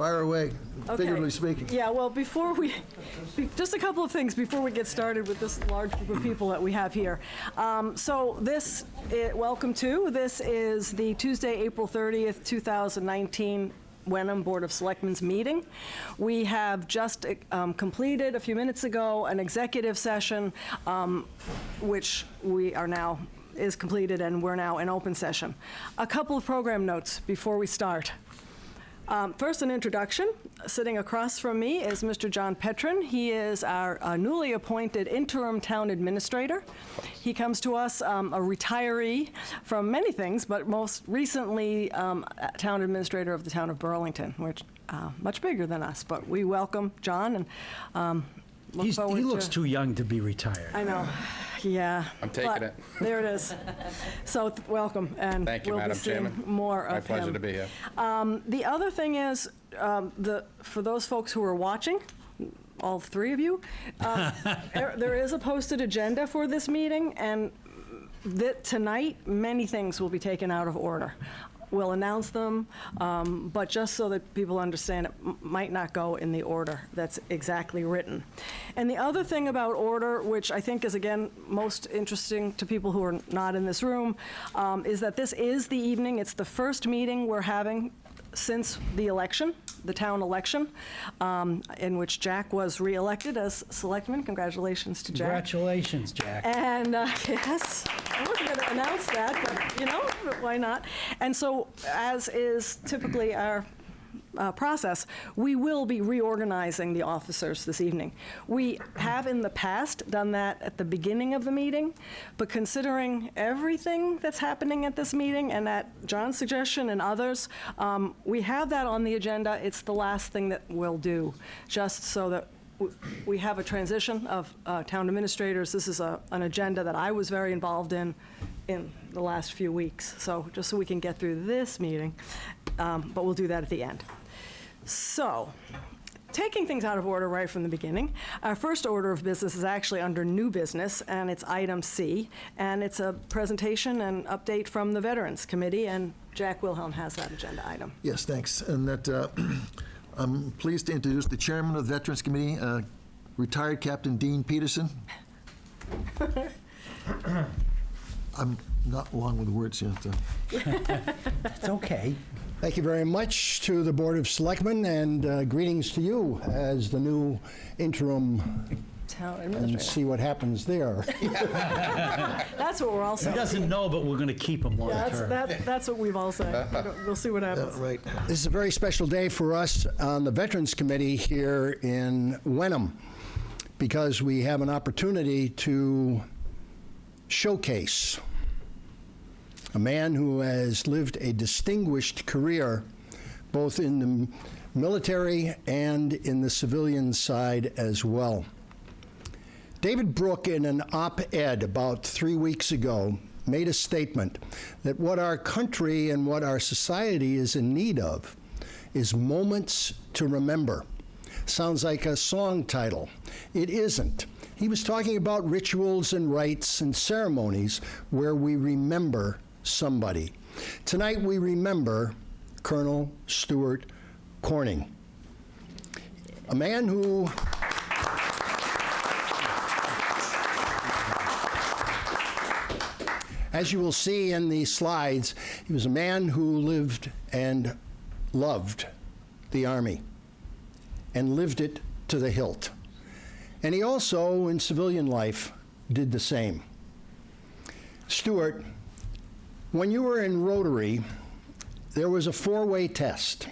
Fire away, Okay. figuratively speaking. Yeah, well, just a couple of things before we get started with this large group of people that we have here. Welcome to, this is the Tuesday, April 30th, 2019 Wenham Board of Selectmen's meeting. We have just completed a few minutes ago an executive session, which is completed, and we're now in open session. A couple of program notes before we start. First, an introduction. Sitting across from me is Mr. John Petrin. He is our newly appointed interim town administrator. He comes to us a retiree from many things, but most recently town administrator of the town of Burlington, which much bigger than us. But we welcome John and look forward to... He looks too young to be retired. I know. Yeah. I'm taking it. There it is. So welcome, and Thank you, we'll Madam be seeing Chairman. more of him. My pleasure to be here. The other thing is, for those folks who are watching, all three of you, there is a posted agenda for this meeting, and tonight, many things will be taken out of order. We'll announce them, but just so that people understand, it might not go in the order that's exactly written. And the other thing about order, which I think is, again, most interesting to people who are not in this room, is that this is the evening. It's the first meeting we're having since the election, the town election, in which Jack was re-elected as selectman. Congratulations to Jack. Congratulations, Jack. And yes, I wasn't going to announce that, but why not? And so, as is typically our process, we will be reorganizing the officers this evening. We have in the past done that at the beginning of the meeting, but considering everything that's happening at this meeting and at John's suggestion and others, we have that on the agenda. It's the last thing that we'll do, just so that we have a transition of town administrators. This is an agenda that I was very involved in the last few weeks, so just so we can get through this meeting, but we'll do that at the end. So, taking things out of order right from the beginning, our first order of business is actually under new business, and it's item C, and it's a presentation and update from the Veterans Committee, and Jack Wilhelm has that agenda item. Yes, thanks. And that I'm pleased to introduce the chairman of the Veterans Committee, retired Captain Dean Peterson. I'm not along with the words yet. It's okay. Thank you very much to the Board of Selectmen, and greetings to you as the new interim, Town and administrator. see what happens there. That's what we're all He saying. doesn't know, but we're going to keep him long term. That's what we've all said. We'll see what happens. Right. This is a very special day for us on the Veterans Committee here in Wenham, because we have an opportunity to showcase a man who has lived a distinguished career both in the military and in the civilian side as well. David Brooke, in an op-ed about 3 weeks ago, made a statement that what our country and what our society is in need of is moments to remember. Sounds like a song title. It isn't. He was talking about rituals and rites and ceremonies where we remember somebody. Tonight we remember Colonel Stuart Corning, a man who as you will see in the slides, he was a man who lived and loved the Army and lived it to the hilt. And he also, in civilian life, did the same. Stuart, when you were in Rotary, there was a 4-way test.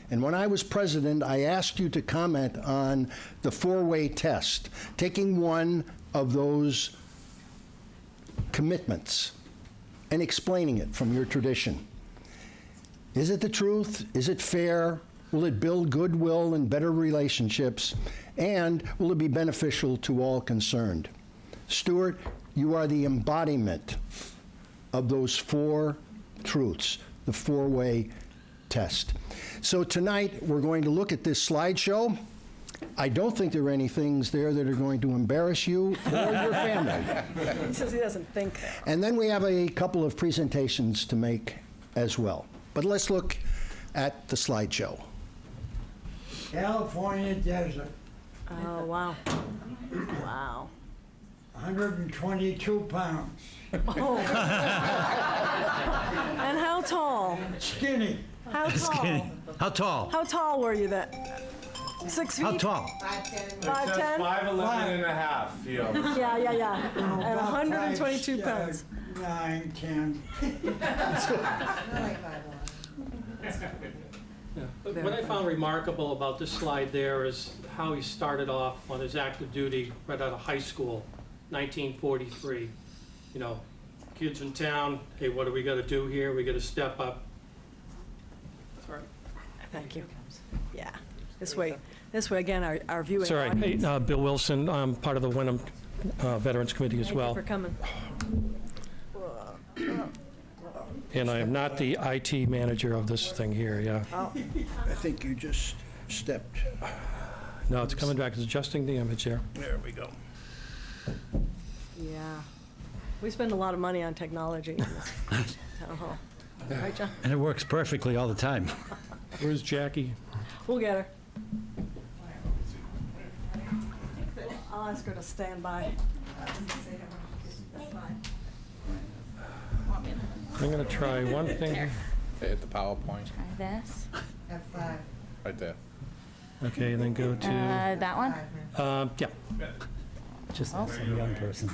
And when I was president, I asked you to comment on the 4-way test, taking one of those commitments and explaining it from your tradition. Is it the truth? Is it fair? Will it build goodwill and better relationships? And will it be beneficial to all concerned? Stuart, you are the embodiment of those 4 truths, the 4-way test. So tonight, we're going to look at this slideshow. I don't think there are any things there that are going to embarrass you or your family. He says he doesn't think. And then we have a couple of presentations to make as well. But let's look at the slideshow. California desert, Oh, wow. Wow. 122 pounds. Oh. And how tall? Skinny. How tall? How tall? How tall were you then? 6 feet? How tall? 5'10"? 5'11" and a half, yeah. Yeah. And About 122 5, pounds. 9, 10. But what I found remarkable about this slide there is how he started off on his active duty right out of high school, 1943. You know, kids in town, hey, what do we got to do here? We got to step up. Sorry. Thank you. Yeah. This way, again, our viewing Sorry. Hey, audience. Bill Wilson, I'm part of the Wenham Veterans Committee as Thank well. you for coming. And I am not the IT manager of this thing here, yeah. Oh, I think you just stepped. No, it's coming back. It's adjusting the image here. There we go. yeah. We spend a lot of money on technology in this town hall. Right, John? And it works perfectly all the time. Where's Jackie? We'll get her. I'll ask her to stand by. I'm going to try one thing. Hit the PowerPoint, Try this. right there. Okay, and then go to, That one? yeah. Just as a young person.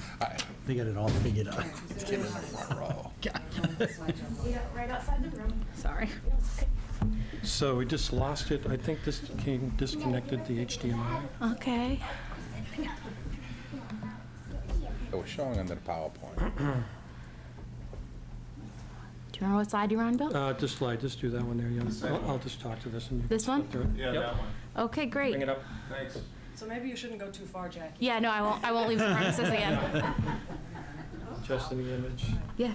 They got it all figured out. Right outside the room. Sorry. So we just lost it. I think this came disconnected the HDMI. Okay. It was showing under the PowerPoint. Do you remember what slide you were on, Bill? Just slide, just do that one there, yeah. I'll just talk to this and you. This one? Go through it. Yeah, Yep. that one. Okay, great. Bring it up. Thanks. So maybe you shouldn't go too far, Jackie. Yeah, no, I won't leave the premises again. Just in the image. Yeah.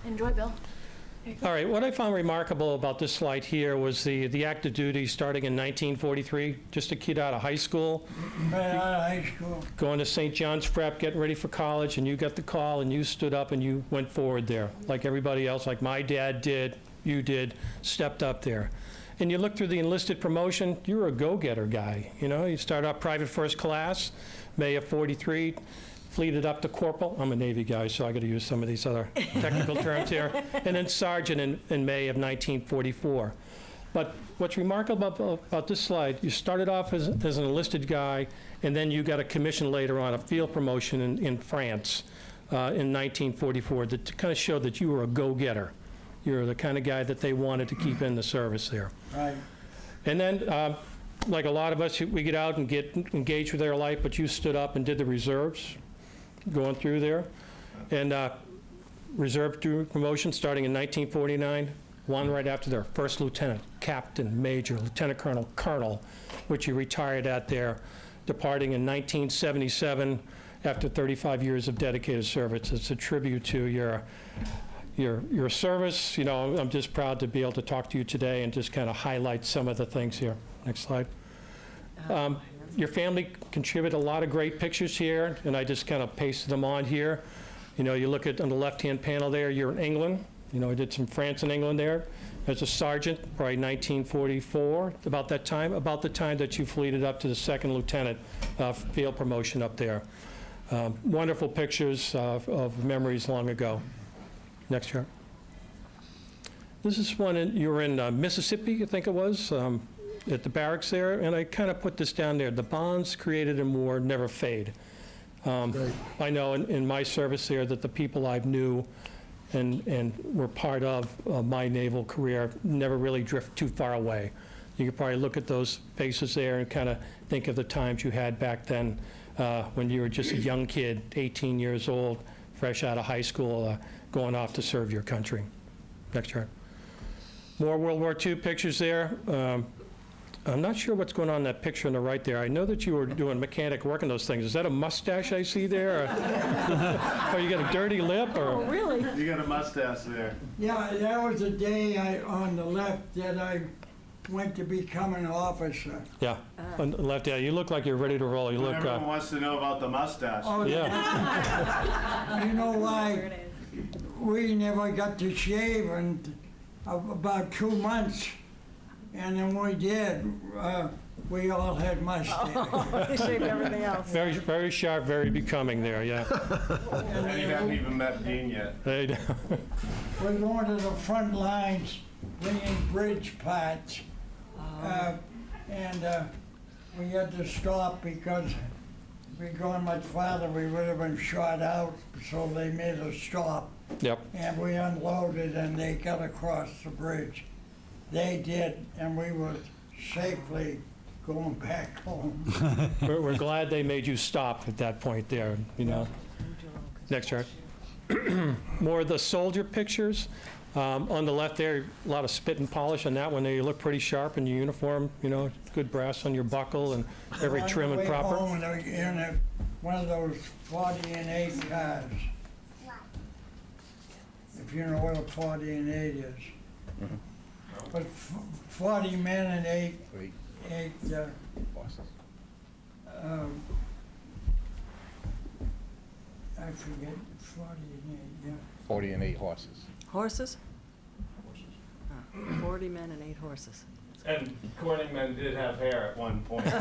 Enjoy, Bill. All right, what I found remarkable about this slide here was the active duty starting in 1943, just a kid out of high school, Right out of high school. going to St. John's Prep, getting ready for college, and you got the call and you stood up and you went forward there, like everybody else, like my dad did, you did, stepped up there. And you look through the enlisted promotion, you were a go-getter guy, you know? You start out private first class, May of 43, fleeted up to corporal. I'm a Navy guy, so I got to use some of these other technical terms here. And then sergeant in May of 1944. But what's remarkable about this slide, you started off as an enlisted guy, and then you got a commission later on, a field promotion in France in 1944 that kind of showed that you were a go-getter. You were the kind of guy that they wanted to keep in the service there. Right. And then, like a lot of us, we get out and get engaged with our life, but you stood up and did the reserves, going through there. And reserve through promotion starting in 1949, one right after their first lieutenant, captain, major, lieutenant colonel, colonel, which you retired at there, departing in 1977 after 35 years of dedicated service. It's a tribute to your service. You know, I'm just proud to be able to talk to you today and just kind of highlight some of the things here. Next slide. Your family contributed a lot of great pictures here, and I just kind of pasted them on here. You know, you look at on the left-hand panel there, you're in England. You know, I did some France and England there. As a sergeant, probably 1944, about the time that you fleeted up to the second lieutenant field promotion up there. Wonderful pictures of memories long ago. Next chart. This is one, you were in Mississippi, I think it was, at the barracks there, and I kind of put this down there. The bonds created in war never fade. I know in my service there that the people I knew and were part of my naval career never really drift too far away. You could probably look at those faces there and kind of think of the times you had back then when you were just a young kid, 18 years old, fresh out of high school, going off to serve your country. Next chart. More World War II pictures there. I'm not sure what's going on in that picture on the right there. I know that you were doing mechanic work on those things. Is that a mustache I see there? Or you got a dirty lip? Oh, Or really? You got a mustache there. Yeah, that was the day on the left that I went to become an officer. yeah, on the left. Yeah, you look like you're ready to roll. You look. Everyone wants to know about the mustache. Oh, Yeah. you know why? We never got to shave, and about 2 months, And then we did, we all had mustaches. He shaved everything else. Very, very sharp, very becoming there, yeah. And you haven't even met Dean yet. They- We're going to the front lines, bringing bridge parts. And we had to stop because if we'd gone much farther, we would have been shot out, so they made us stop. Yep. And we unloaded and they got across the bridge. They did, and we were safely going back home. We're glad they made you stop at that point there, you know. Next chart. More of the soldier pictures. On the left there, a lot of spit and polish on that one. You look pretty sharp in your uniform, you know, good brass on your buckle and every trim and proper. On the way home, in one of those 40 and 8 cars. If you know what a 40 and 8 is. But 40 men and eight I forget, 40 and 8, yeah. 40 and 8 horses. Horses? 40 men and 8 horses. And Corningmen did have hair at one point. And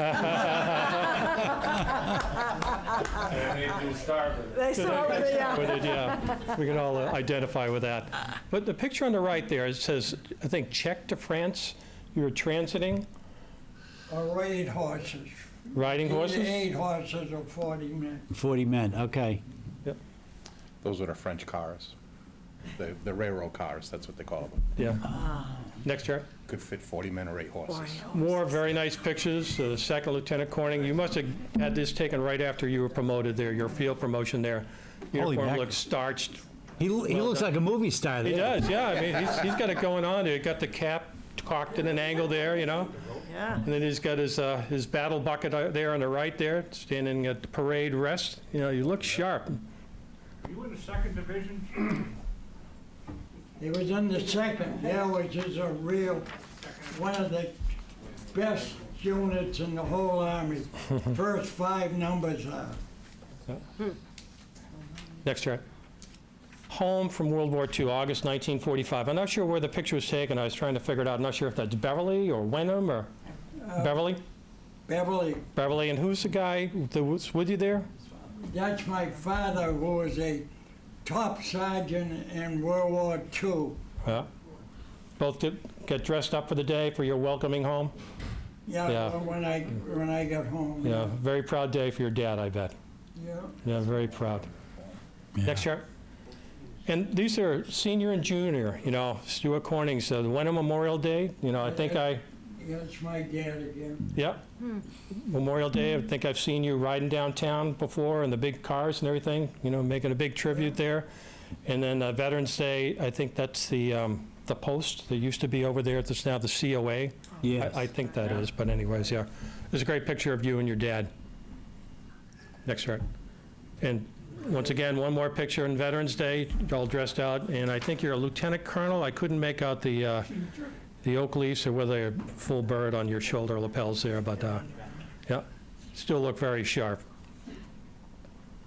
they do starboard. They start with it, yeah. But yeah, we can all identify with that. But the picture on the right there, it says, I think, check to France. You were transiting, Or 8 horses. riding horses? 8 horses or 40 men. 40 men, okay. Those were the French cars. The railroad cars, that's what they call them. Yeah. Next chart. Could fit 40 men or 8 horses. More very nice pictures. Second Lieutenant Corning, you must have had this taken right after you were promoted there, your field promotion there. Holy Uniform mac- looks starched. He looks like a movie star there. He does, yeah. I mean, he's got it going on. He's got the cap cocked at an angle there, you know? Yeah. And then he's got his battle bucket there on the right there, standing at the parade rest. You know, you look sharp. You in the second division? He was in the 2nd, yeah, which is a real, one of the best units in the whole Army. First 5 numbers are. Next chart. Home from World War II, August 1945. I'm not sure where the picture was taken. I was trying to figure it out. I'm not sure if that's Beverly or Wenham or Beverly. Beverly, Beverly, and who's the guy that was with you there? that's my father, who was a top sergeant in World War II. Yeah. Both get dressed up for the day for your welcoming home? Yeah, Yeah. when I got home. Yeah, very proud day for your dad, I bet. Yeah. Yeah, very proud. Yeah. Next chart. And these are senior and junior, you know, Stuart Corning's the Wenham Memorial Day. You know, I think That's my dad again. yep. Memorial Day, I think I've seen you riding downtown before in the big cars and everything, you know, making a big tribute there. And then Veterans Day, I think that's the post that used to be over there. That's now the COA. Yes. I think that is, but anyways, yeah. There's a great picture of you and your dad. Next chart. And once again, one more picture on Veterans Day, all dressed out, and I think you're a lieutenant colonel. I couldn't make out the oak leaves or whether they're full bird on your shoulder lapels there, but yeah, still look very sharp.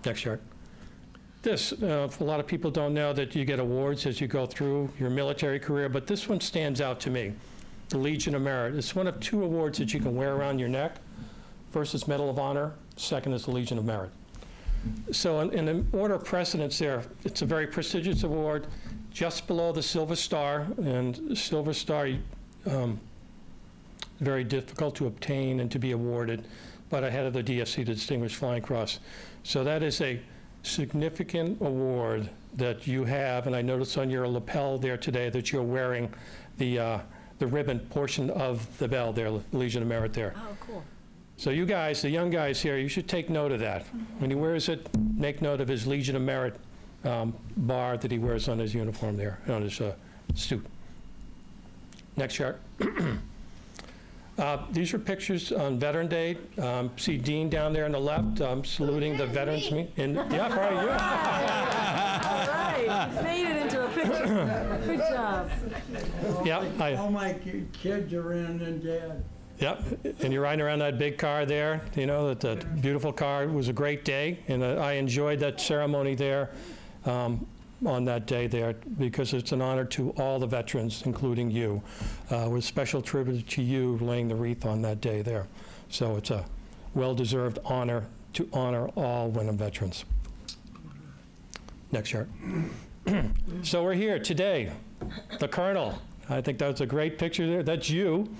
Next chart. This, a lot of people don't know that you get awards as you go through your military career, but this one stands out to me, the Legion of Merit. It's one of 2 awards that you can wear around your neck. First is Medal of Honor, second is the Legion of Merit. So in the order of precedence there, it's a very prestigious award, just below the Silver Star, and Silver Star, very difficult to obtain and to be awarded, but ahead of the DFC, the Distinguished Flying Cross. So that is a significant award that you have, and I noticed on your lapel there today that you're wearing the ribbon portion of the bell there, Legion of Merit there. Oh, cool. So you guys, the young guys here, you should take note of that. When he wears it, make note of his Legion of Merit bar that he wears on his uniform there, on his suit. Next chart. These are pictures on Veteran Day. See Dean down there on the left saluting the veterans. Yeah, right, yeah. All right, made it into a picture. Good job. Yeah, All my kids are in and dad. Yep, and you're riding around that big car there, you know, that beautiful car. It was a great day, and I enjoyed that ceremony there. on that day there, because it's an honor to all the veterans, including you, with special tribute to you laying the wreath on that day there. So it's a well-deserved honor to honor all Wenham veterans. Next chart. So we're here today. The Colonel. I think that's a great picture there. That's you.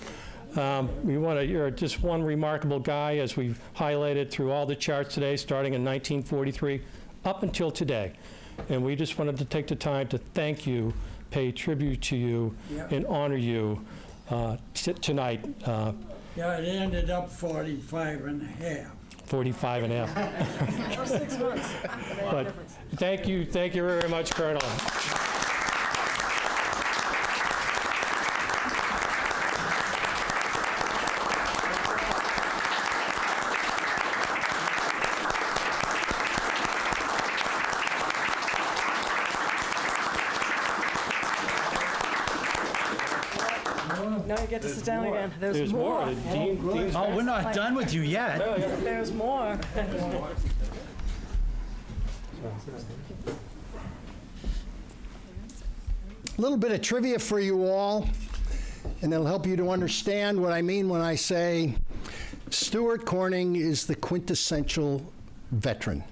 You're just one remarkable guy, as we've highlighted through all the charts today, starting in 1943 up until today. And we just wanted to take the time to thank you, pay tribute to you, and honor you tonight. Yeah, it ended up 45 and a half. 45 and a half. Oh, 6 months. But thank you very much, Colonel. Now you get to sit down again. There's more. The Dean's Oh, we're not done with you yet. There's more. A little bit of trivia for you all, and it'll help you to understand what I mean when I say Stuart Corning is the quintessential veteran.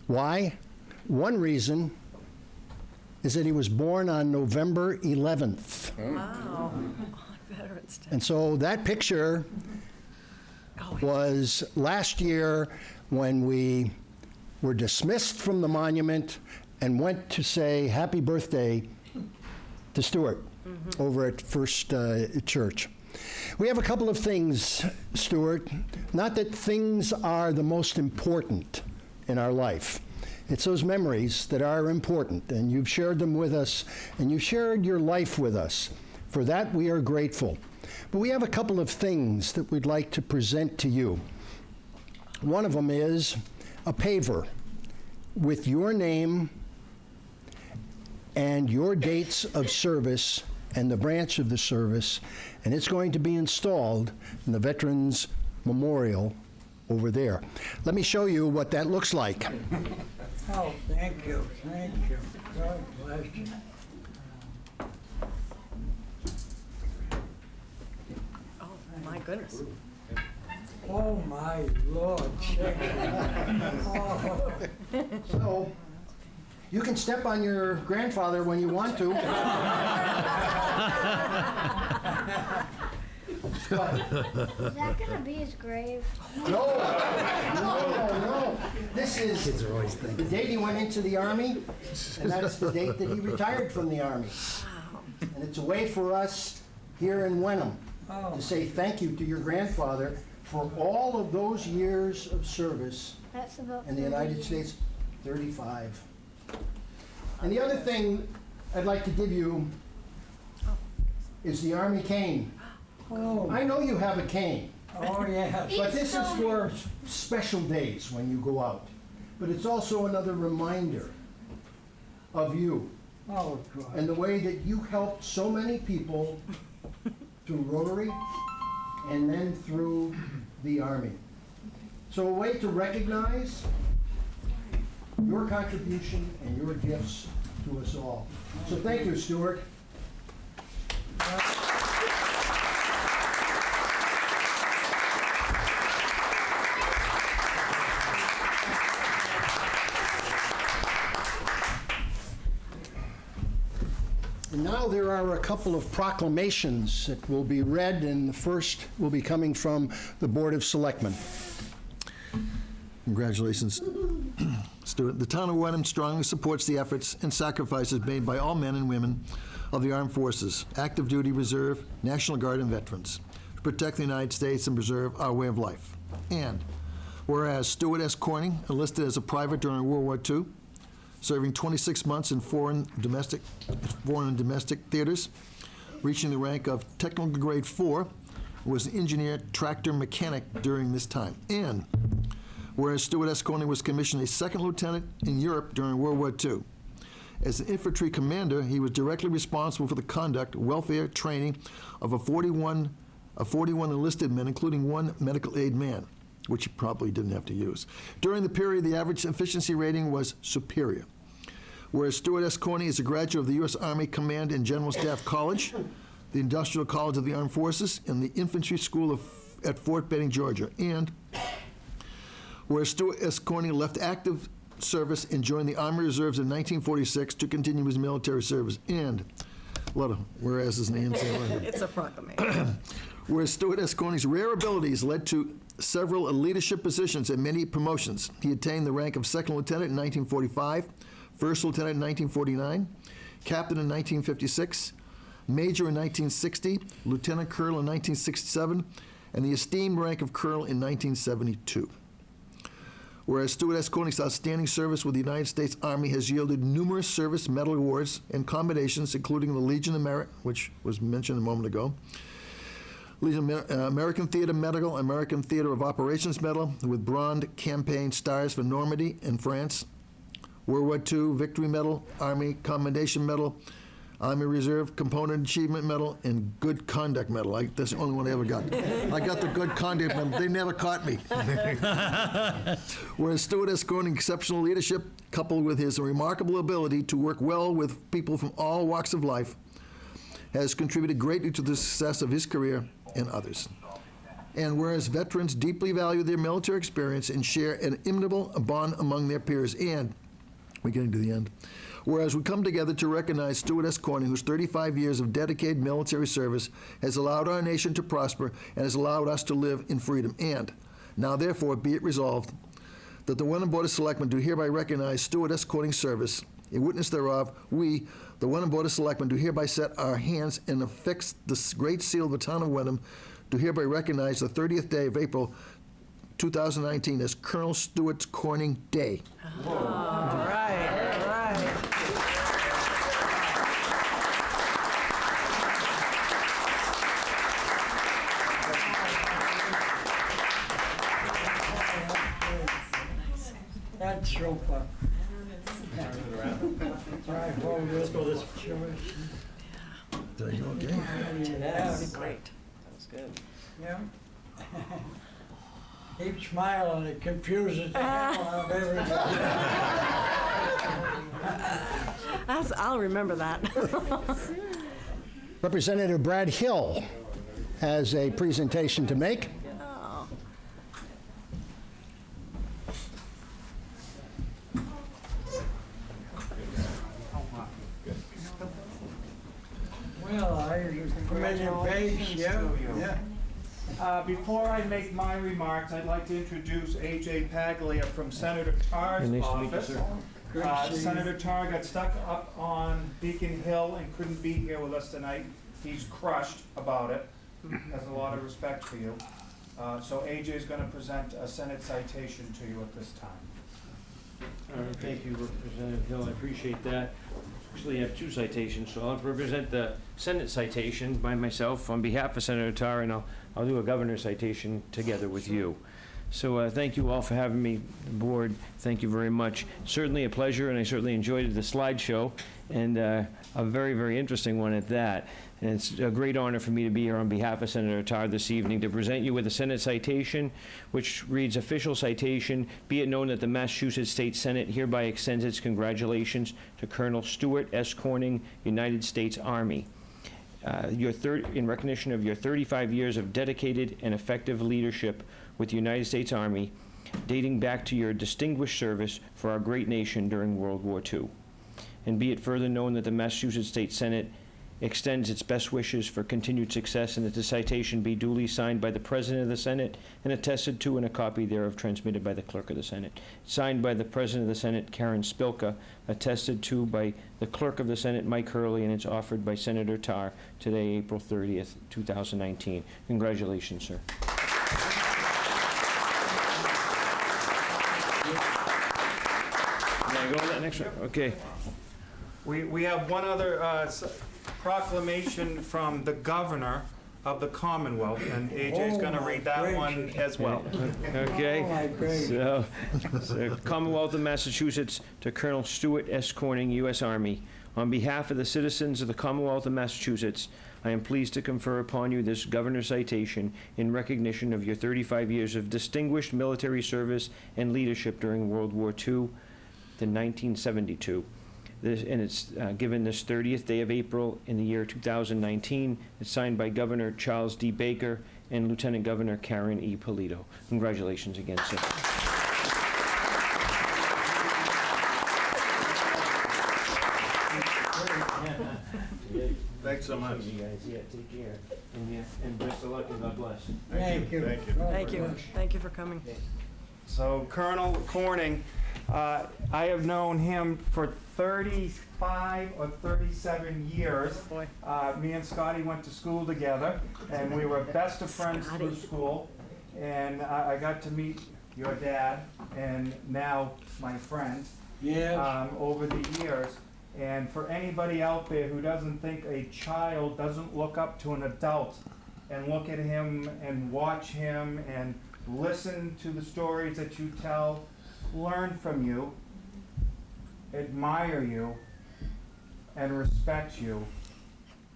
Why? One reason is that he was born on November 11th. Wow. On Veterans Day. And so that picture was last year when we were dismissed from the monument and went to say happy birthday to Stuart over at First Church. We have a couple of things, Stuart. Not that things are the most important in our life. It's those memories that are important, and you've shared them with us, and you've shared your life with us. For that, we are grateful. But we have a couple of things that we'd like to present to you. One of them is a paver with your name and your dates of service and the branch of the service, and it's going to be installed in the Veterans Memorial over there. Let me show you what that looks like. Oh, thank you, thank you. God bless you. Oh, my goodness. Oh, my Lord, check it. Oh. So, you can step on your grandfather when you want to. Is that gonna be his grave? No. This is Kids are always the thinking. date he went into the Army, and that's the date that he retired from the Army. And it's a way for us here in Wenham to say thank you to your grandfather for all of those years of service That's about in the 30 United years. States. 35. And the other thing I'd like to give you is the Army cane. Oh, I know you have a cane, oh, yes. but this is for special days when you go out. But it's also another reminder of you Oh, God. and the way that you helped so many people through Rotary and then through the Army. So a way to recognize your contribution and your gifts to us all. So thank you, Stuart. And now there are a couple of proclamations that will be read, and the first will be coming from the Board of Selectmen. Congratulations, Stuart. The town of Wenham strongly supports the efforts and sacrifices made by all men and women of the armed forces, active duty reserve, National Guard, and veterans to protect the United States and preserve our way of life. And whereas Stuart S. Corning enlisted as a private during World War II, serving 26 months in foreign and domestic theaters, reaching the rank of Technical Grade 4, was an engineer tractor mechanic during this time. And whereas Stuart S. Corning was commissioned a second lieutenant in Europe during World War II. As an infantry commander, he was directly responsible for the conduct, welfare, training of 41 enlisted men, including one medical aid man, which he probably didn't have to use. During the period, the average efficiency rating was superior. Whereas Stuart S. Corning is a graduate of the U.S. Army Command and General Staff College, the Industrial College of the Armed Forces, and the Infantry School at Fort Benning, Georgia. And whereas Stuart S. Corning left active service and joined the Army Reserves in 1946 to continue his military service. And a lot of whereas's names. It's a proclamation. Whereas Stuart S. Corning's rare abilities led to several leadership positions and many promotions. He attained the rank of second lieutenant in 1945, first lieutenant in 1949, captain in 1956, major in 1960, lieutenant colonel in 1967, and the esteemed rank of colonel in 1972. Whereas Stuart S. Corning's outstanding service with the United States Army has yielded numerous service medal awards and commendations, including the Legion of Merit, which was mentioned a moment ago, Legion of American Theater Medal, American Theater of Operations Medal, with Bronze Campaign Stars for Normandy in France, World War II Victory Medal, Army Commendation Medal, Army Reserve Component Achievement Medal, and Good Conduct Medal. That's the only one I ever got. I got the Good Conduct Medal. They never caught me. Whereas Stuart S. Corning's exceptional leadership, coupled with his remarkable ability to work well with people from all walks of life, has contributed greatly to the success of his career and others. And whereas veterans deeply value their military experience and share an inimitable bond among their peers, and we're getting to the end, whereas we come together to recognize Stuart S. Corning, whose 35 years of dedicated military service has allowed our nation to prosper and has allowed us to live in freedom. And now, therefore, be it resolved that the Wenham Board of Selectmen do hereby recognize Stuart S. Corning's service. In witness thereof, we, the Wenham Board of Selectmen, do hereby set our hands and affix the great seal of the town of Wenham, do hereby recognize the 30th day of April 2019 as Colonel Stuart Corning Day. All right, all right. That's so fun. Let's go this way. Did I go okay? Yeah, Great. yeah. Keep smiling, it confuses the hell out of everybody. I'll remember that. Representative Brad Hill has a presentation to make. Oh. Well, I familiar face, yeah. Before I make my remarks, I'd like to introduce A.J. Paglia from Senator Tarr's office. Good to see you. Senator Tarr got stuck up on Beacon Hill and couldn't be here with us tonight. He's crushed about it, has a lot of respect for you. So A.J. is going to present a Senate citation to you at this time. Thank you, Representative Hill, I appreciate that. Actually, I have two citations, so I'll represent the Senate citation by myself on behalf of Senator Tarr, and I'll do a governor's citation together with you. So thank you all for having me aboard. Thank you very much. Certainly a pleasure, and I certainly enjoyed the slideshow, and a very, very interesting one at that. And it's a great honor for me to be here on behalf of Senator Tarr this evening to present you with a Senate citation, which reads, official citation, be it known that the Massachusetts State Senate hereby extends its congratulations to Colonel Stuart S. Corning, United States Army. In recognition of your 35 years of dedicated and effective leadership with the United States Army, dating back to your distinguished service for our great nation during World War II. And be it further known that the Massachusetts State Senate extends its best wishes for continued success, and that the citation be duly signed by the President of the Senate and attested to, and a copy thereof transmitted by the Clerk of the Senate. Signed by the President of the Senate, Karen Spilka, attested to by the Clerk of the Senate, Mike Hurley, and it's offered by Senator Tarr today, April 30th, 2019. Congratulations, sir. Can I go on that next one? Okay. We have one other proclamation from the governor of the Commonwealth, and AJ's going to read that one as well. Okay. Oh, my great. So, Commonwealth of Massachusetts to Colonel Stuart S. Corning, U.S. Army. On behalf of the citizens of the Commonwealth of Massachusetts, I am pleased to confer upon you this governor's citation in recognition of your 35 years of distinguished military service and leadership during World War II, to 1972. And it's given this 30th day of April in the year 2019. It's signed by Governor Charles D. Baker and Lieutenant Governor Karen E. Polito. Congratulations again, sir. Thanks so much. You guys, yeah, take care. And best of luck and God bless. Thank you. Thank you. Thank you. Thank you for coming. So Colonel Corning, I have known him for 35 or 37 years. Boy. Me and Scotty went to school together, and we were best of friends through school. And I got to meet your dad, and now my friend, over the years. And for anybody out there who doesn't think a child doesn't look up to an adult and look at him and watch him and listen to the stories that you tell, learn from you, admire you, and respect you,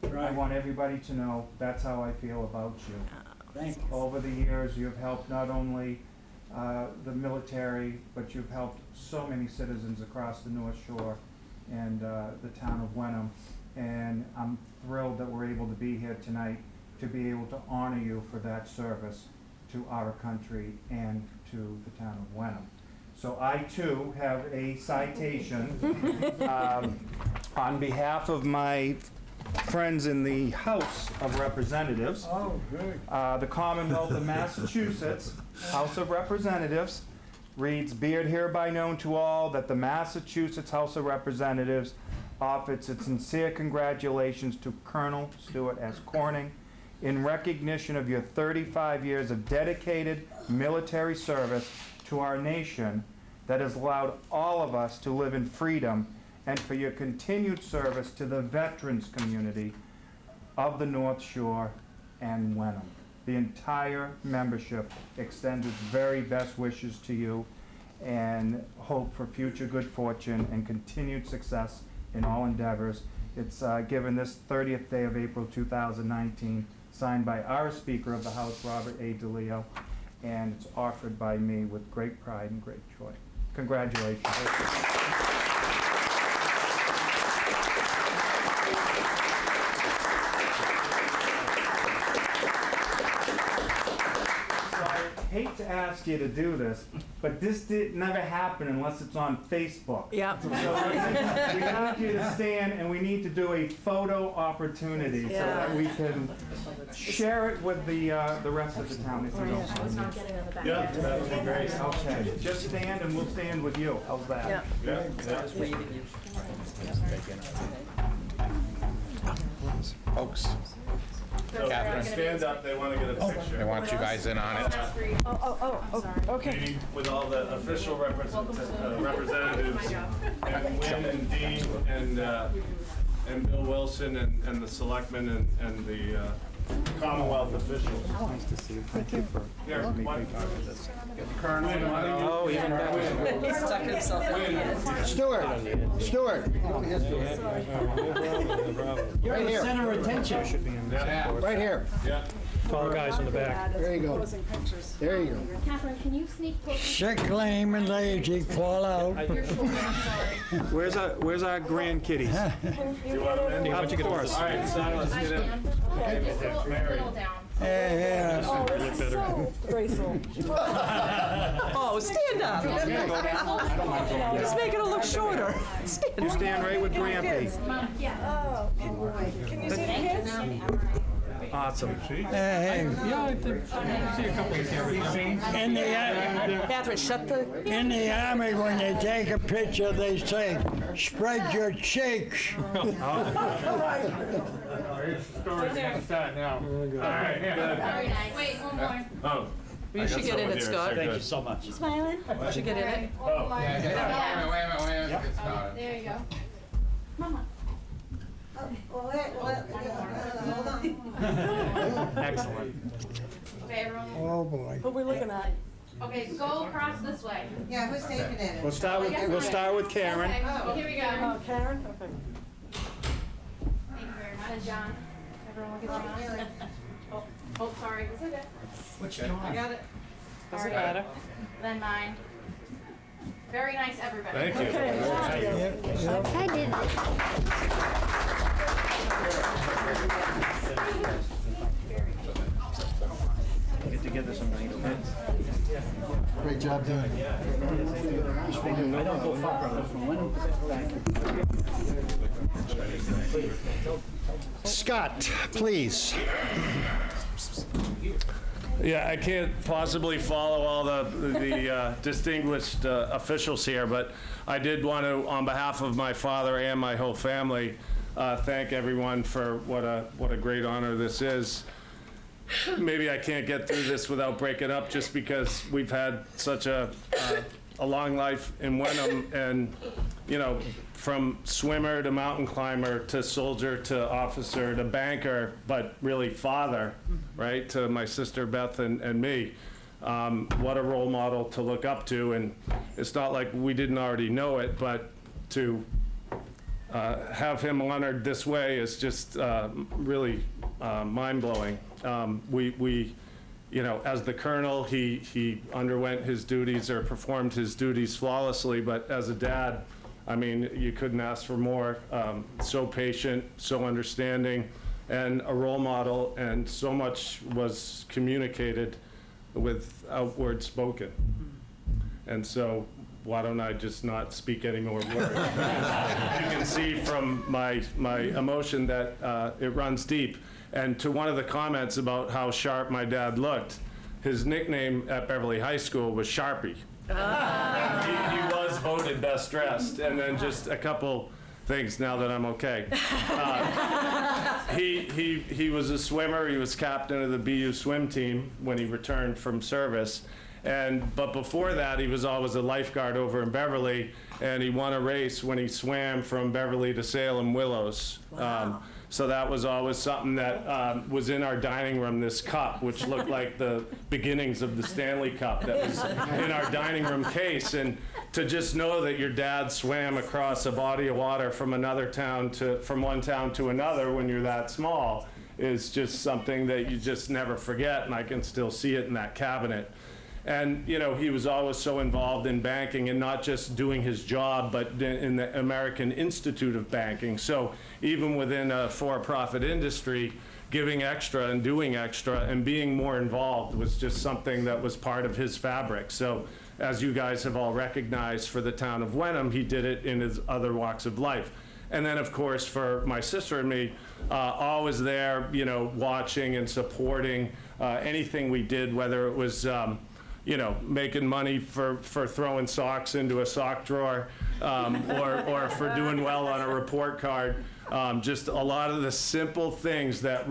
I want everybody to know that's how I feel about you. Thank you. Over the years, you've helped not only the military, but you've helped so many citizens across the North Shore and the town of Wenham. And I'm thrilled that we're able to be here tonight to be able to honor you for that service to our country and to the town of Wenham. So I too have a citation on behalf of my friends in the House of Representatives. Oh, good. The Commonwealth of Massachusetts House of Representatives reads, "Be it hereby known to all that the Massachusetts House of Representatives offers its sincere congratulations to Colonel Stuart S. Corning in recognition of your 35 years of dedicated military service to our nation that has allowed all of us to live in freedom, and for your continued service to the veterans community of the North Shore and Wenham. The entire membership extends its very best wishes to you and hope for future good fortune and continued success in all endeavors." It's given this 30th day of April 2019, signed by our Speaker of the House, Robert A. DeLeo, and it's offered by me with great pride and great joy. Congratulations. Hate to ask you to do this, but this never happen unless it's on Facebook. Yeah. So we need you to stand, and we need to do a photo opportunity so that we can share it with the rest of the town, if you don't mind. Yeah, that would be great. Okay, just stand and we'll stand with you. How's that? Yeah. Folks, Catherine, Stand up, they want to get a picture. they want you guys in on it. Okay. With all the official representatives, and Wynn and Dean and Bill Wilson and the selectmen and the Commonwealth officials. Nice to see you. Thank you for Here, letting me one- be part of this. Colonel, why don't you? Oh, even better. He stuck himself in. Stuart, right here, Center of attention. right here. Yeah. Tall guys in the back. There you go. There you go. Catherine, can you sneak closer? Sick, lame, and lazy, fall out. Your shoulder, I'm sorry. Where's our grandkitties? You want them in? Of course. All right, silence, I get in. can. Okay, just go a little down. Yeah. Oh, this is so graceful. Oh, stand up. Just make it look shorter. You stand right with Grampy. Oh, can you see the kids? Awesome. Hey, Catherine, shut the. in the army, when they take a picture, they say, "Spread your cheeks." Story's gonna start now. All right, good. Very nice. Wait, one more. Oh. You should get in it, Scott. Thank you so much. Smiling? You should get in it. Oh, Wait a minute. Get started. there you go. Mama. Excellent. Okay, everyone. Oh, boy. What are we looking at? Okay, go across this way. Yeah, who's taking it? We'll start with Karen. Okay, here we go. Oh, Karen? Okay. Thank you very much. And John. Everyone look at John. Oh, sorry. It's okay. What's John? I got it. Doesn't matter. Then mine. Very nice, everybody. Thank you. I did it. Get together sometime, okay? Great job, Dan. I don't go far from Wenham. Scott, please. Yeah, I can't possibly follow all the distinguished officials here, but I did want to, on behalf of my father and my whole family, thank everyone for what a great honor this is. Maybe I can't get through this without breaking up, just because we've had such a long life in Wenham, and you know, from swimmer to mountain climber to soldier to officer to banker, but really father, right, to my sister Beth and me. What a role model to look up to, and it's not like we didn't already know it, but to have him honored this way is just really mind-blowing. We, you know, as the colonel, he underwent his duties or performed his duties flawlessly, but as a dad, I mean, you couldn't ask for more. So patient, so understanding, and a role model, and so much was communicated without words spoken. And so, why don't I just not speak any more words? You can see from my emotion that it runs deep. And to one of the comments about how sharp my dad looked, his nickname at Beverly High School was Sharpie. He was voted best dressed. And then just a couple things now that I'm okay. He was a swimmer. He was captain of the BU swim team when he returned from service. But before that, he was always a lifeguard over in Beverly, and he won a race when he swam from Beverly to Salem Willows. Wow. So that was always something that was in our dining room, this cup, which looked like the beginnings of the Stanley Cup that was in our dining room case. And to just know that your dad swam across a body of water from one town to another when you're that small is just something that you just never forget, and I can still see it in that cabinet. And, you know, he was always so involved in banking, and not just doing his job, but in the American Institute of Banking. So even within a for-profit industry, giving extra and doing extra and being more involved was just something that was part of his fabric. So as you guys have all recognized, for the town of Wenham, he did it in his other walks of life. And then, of course, for my sister and me, always there, you know, watching and supporting anything we did, whether it was you know, making money for throwing socks into a sock drawer, or for doing well on a report card. Just a lot of the simple things that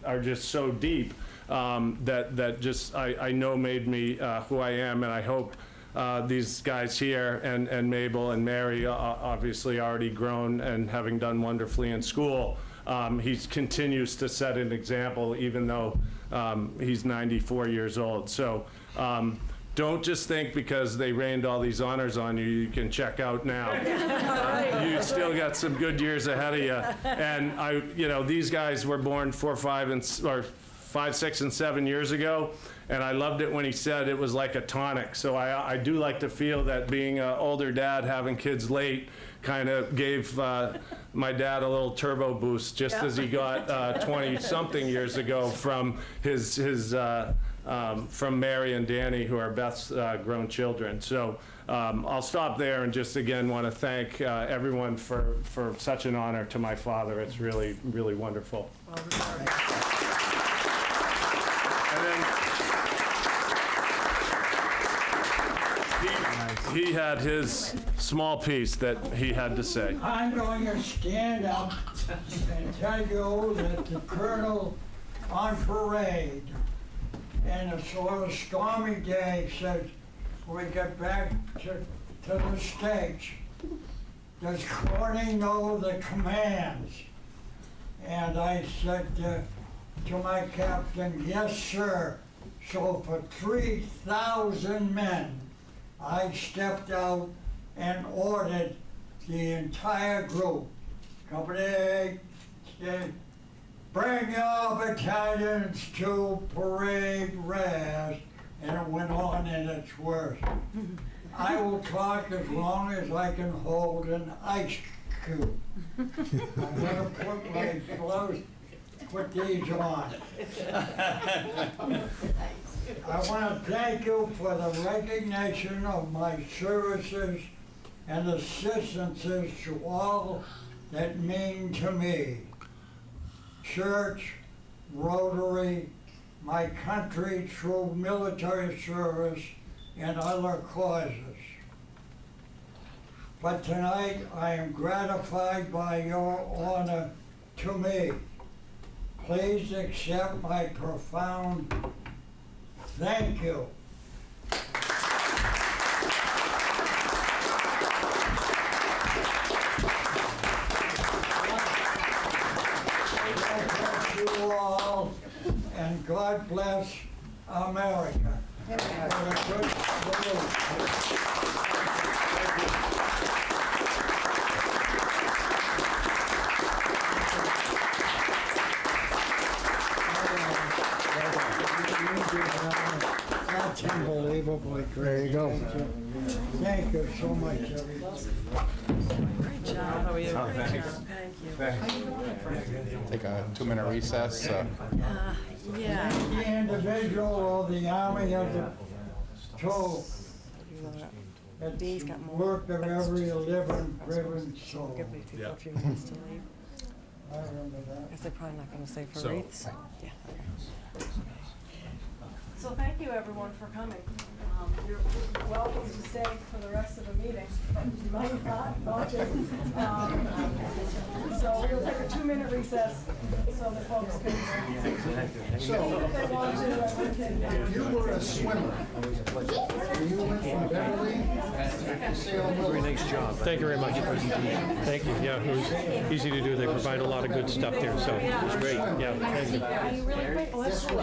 are just so deep, that just I know made me who I am, and I hope these guys here and Mabel and Mary, obviously already grown and having done wonderfully in school. He continues to set an example, even though he's 94 years old. So don't just think because they rained all these honors on you, you can check out now. You still got some good years ahead of you. And you know, these guys were born 5, 6, and 7 years ago, and I loved it when he said it was like a tonic. So I do like to feel that being an older dad, having kids late, kind of gave my dad a little turbo boost, just as he got 20-something years ago from from Mary and Danny, who are Beth's grown children. So I'll stop there and just again want to thank everyone for such an honor to my father. It's really, really wonderful. And then he had his small piece that he had to say. I'm going to stand up and tell you that the colonel on parade and a sort of stormy day said, when we get back to the States, does Corning know the commands? And I said to my captain, yes, sir. So for 3,000 men, I stepped out and ordered the entire group, Company A, bring your battalions to parade rest, and it went on in its worst. I will talk as long as I can hold an ice cube. I'm gonna put my gloves, put these on. I want to thank you for the recognition of my services and assistances to all that mean to me. Church, Rotary, my country through military service, and other causes. But tonight, I am gratified by your honor to me. Please accept my profound thank you. God bless you all, and God bless America. For the good That's unbelievably great. There you go. Thank you so much, everybody. Great job. How are you? Thank you. Take a 2-minute recess. Yeah. The individual or the army of the toll. Dee's got It's more. work of every living, driven soul. Give people a few minutes to leave. I remember that. Because they're probably not going to stay for wreaths. Yeah. So thank you, everyone, for coming. You're welcome to stay for the rest of the meeting, but you might not to. So we'll take a 2-minute recess so the folks can, if they want to, we can. If you were a swimmer, and you went from Beverly to Salem. Very nice job. Thank you very much. Thank you, yeah, it was easy to do. They provide a lot of good stuff there, so it was great, yeah, thank you. Are you really great? Oh, that's cool.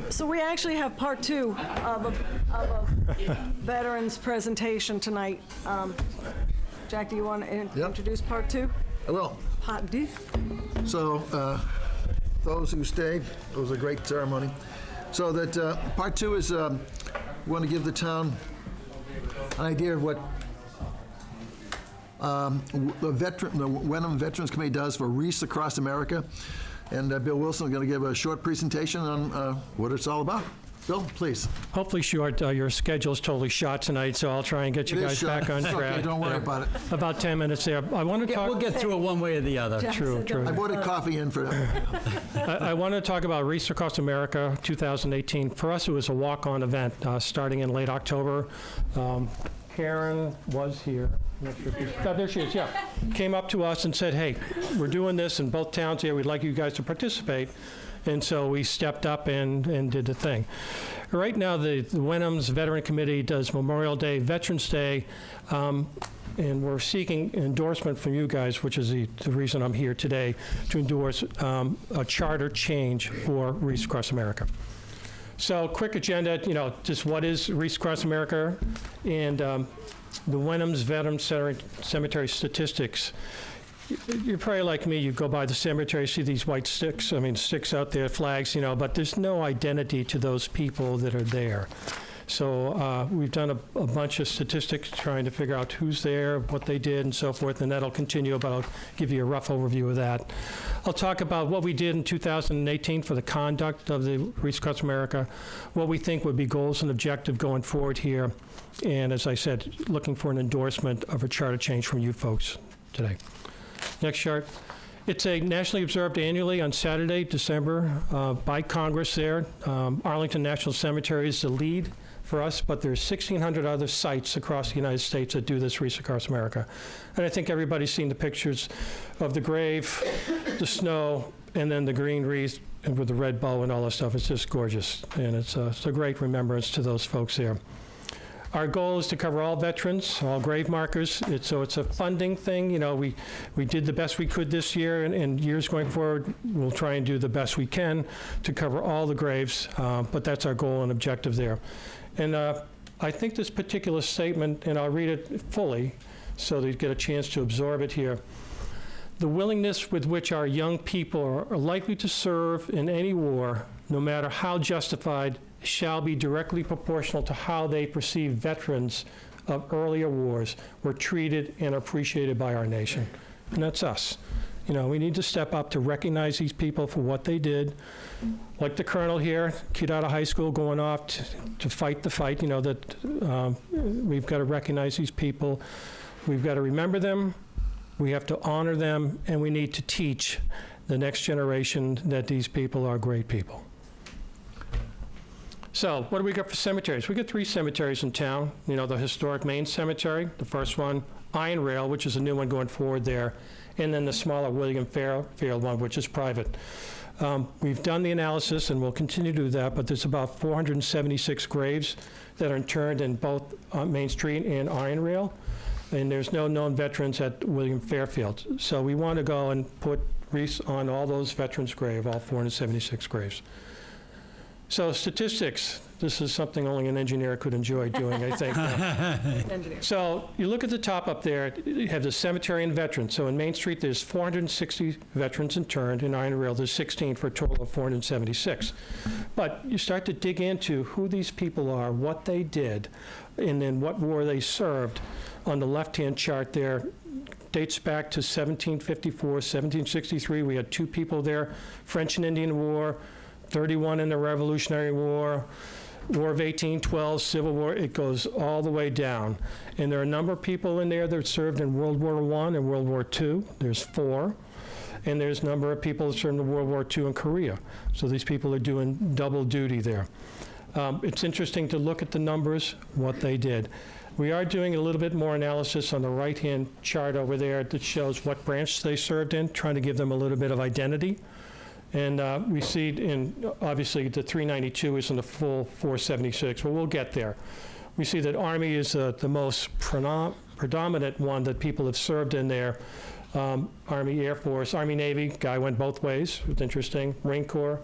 So we actually have part two of a veterans presentation tonight. Jack, do you want to introduce part two? I will. Part two. So, those who stayed, it was a great ceremony. So that part two is we want to give the town an idea of what the Wenham Veterans Committee does for wreaths across America. And Bill Wilson is going to give a short presentation on what it's all about. Bill, please. Hopefully short. Your schedule's totally shot tonight, so I'll try and get you It is guys shot. back on It's track. okay, don't worry Yeah. about it. About 10 minutes there. I want to talk. We'll get through it one way or the other. True, true. I bought a coffee in for I want to talk about Wreaths Across America 2018. For us, it was a walk-on event starting in late October. Karen was here. I'm not sure if she's- there she is, yeah. Came up to us and said, hey, we're doing this in both towns here. We'd like you guys to participate. And so we stepped up and did the thing. Right now, the Wenham's Veteran Committee does Memorial Day, Veterans Day, and we're seeking endorsement from you guys, which is the reason I'm here today, to endorse a charter change for Wreaths Across America. So quick agenda, just what is Wreaths Across America and the Wenham's Veteran Cemetery statistics. You're probably like me, you go by the cemetery, see these white sticks out there, flags, but there's no identity to those people that are there. So we've done a bunch of statistics trying to figure out who's there, what they did, and so forth, and that'll continue, but I'll give you a rough overview of that. I'll talk about what we did in 2018 for the conduct of the Wreaths Across America, what we think would be goals and objective going forward here, and as I said, looking for an endorsement of a charter change from you folks today. Next chart. It's a nationally observed annually on Saturday, December, by Congress there. Arlington National Cemetery is the lead for us, but there's 1,600 other sites across the United States that do this Wreaths Across America. And I think everybody's seen the pictures of the grave, the snow, and then the green wreath and with the red bow and all that stuff. It's just gorgeous, and it's a great remembrance to those folks there. Our goal is to cover all veterans, all grave markers. So it's a funding thing. We did the best we could this year, and years going forward, we'll try and do the best we can to cover all the graves, but that's our goal and objective there. And I think this particular statement, and I'll read it fully so that you get a chance to absorb it here. The willingness with which our young people are likely to serve in any war, no matter how justified, shall be directly proportional to how they perceive veterans of earlier wars were treated and appreciated by our nation. And that's us. We need to step up to recognize these people for what they did. Like the colonel here, kid out of high school going off to fight the fight, that we've got to recognize these people. We've got to remember them. We have to honor them, and we need to teach the next generation that these people are great people. So what do we got for cemeteries? We got 3 cemeteries in town. The historic Main Cemetery, the first one, Iron Rail, which is a new one going forward there, and then the smaller William Fairfield one, which is private. We've done the analysis, and we'll continue to do that, but there's about 476 graves that are interred in both Main Street and Iron Rail, and there's no known veterans at William Fairfield. So we want to go and put wreaths on all those veterans' graves, all 476 graves. So statistics, this is something only an engineer could enjoy doing, I think. Engineer. So you look at the top up there, you have the cemetery and veterans. So in Main Street, there's 460 veterans interned. In Iron Rail, there's 16 for a total of 476. But you start to dig into who these people are, what they did, and then what war they served. On the left-hand chart there, dates back to 1754, 1763. We had 2 people there, French and Indian War, 31 in the Revolutionary War, War of 1812, Civil War. It goes all the way down. And there are a number of people in there that served in World War I and World War II. There's 4. And there's a number of people that served in World War II in Korea. So these people are doing double duty there. It's interesting to look at the numbers, what they did. We are doing a little bit more analysis on the right-hand chart over there that shows what branch they served in, trying to give them a little bit of identity. And we see obviously the 392 isn't the full 476, but we'll get there. We see that Army is the most predominant one that people have served in there. Army, Air Force, Army, Navy, guy went both ways, it's interesting. Marine Corps,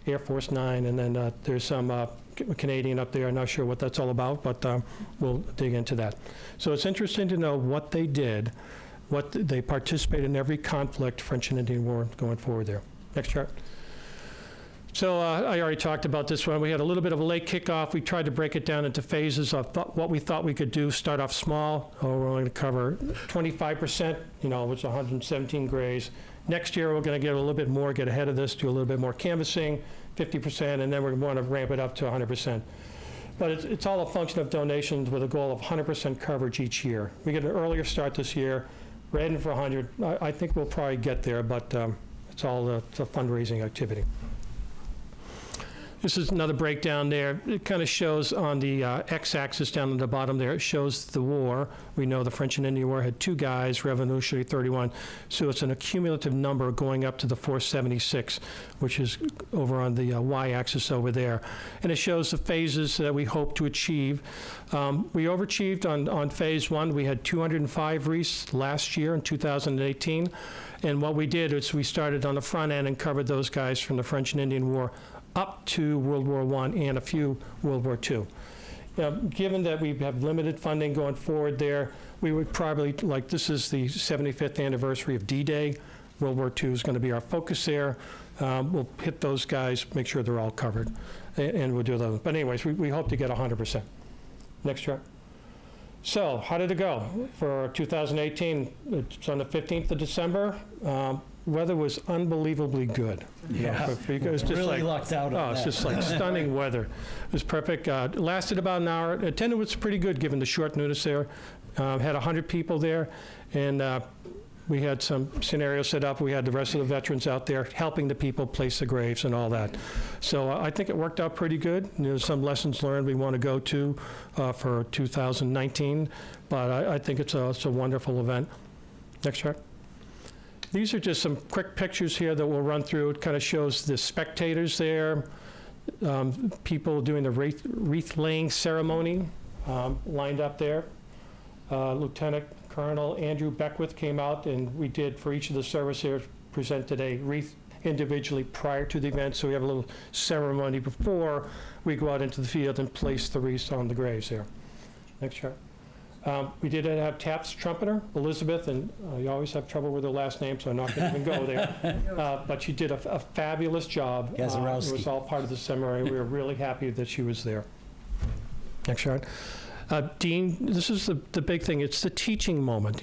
Air Force 9, and then there's some Canadian up there. I'm not sure what that's all about, but we'll dig into that. So it's interesting to know what they did, what they participated in every conflict, French and Indian War, going forward there. Next chart. So I already talked about this one. We had a little bit of a late kickoff. We tried to break it down into phases of what we thought we could do. Start off small. We're only going to cover 25%, which is 117 graves. Next year, we're going to get a little bit more, get ahead of this, do a little bit more canvassing, 50%, and then we're going to ramp it up to 100%. But it's all a function of donations with a goal of 100% coverage each year. We get an earlier start this year. We're heading for 100. I think we'll probably get there, but it's all a fundraising activity. This is another breakdown there. It kind of shows on the x-axis down at the bottom there, it shows the war. We know the French and Indian War had 2 guys, Revolutionary 31. So it's an accumulative number going up to the 476, which is over on the y-axis over there. And it shows the phases that we hope to achieve. We overachieved on phase 1. We had 205 wreaths last year in 2018. And what we did is we started on the front end and covered those guys from the French and Indian War up to World War I and a few World War II. Given that we have limited funding going forward there, we would probably, this is the 75th anniversary of D-Day. World War II is going to be our focus there. We'll hit those guys, make sure they're all covered, and we'll do those. But anyways, we hope to get 100%. Next chart. So how did it go for 2018? It's on the 15th of December. Weather was unbelievably good. Yeah, it was just really lucked out on it's that. just like stunning weather. It was perfect. It lasted about an hour. Attendance was pretty good given the short notice there. Had 100 people there, and we had some scenarios set up. We had the rest of the veterans out there helping the people place the graves and all that. So I think it worked out pretty good. There's some lessons learned we want to go to for 2019, but I think it's a wonderful event. Next chart. These are just some quick pictures here that we'll run through. It kind of shows the spectators there, people doing the wreath-laying ceremony lined up there. Lieutenant Colonel Andrew Beckwith came out, and we did, for each of the service here, presented a wreath individually prior to the event, so we have a little ceremony before we go out into the field and place the wreaths on the graves there. Next chart. We did have Taft's trumpeter, Elizabeth, and you always have trouble with her last name, so I'm not going to even go there. But she did a fabulous job. It was all part of the ceremony. We were really happy that she was there. Next chart. Dean, this is the big thing. It's the teaching moment,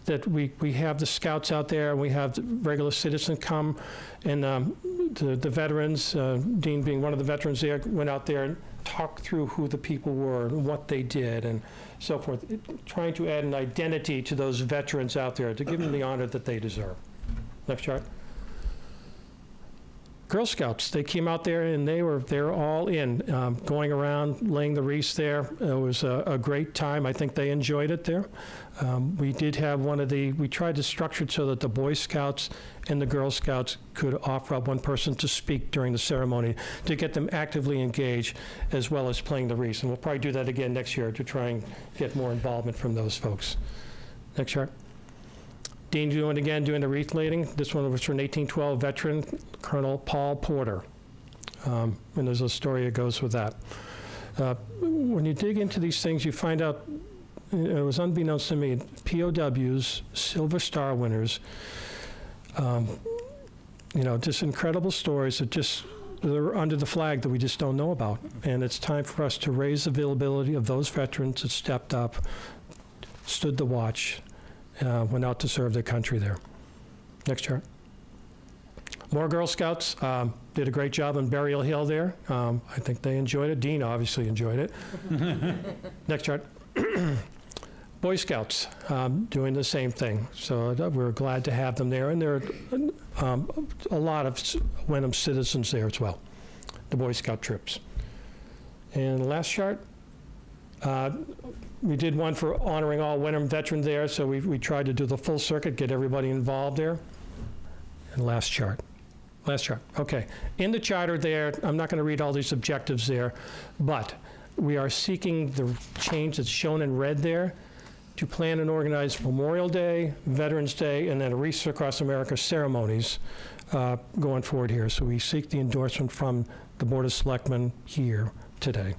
that we have the scouts out there, and we have the regular citizens come, and the veterans, Dean being one of the veterans there, went out there and talked through who the people were and what they did and so forth, trying to add an identity to those veterans out there to give them the honor that they deserve. Next chart. Girl Scouts, they came out there and they were all in, going around, laying the wreaths there. It was a great time. I think they enjoyed it there. We did have we tried to structure it so that the Boy Scouts and the Girl Scouts could offer up one person to speak during the ceremony to get them actively engaged as well as playing the wreaths. And we'll probably do that again next year to try and get more involvement from those folks. Next chart. Dean doing the wreath laying. This one was from 1812 veteran, Colonel Paul Porter. And there's a story that goes with that. When you dig into these things, you find out, it was unbeknownst to me, POWs, Silver Star winners, just incredible stories that they're under the flag that we just don't know about. And it's time for us to raise the availability of those veterans that stepped up, stood the watch, went out to serve their country there. Next chart. More Girl Scouts did a great job on Burial Hill there. I think they enjoyed it. Dean obviously enjoyed it. Next chart. Boy Scouts doing the same thing. So we're glad to have them there. And there are a lot of Wenham citizens there as well, the Boy Scout trips. And the last chart. We did one for honoring all Wenham veterans there, so we tried to do the full circuit, get everybody involved there. And last chart. Okay. In the charter there, I'm not going to read all these objectives there, but we are seeking the change that's shown in red there to plan and organize Memorial Day, Veterans Day, and then Wreaths Across America ceremonies going forward here. So we seek the endorsement from the Board of Selectmen here today.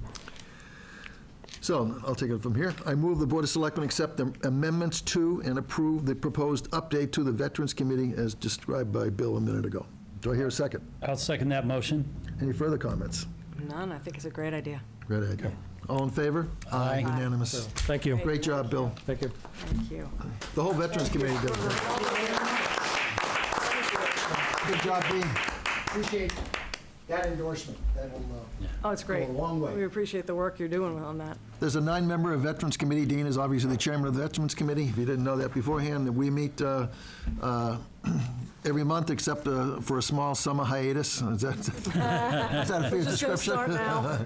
So I'll take it from here. I move the Board of Selectmen accept the amendments to and approve the proposed update to the Veterans Committee as described by Bill a minute ago. Do I hear a second? I'll second that motion. Any further comments? None, I think it's a great idea. Great idea. All in favor? Aye. Unanimous. Thank you. Great job, Bill. Thank you. Thank you. The whole Veterans Committee did it. Good job, Dean. Appreciate that endorsement. That'll Oh, it's great. Go a long way. We appreciate the work you're doing on that. There's a 9-member Veterans Committee. Dean is obviously the chairman of the Veterans Committee. If you didn't know that beforehand, we meet every month except for a small summer hiatus. Is that a fair Just gonna description? start now.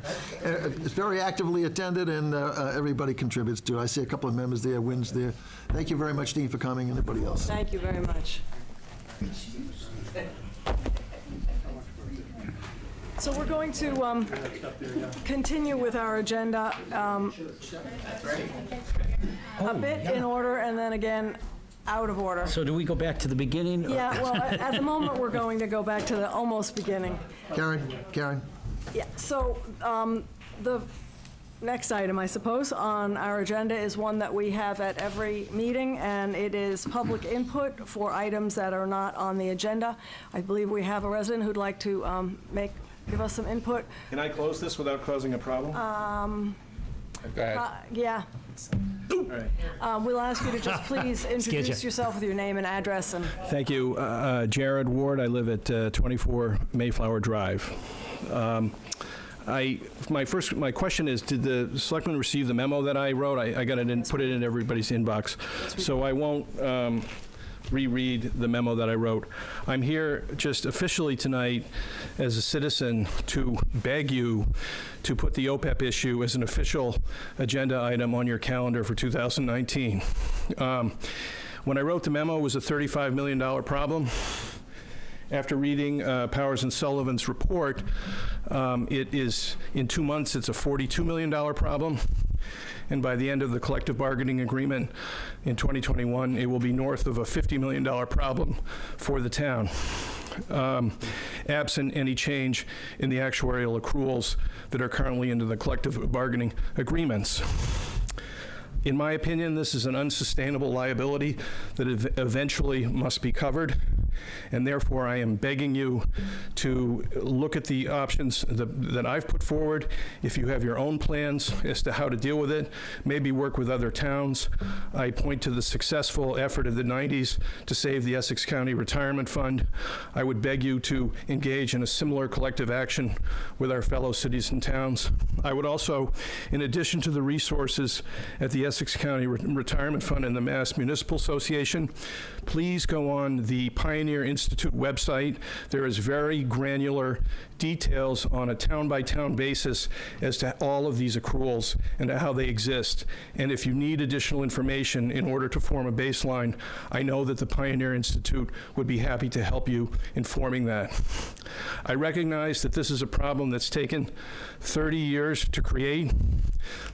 It's very actively attended, and everybody contributes to it. I see a couple of members there, Wynn's there. Thank you very much, Dean, for coming, and everybody else. Thank you very much. So we're going to continue with our agenda a bit in order and then again out of order. So do we go back to the beginning? or- Yeah, well, at the moment, we're going to go back to the almost beginning. Karen? Yeah, so the next item, I suppose, on our agenda is one that we have at every meeting, and it is public input for items that are not on the agenda. I believe we have a resident who'd like to give us some input. Can I close this without causing a problem? Go ahead. Yeah. We'll ask you to just please introduce yourself with your name and address. And Thank you. Jared Ward. I live at 24 Mayflower Drive. My question is, did the selectmen receive the memo that I wrote? I got it and put it in everybody's inbox, so I won't reread the memo that I wrote. I'm here just officially tonight as a citizen to beg you to put the OPEP issue as an official agenda item on your calendar for 2019. When I wrote the memo, it was a $35 million problem. After reading Powers and Sullivan's report, it is, in 2 months, it's a $42 million problem. And by the end of the collective bargaining agreement in 2021, it will be north of a $50 million problem for the town, absent any change in the actuarial accruals that are currently into the collective bargaining agreements. In my opinion, this is an unsustainable liability that eventually must be covered, and therefore I am begging you to look at the options that I've put forward. If you have your own plans as to how to deal with it, maybe work with other towns. I point to the successful effort of the 90s to save the Essex County Retirement Fund. I would beg you to engage in a similar collective action with our fellow cities and towns. I would also, in addition to the resources at the Essex County Retirement Fund and the Mass Municipal Association, please go on the Pioneer Institute website. There is very granular details on a town-by-town basis as to all of these accruals and how they exist. And if you need additional information in order to form a baseline, I know that the Pioneer Institute would be happy to help you in forming that. I recognize that this is a problem that's taken 30 years to create.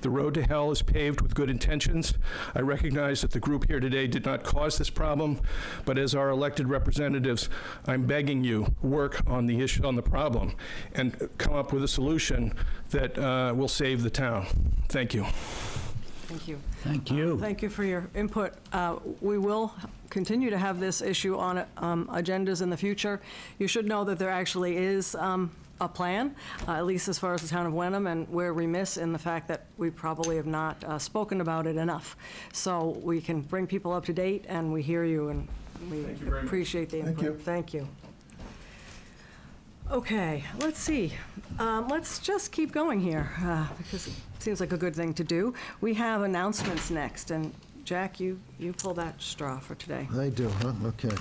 The road to hell is paved with good intentions. I recognize that the group here today did not cause this problem, but as our elected representatives, I'm begging you, work on the issue, on the problem, and come up with a solution that will save the town. Thank you. thank you. Thank you. Thank you for your input. We will continue to have this issue on agendas in the future. You should know that there actually is a plan, at least as far as the town of Wenham, and we're remiss in the fact that we probably have not spoken about it enough. So we can bring people up to date, and we hear you, and we appreciate the input. Thank you. Okay, let's see. Let's just keep going here, because it seems like a good thing to do. We have announcements next, and Jack, you pull that straw for today. I do, huh? Okay.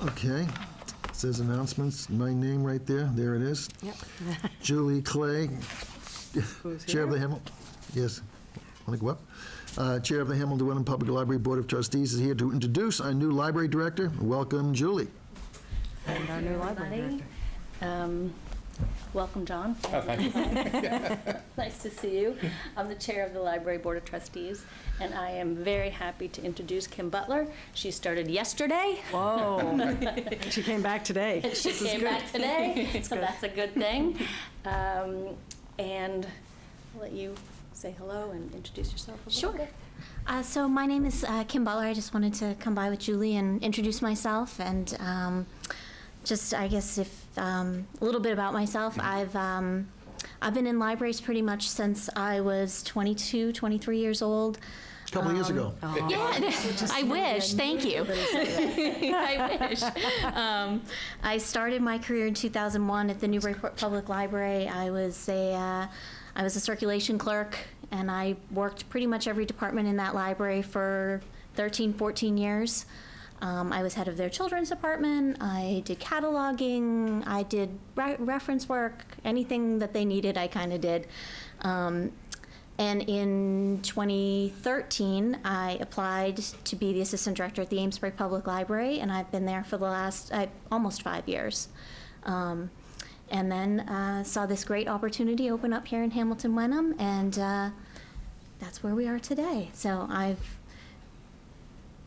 Okay. It says announcements, my name right there. There it is. Yep. Julie Clay, Who's Chair of the here? Hamilton. Yes. Want to go up? Chair of the Hamilton Wenham Public Library Board of Trustees is here to introduce our new library director. Welcome, Julie. And our new library director. Welcome, John. Oh, thank you. Nice to see you. I'm the chair of the Library Board of Trustees, and I am very happy to introduce Kim Butler. She started yesterday. Whoa. She came back today. She This is came good. back today, so that's a good thing. And I'll let you say hello and introduce yourself a little bit. So my name is Kim Butler. I just wanted to come by with Julie and introduce myself and just, I guess, if a little bit about myself. I've been in libraries pretty much since I was 22, 23 years old. A couple of years ago. Yeah, I wish. Thank you. I wish. I started my career in 2001 at the Newburyport Public Library. I was a circulation clerk, and I worked pretty much every department in that library for 13, 14 years. I was head of their children's department. I did cataloging. I did reference work. Anything that they needed, I kind of did. And in 2013, I applied to be the assistant director at the Amesbury Public Library, and I've been there for the last almost 5 years. And then saw this great opportunity open up here in Hamilton Wenham, and that's where we are today. So I've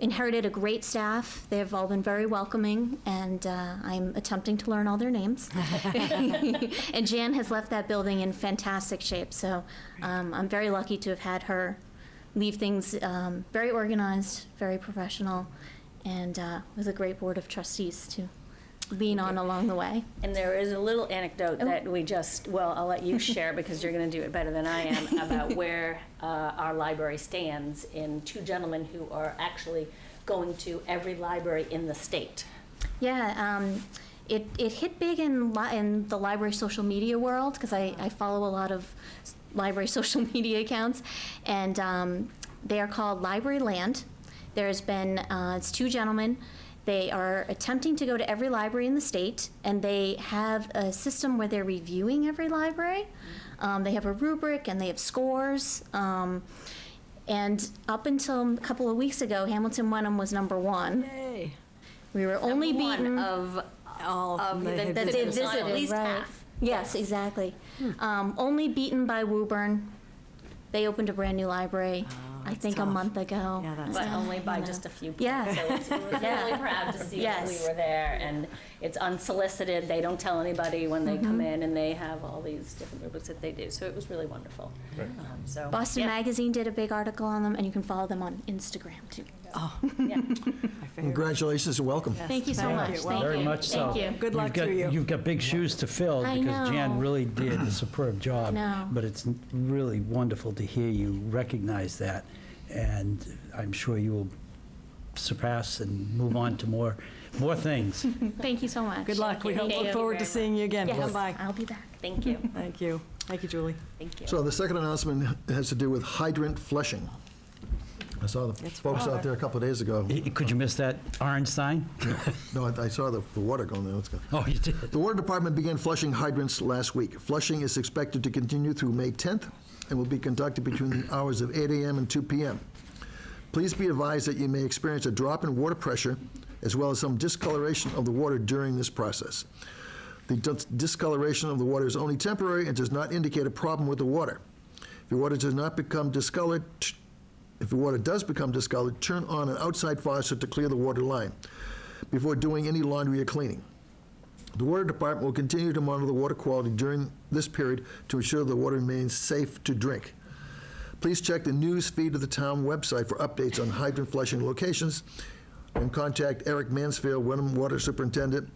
inherited a great staff. They've all been very welcoming, and I'm attempting to learn all their names. And Jan has left that building in fantastic shape, so I'm very lucky to have had her leave things very organized, very professional, and with a great board of trustees to lean on along the way. And there is a little anecdote that we just, well, I'll let you share because you're going to do it better than I am, about where our library stands in two gentlemen who are actually going to every library in the state. Yeah, it hit big in the library social media world because I follow a lot of library social media accounts, and they are called Library Land. There's been, it's two gentlemen. They are attempting to go to every library in the state, and they have a system where they're reviewing every library. They have a rubric, and they have scores. And up until a couple of weeks ago, Hamilton Wenham was #1. Yay. We were only Number one beaten of that they visited, at least right. half. Yes, exactly. Only beaten by Woburn. They opened a brand new library, I think, tough. a month ago. Yeah, that's But tough. only by just a few people. Yeah. So we're really proud to see that we Yes. were there, and it's unsolicited. They don't tell anybody when they come in, and they have all these different rubrics that they do. So it was really wonderful. So Boston yeah. Magazine did a big article on them, and you can follow them on Instagram, too. Oh, Yeah. my favorite. Congratulations and welcome. Thank you so Thank much. you. Thank Very you. much so. Thank you. Good luck to you. You've got big shoes to fill I because Jan know. really did a superb job. know. But it's really wonderful to hear you recognize that, and I'm sure you will surpass and move on to more things. Thank you so much. Good luck. We Thank look you forward to very seeing you again. Yes, Come by. I'll be back. Thank you. Thank you. Thank you, Julie. Thank you. So the second announcement has to do with hydrant flushing. I saw the folks out there a couple of days ago. Could you miss that orange sign? No, I saw the water going there. Let's go. Oh, you did? The Water Department began flushing hydrants last week. Flushing is expected to continue through May 10th and will be conducted between the hours of 8 a.m. and 2 p.m. Please be advised that you may experience a drop in water pressure as well as some discoloration of the water during this process. The discoloration of the water is only temporary and does not indicate a problem with the water. If your water does become discolored, turn on an outside faucet to clear the water line before doing any laundry or cleaning. The Water Department will continue to monitor the water quality during this period to ensure the water remains safe to drink. Please check the news feed of the town website for updates on hydrant flushing locations, and contact Eric Mansfield, Wenham Water Superintendent,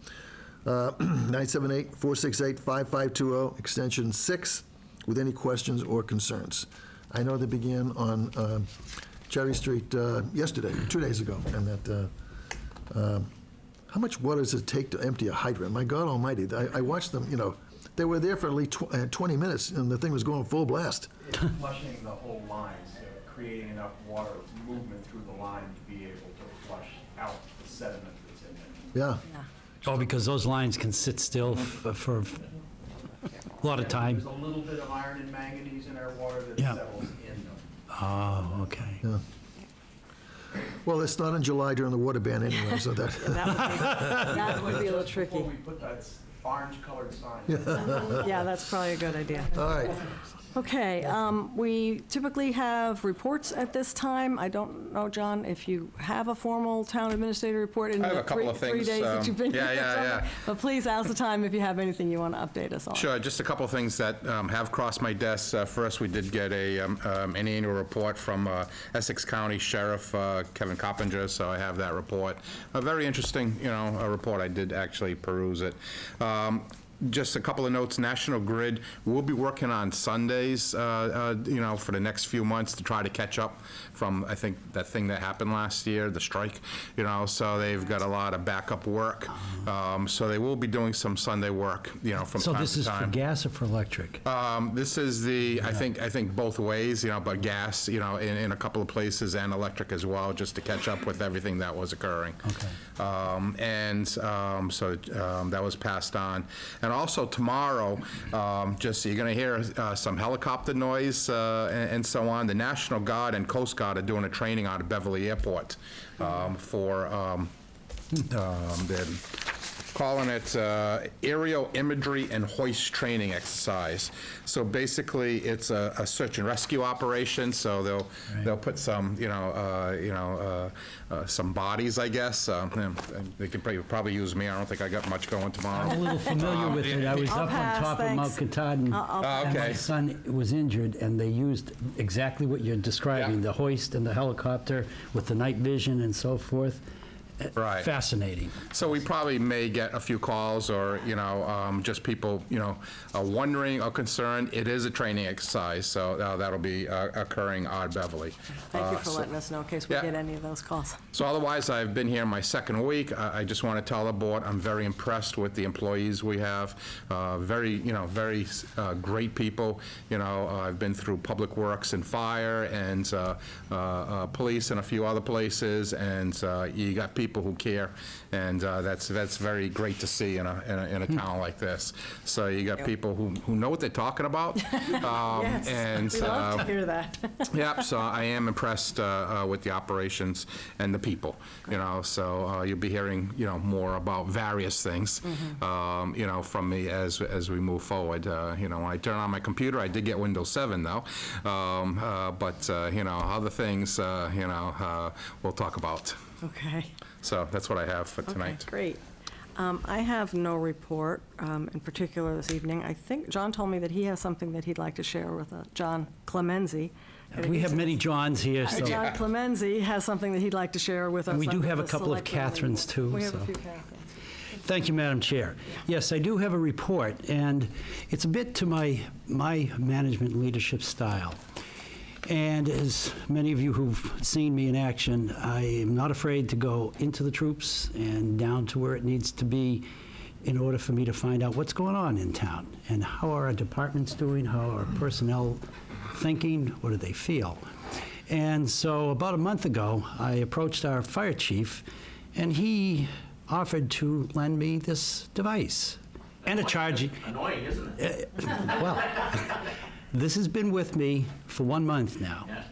978-468-5520, extension 6, with any questions or concerns. I know they began on Cherry Street yesterday, 2 days ago, and that, how much water does it take to empty a hydrant? My God almighty, I watched them, they were there for at least 20 minutes, and the thing was going full blast. It's flushing the whole line, so creating enough water movement through the line to be able to flush out the sediment that's in there. Yeah. Oh, because those lines can sit still for a lot of time. There's a little bit of iron and manganese in our water that Yeah. settles in them. Oh, okay. Yeah. Well, it's not in July during the water ban anyway, so that. That would be a little tricky. Before we put that orange-colored sign. Yeah, that's probably a good idea. All right. Okay, we typically have reports at this time. I don't know, John, if you have a formal town administrator report in I have the a couple of 3 things, days that you've been here. yeah. But please, now's the time if you have anything you want to update us on. Sure, just a couple of things that have crossed my desk. First, we did get an annual report from Essex County Sheriff Kevin Coppinger, so I have that report. A very interesting, a report. I did actually peruse it. Just a couple of notes, National Grid will be working on Sundays, for the next few months to try to catch up from, I think, that thing that happened last year, the strike, so they've got a lot of backup work. So they will be doing some Sunday work, from time to time. So this is for gas or for electric? This is I think both ways, but gas, in a couple of places and electric as well, just to catch up with everything that was occurring. Okay. So that was passed on. And also tomorrow, just you're going to hear some helicopter noise and so on. The National Guard and Coast Guard are doing a training out of Beverly Airport for they're calling it aerial imagery and hoist training exercise. So basically, it's a search and rescue operation. So they'll put some some bodies, I guess. They can probably use me. I don't think I got much going tomorrow. I'm a little familiar with it. I was I'll up pass, on top of Mount thanks. Katahdin, and my Okay. son was injured, and they used exactly what you're describing, Yeah. the hoist and the helicopter with the night vision and so forth. Right. Fascinating. So we probably may get a few calls or, just people, wondering or concerned. It is a training exercise, so that'll be occurring out of Beverly. Thank you for letting us know in case we yeah. get any of those calls. So otherwise, I've been here my second week. I just want to tell the board, I'm very impressed with the employees we have. Very great people. I've been through Public Works and Fire and police and a few other places, and you got people who care, and that's very great to see in a town like this. So you got people who know what they're talking about. Yes, and we love to hear that. Yep, so I am impressed with the operations and the people, so you'll be hearing, more about various things, from me as we move forward. When I turn on my computer, I did get Windows 7 though, but, other things, we'll talk about. Okay. So that's what I have for tonight. Okay, great. I have no report in particular this evening. I think John told me that he has something that he'd like to share with John Clemenzi. We have many Johns here, so. John Clemenzi has something that he'd like to share with us. And we do under have a the couple of Selectmen Catherines, too, We have so. a few Catherines. Thank you, Madam Chair. Yes, I do have a report, and it's a bit to my management leadership style. And as many of you who've seen me in action, I am not afraid to go into the troops and down to where it needs to be in order for me to find out what's going on in town and how are our departments doing, how are personnel thinking, what do they feel. And so about a month ago, I approached our fire chief, and he offered to lend me this device and a charge. Annoying, isn't it? Well, this has been with me for 1 month now. Yeah.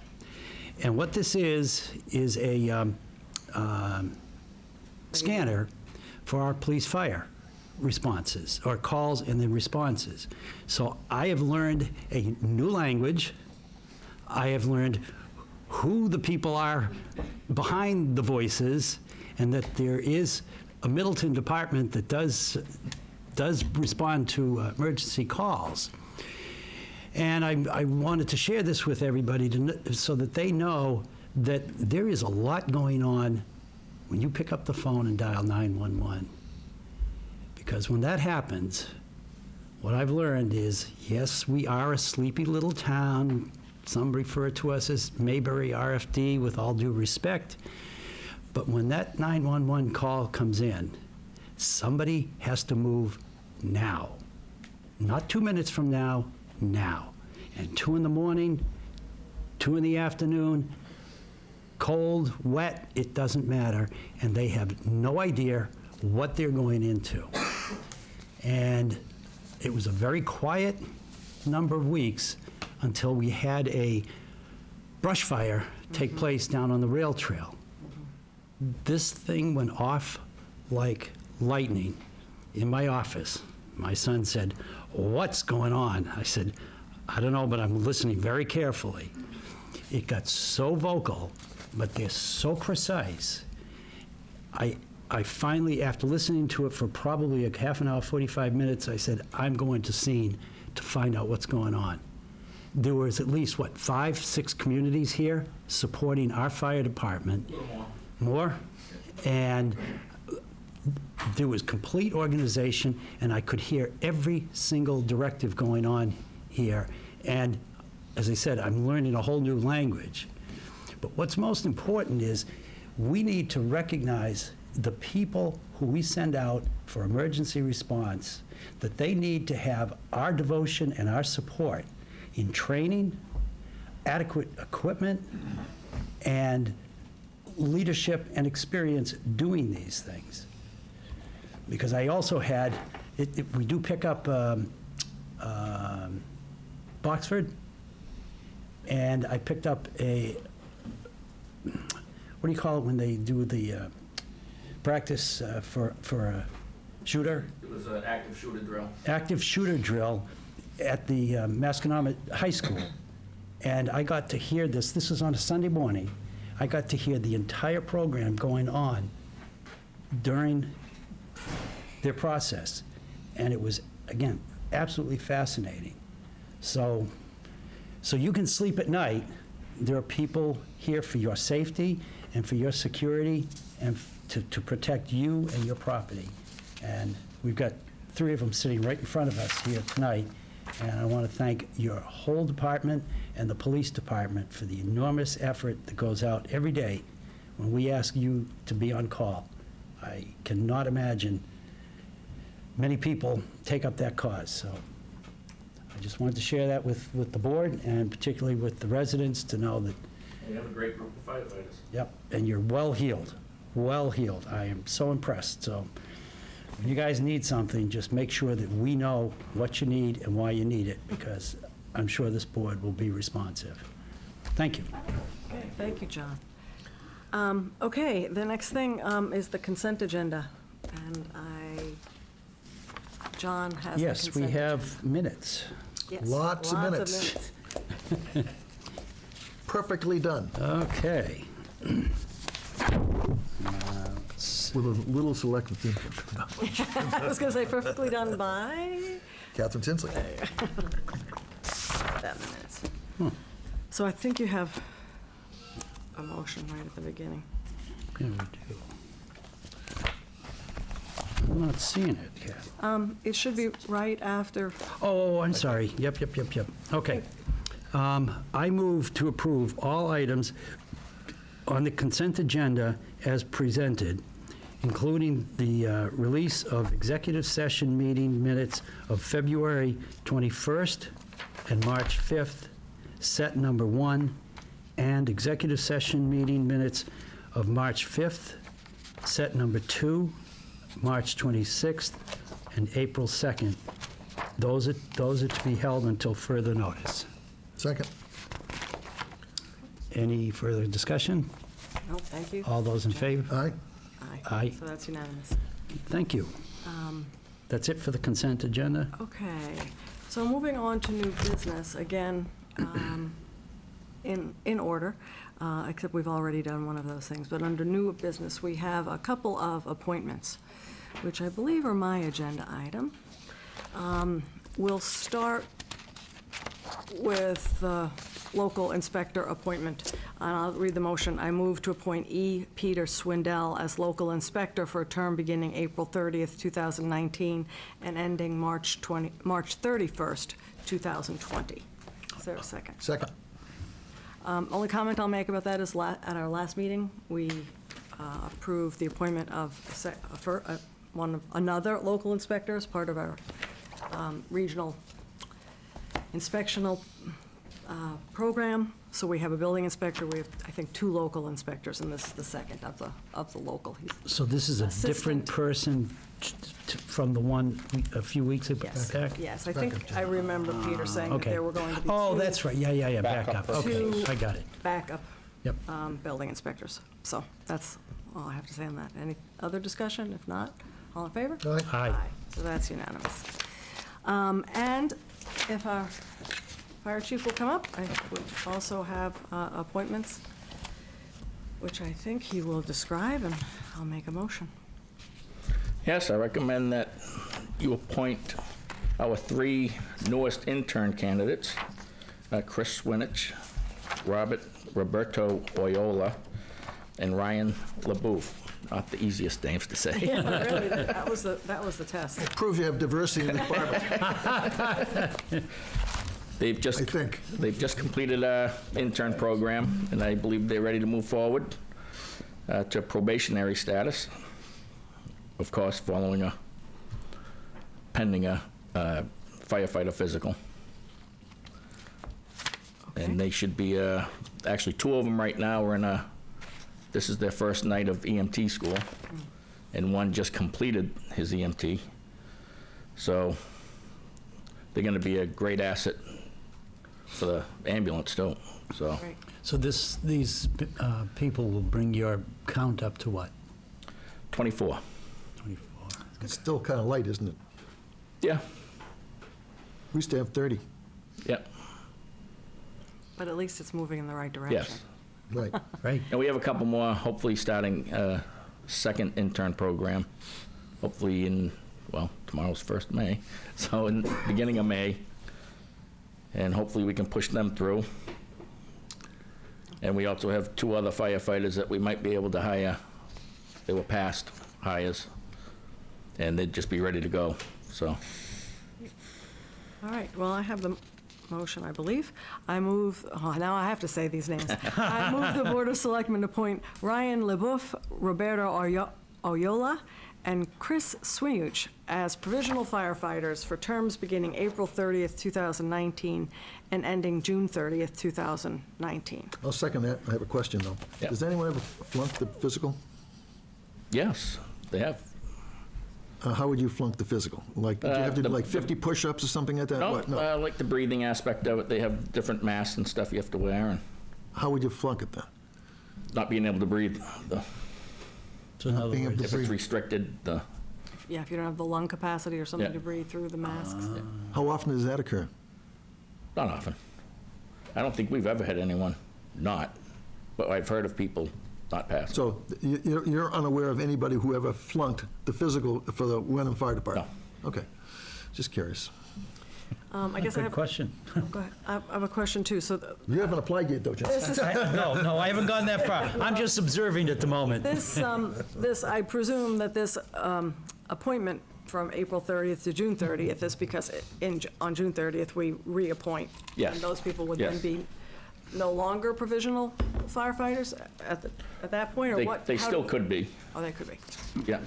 And what this is a scanner for our police fire responses, or calls and then responses. So I have learned a new language. I have learned who the people are behind the voices, and that there is a Middleton department that does respond to emergency calls. And I wanted to share this with everybody so that they know that there is a lot going on when you pick up the phone and dial 911. Because when that happens, what I've learned is, yes, we are a sleepy little town. Some refer to us as Maybury RFD, with all due respect. But when that 911 call comes in, somebody has to move now. Not 2 minutes from now, now. And 2 in the morning, 2 in the afternoon, cold, wet, it doesn't matter. And they have no idea what they're going into. And it was a very quiet number of weeks until we had a brush fire take place down on the rail trail. This thing went off like lightning in my office. My son said, "What's going on?" I said, "I don't know, but I'm listening very carefully." It got so vocal, but they're so precise. I finally, after listening to it for probably a half an hour, 45 minutes, I said, I'm going to scene to find out what's going on. There was at least, 5, 6 communities here supporting our fire department. A little more. And there was complete organization, and I could hear every single directive going on here. And as I said, I'm learning a whole new language. But what's most important is we need to recognize the people who we send out for emergency response, that they need to have our devotion and our support in training, adequate equipment, and leadership and experience doing these things. Because I also had, we do pick up Boxford, and I picked up a, what do you call it when they do the practice for a shooter? It was an active shooter drill. Active shooter drill at the Masconomet High School. And I got to hear this. This was on a Sunday morning. I got to hear the entire program going on during their process. And it was, again, absolutely fascinating. So you can sleep at night. There are people here for your safety and for your security and to protect you and your property. And we've got 3 of them sitting right in front of us here tonight. And I want to thank your whole department and the police department for the enormous effort that goes out every day when we ask you to be on call. I cannot imagine many people take up that cause. So I just wanted to share that with the board and particularly with the residents to know that. You have a great group of firefighters. Yep, and you're well heeled, well heeled. I am so impressed. So when you guys need something, just make sure that we know what you need and why you need it, because I'm sure this board will be responsive. Thank you. Okay, thank you, John. Okay, the next thing is the consent agenda, and John has the Yes, consent we have agenda. minutes. Yes, Lots of minutes. Perfectly done. Okay. With a little selective team. I was going to say perfectly done by Catherine Tinsley. that minutes. So I think you have a motion right at the beginning. Yeah, we do. I'm not seeing it, Kath. It should be right after. Oh, I'm sorry. Yep. Okay. I move to approve all items on the consent agenda as presented, including the release of executive session meeting minutes of February 21st and March 5th, set number 1, and executive session meeting minutes of March 5th, set number 2, March 26th, and April 2nd. Those are to be held until further notice. Second. Any further discussion? No, thank you. All those in favor? Aye. Aye. So that's unanimous. Thank you. That's it for the consent agenda? Okay, so moving on to new business, again, in order, except we've already done one of those things, but under new business, we have a couple of appointments, which I believe are my agenda item. We'll start with the local inspector appointment. And I'll read the motion. I move to appoint E. Peter Swindell as local inspector for a term beginning April 30th, 2019, and ending March 31st, 2020. Is there a second? Second. Only comment I'll make about that is at our last meeting, we approved the appointment of another local inspector as part of our regional inspectional program. So we have a building inspector, we have, I think, 2 local inspectors, and this is the second of the local. He's So this is a different assistant. person from the one a few weeks back? Yes, I think I remember Peter saying that Okay. there were going to be Oh, 2 that's right, yeah, back up. Okay, Two- I got it. backup Yep. building inspectors. So that's all I have to say on that. Any other discussion? If not, all in favor? Aye. Aye. So that's unanimous. And if our fire chief will come up, I would also have appointments, which I think he will describe, and I'll make a motion. Yes, I recommend that you appoint our 3 newest intern candidates, Chris Swinich, Roberto Oyola, and Ryan LaBouffe. Not the easiest names to say. Yeah, really, that was the test. Proves you have diversity in the department. They've just completed a intern program, and I believe they're ready to move forward to probationary status. Of course, following pending a firefighter physical. Okay. And they should be, actually 2 of them right now are this is their first night of EMT school, and one just completed his EMT. So they're gonna be a great asset for the ambulance too, so. Great. So these people will bring your count up to what? 24. 24. It's still kind of light, isn't it? Yeah, We used to have 30. yeah, But at least it's moving in the right direction. yes. Right. Right. And we have a couple more, hopefully starting a second intern program, hopefully in, well, tomorrow's 1st May, so in the beginning of May. And hopefully we can push them through. And we also have 2 other firefighters that we might be able to hire. They were past hires, and they'd just be ready to go, so. All right, well, I have the motion, I believe. I move, now I have to say these names. I move the Board of Selectmen appoint Ryan LaBouffe, Roberto Oyola, and Chris Swinich as provisional firefighters for terms beginning April 30th, 2019, and ending June 30th, 2019. I'll second that. I have a question, though. Yeah. Does anyone ever flunk the physical? Yes, they have. How would you flunk the physical? Like, did you have to do like 50 push-ups or something like that? No, What? like the breathing aspect of it, they have different masks and stuff you have to wear, and How would you flunk it then? not being able to breathe. So in other Being able words, to If it's restricted, Yeah, if you don't have the lung capacity or something Yeah. to breathe through the masks. How often does that occur? not often. I don't think we've ever had anyone not, but I've heard of people not pass. So you're unaware of anybody who ever flunked the physical for the Wenham Fire Department? No. Okay. Just curious. I guess I good have, question. go ahead. I have a question too. So You haven't applied yet, though, Jim? this is, No, I haven't gone that far. I'm just observing at the moment. this, I presume that this appointment from April 30th to June 30th is because on June 30th, we reappoint. Yes. And those people would then Yes. be no longer provisional firefighters at that point, or They, what? they how still do- could be, Oh, they could be. yeah.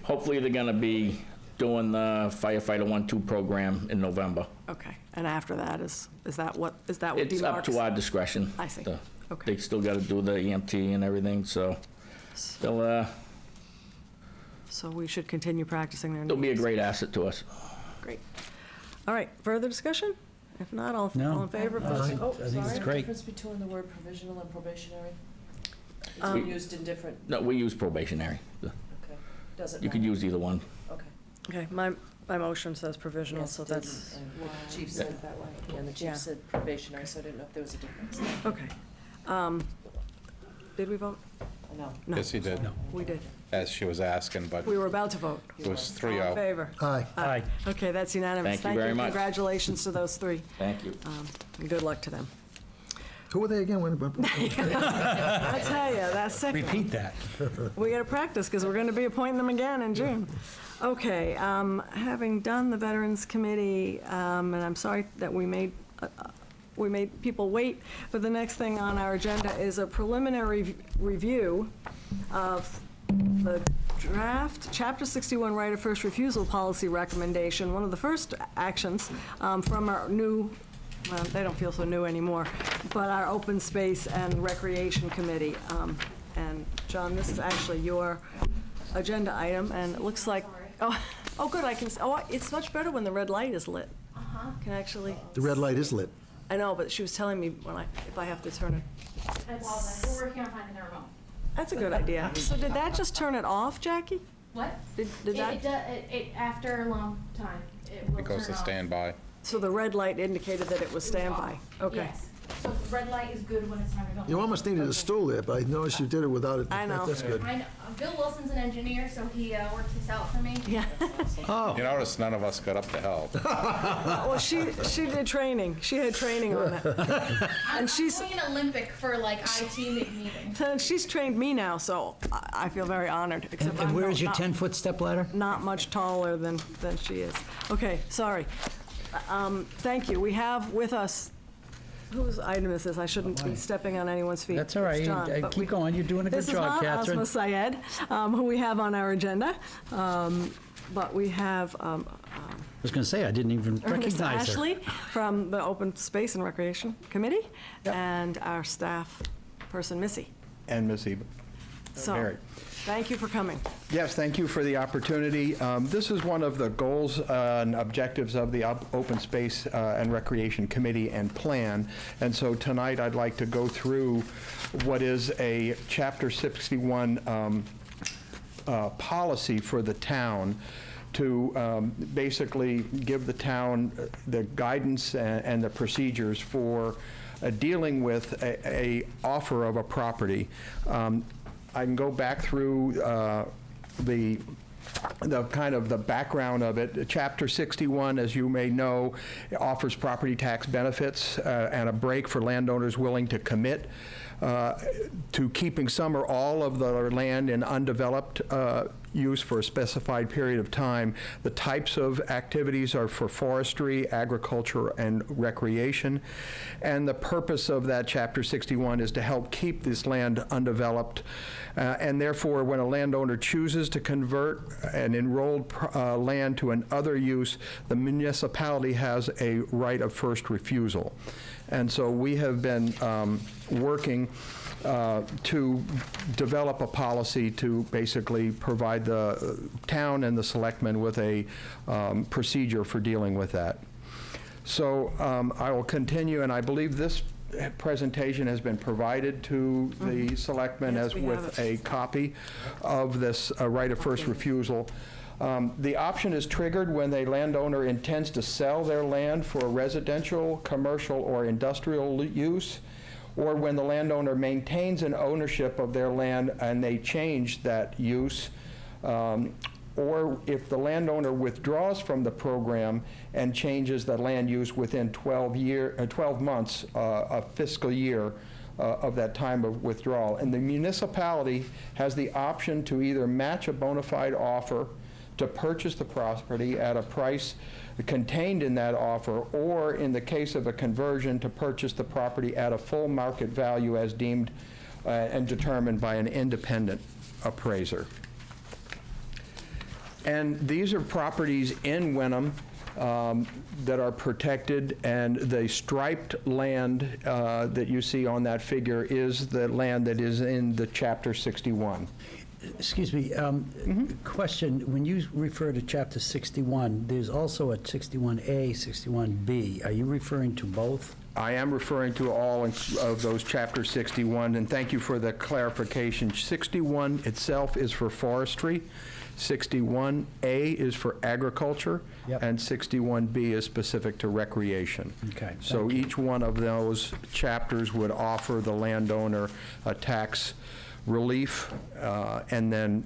Hopefully they're gonna be doing the firefighter 1-2 program in November. Okay. And after that, is that what demarks? It's up to our discretion. I see. Okay. They still gotta do the EMT and everything, so they'll we should continue practicing their be a names. great asset to us. Great. All right, further discussion? If not, all in favor? I think it's Sorry, great. difference between the word provisional and probationary? It's Um, used in different, No, we use probationary. okay, doesn't matter. You could use either one. Okay. Okay, my motion says provisional, Yes, so it that's, didn't, and the chief said it that way, and the Yeah. chief said probationary, so I didn't know if there was a difference. okay. Did we vote? No. No. Yes, he did, We did. as she was asking, but We were about to vote. it was All 3-0. in favor? Aye. Aye. Okay, that's unanimous. Thank you very much. Congratulations to those 3, Thank you. and good luck to them. Who were they again? I tell you, that's second. Repeat that. We got to practice, because we're going to be appointing them again in June. Okay, having done the Veterans Committee, and I'm sorry that we made people wait, but the next thing on our agenda is a preliminary review of the draft Chapter 61 right of first refusal policy recommendation, one of the first actions from our new, well, they don't feel so new anymore, but our Open Space and Recreation Committee. And John, this is actually your agenda item, and it looks like, oh, good, I can, it's much better when the red light is lit. Can actually, The red light is lit. I know, but she was telling me if I have to turn it. I apologize, we're working on finding the remote. That's a good idea. So did that just turn it off, Jackie? What? Did that? After a long time, it will It goes turn to off. standby. So the red light indicated that it was standby? Okay. Yes. So the red light is good when it's time to go. You almost needed a stool there, but I noticed you did it without it. I know. That's good. I know. Bill Wilson's an engineer, so he worked this out for me. Yeah. Oh, You notice none of us got up to help. Well, she did training. She had training on it. I'm she's- doing an Olympic for like IT meetings. And she's trained me now, so I feel very honored. Except and I'm where is your not- 10-foot step ladder? Not much taller than she is. Okay, sorry. Thank you. We have with us, whose item is this? I shouldn't be stepping on anyone's feet. That's all right. It's John, but Keep going. You're doing a good job, Catherine. This is not Asma Syed, who we have on our agenda, but we have I was going to say, I didn't even Ernest recognize her. Ashley from the Open Space and Recreation Committee, and our staff person, Missy. And Missy. So, Mary. thank you for coming. Yes, thank you for the opportunity. This is one of the goals and objectives of the Open Space and Recreation Committee and Plan. And so tonight I'd like to go through what is a Chapter 61 policy for the town to basically give the town the guidance and the procedures for dealing with a offer of a property. I can go back through the kind of the background of it. Chapter 61, as you may know, offers property tax benefits and a break for landowners willing to commit to keeping some or all of the land in undeveloped use for a specified period of time. The types of activities are for forestry, agriculture, and recreation. And the purpose of that Chapter 61 is to help keep this land undeveloped. And therefore, when a landowner chooses to convert an enrolled land to an other use, the municipality has a right of first refusal. And so we have been working to develop a policy to basically provide the town and the selectmen with a procedure for dealing with that. So I will continue, and I believe this presentation has been provided to the selectmen Yes, as we with have a copy of this right of first refusal. The option is triggered when a landowner intends to sell their land for residential, commercial, or industrial use, or when the landowner maintains an ownership of their land and they change that use, or if the landowner withdraws from the program and changes the land use within 12 months, a fiscal year of that time of withdrawal. And the municipality has the option to either match a bona fide offer to purchase the property at a price contained in that offer, or in the case of a conversion, to purchase the property at a full market value as deemed and determined by an independent appraiser. And these are properties in Wenham that are protected, and the striped land that you see on that figure is the land that is in the Chapter 61. Excuse me, question, when you refer to Chapter 61, there's also a 61A, 61B. Are you referring to both? I am referring to all of those Chapter 61, and thank you for the clarification. 61 itself is for forestry, 61A is for agriculture, and 61B is specific to recreation. Okay. So each one of those chapters would offer the landowner a tax relief, and then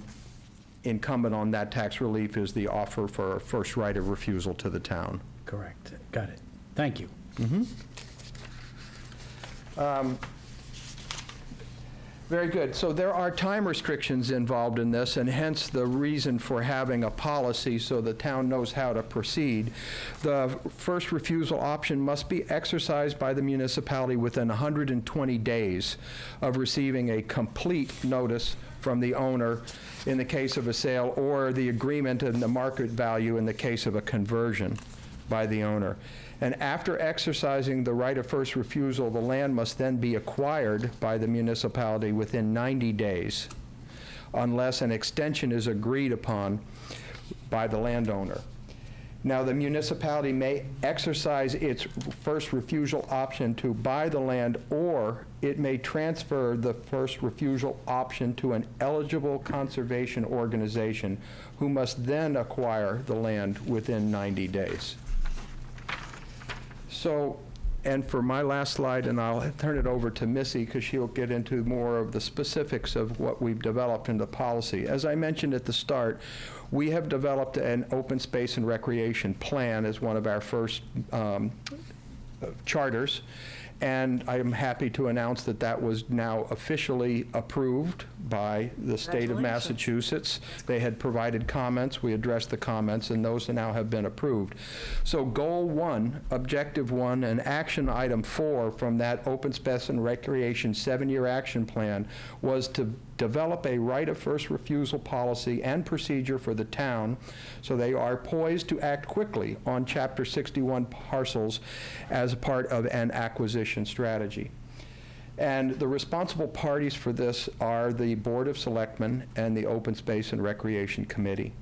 incumbent on that tax relief is the offer for a first right of refusal to the town. Correct. Got it. Thank you. Very good. So there are time restrictions involved in this, and hence the reason for having a policy so the town knows how to proceed. The first refusal option must be exercised by the municipality within 120 days of receiving a complete notice from the owner in the case of a sale, or the agreement and the market value in the case of a conversion by the owner. And after exercising the right of first refusal, the land must then be acquired by the municipality within 90 days, unless an extension is agreed upon by the landowner. Now, the municipality may exercise its first refusal option to buy the land or it may transfer the first refusal option to an eligible conservation organization who must then acquire the land within 90 days. So, and for my last slide, and I'll turn it over to Missy because she'll get into more of the specifics of what we've developed in the policy. As I mentioned at the start, we have developed an open space and recreation plan as one of our first charters. And I am happy to announce that that was now officially approved by the state of Massachusetts. They had provided comments, we addressed the comments, and those now have been approved. So goal 1, objective 1, and action item 4 from that open space and recreation 7-year action plan was to develop a right of first refusal policy and procedure for the town so they are poised to act quickly on Chapter 61 parcels as a part of an acquisition strategy. And the responsible parties for this are the Board of Selectmen and the Open Space and Recreation Committee.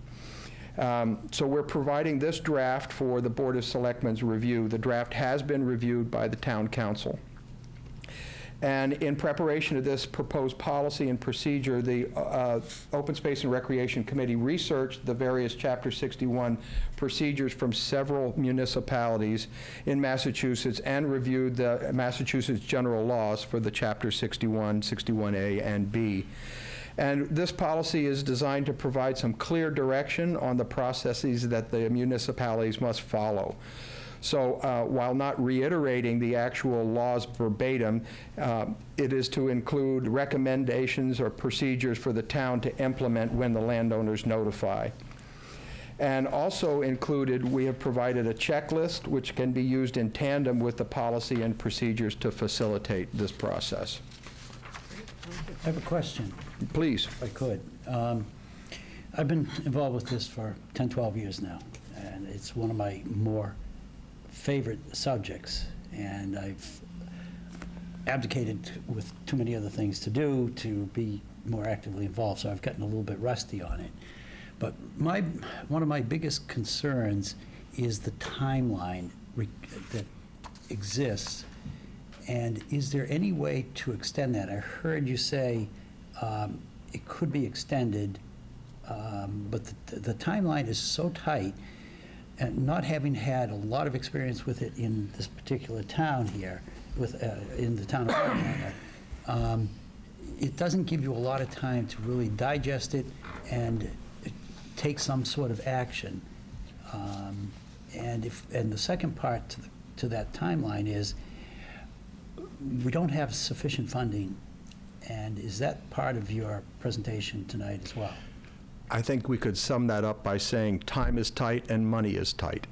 So we're providing this draft for the Board of Selectmen's review. The draft has been reviewed by the Town Council. And in preparation of this proposed policy and procedure, the Open Space and Recreation Committee researched the various Chapter 61 procedures from several municipalities in Massachusetts and reviewed the Massachusetts general laws for the Chapter 61, 61A, and B. And this policy is designed to provide some clear direction on the processes that the municipalities must follow. So while not reiterating the actual laws verbatim, it is to include recommendations or procedures for the town to implement when the landowners notify. And also included, we have provided a checklist which can be used in tandem with the policy and procedures to facilitate this process. I have a question. Please. If I could. I've been involved with this for 10, 12 years now, and it's one of my more favorite subjects, and I've abdicated with too many other things to do to be more actively involved, so I've gotten a little bit rusty on it. But one of my biggest concerns is the timeline that exists, and is there any way to extend that? I heard you say it could be extended, but the timeline is so tight, and not having had a lot of experience with it in this particular town here, in the town of Wenham, it doesn't give you a lot of time to really digest it and take some sort of action. And the second part to that timeline is we don't have sufficient funding, and is that part of your presentation tonight as well? I think we could sum that up by saying time is tight and money is tight.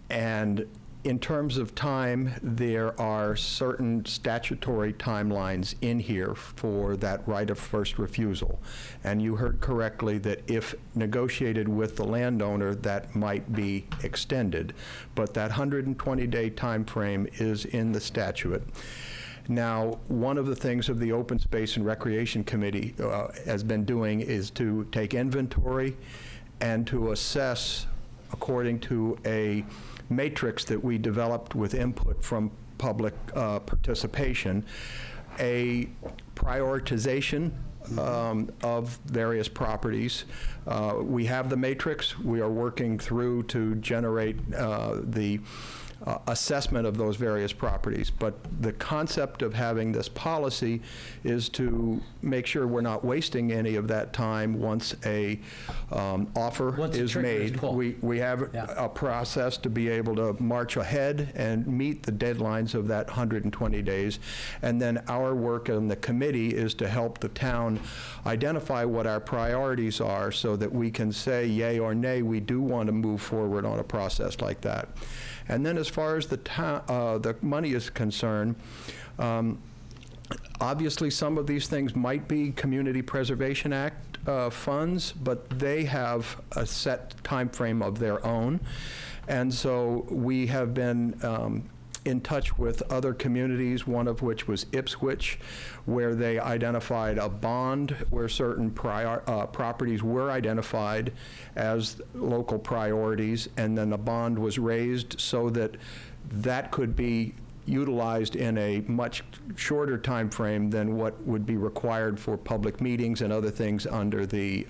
And in terms of time, there are certain statutory timelines in here for that right of first refusal. And you heard correctly that if negotiated with the landowner, that might be extended. But that 120-day time frame is in the statute. Now, one of the things of the Open Space and Recreation Committee has been doing is to take inventory and to assess, according to a matrix that we developed with input from public participation, a prioritization of various properties. We have the matrix. We are working through to generate the assessment of those various properties. But the concept of having this policy is to make sure we're not wasting any of that time once a offer is made. We have a process to be able to march ahead and meet the deadlines of that 120 days. And then our work in the committee is to help the town identify what our priorities are so that we can say yay or nay, we do want to move forward on a process like that. And then as far as the money is concerned, obviously some of these things might be Community Preservation Act funds, but they have a set time frame of their own. And so we have been in touch with other communities, one of which was Ipswich, where they identified a bond where certain properties were identified as local priorities, and then the bond was raised so that that could be utilized in a much shorter time frame than what would be required for public meetings and other things under the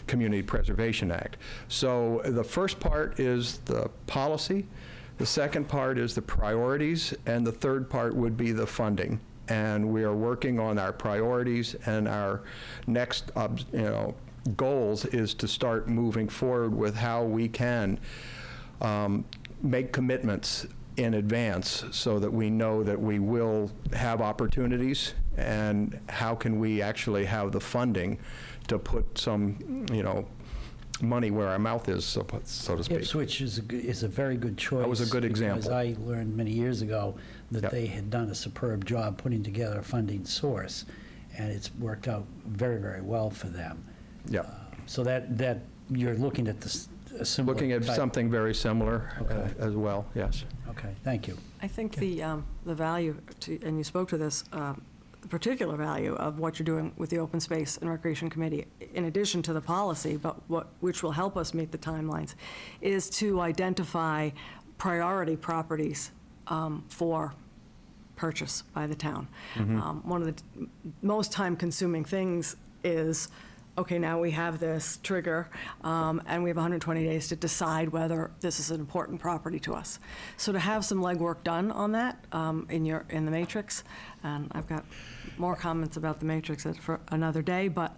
Community Preservation Act. So the first part is the policy, the second part is the priorities, and the third part would be the funding. And we are working on our priorities, and our next goals is to start moving forward with how we can make commitments in advance so that we know that we will have opportunities, and how can we actually have the funding to put some, money where our mouth is, so to speak. Ipswich is a very good choice. That was a good example. Because I learned many years ago that they had done a superb job putting together a funding source, and it's worked out very, very well for them. Yeah. So that you're looking at a similar Looking at type. something very similar as well, yes. Okay, thank you. I think the value, and you spoke to this, the particular value of what you're doing with the Open Space and Recreation Committee, in addition to the policy, but which will help us meet the timelines, is to identify priority properties for purchase by the town. One of the most time-consuming things is, okay, now we have this trigger, and we have 120 days to decide whether this is an important property to us. So to have some legwork done on that in the matrix, and I've got more comments about the matrix for another day, but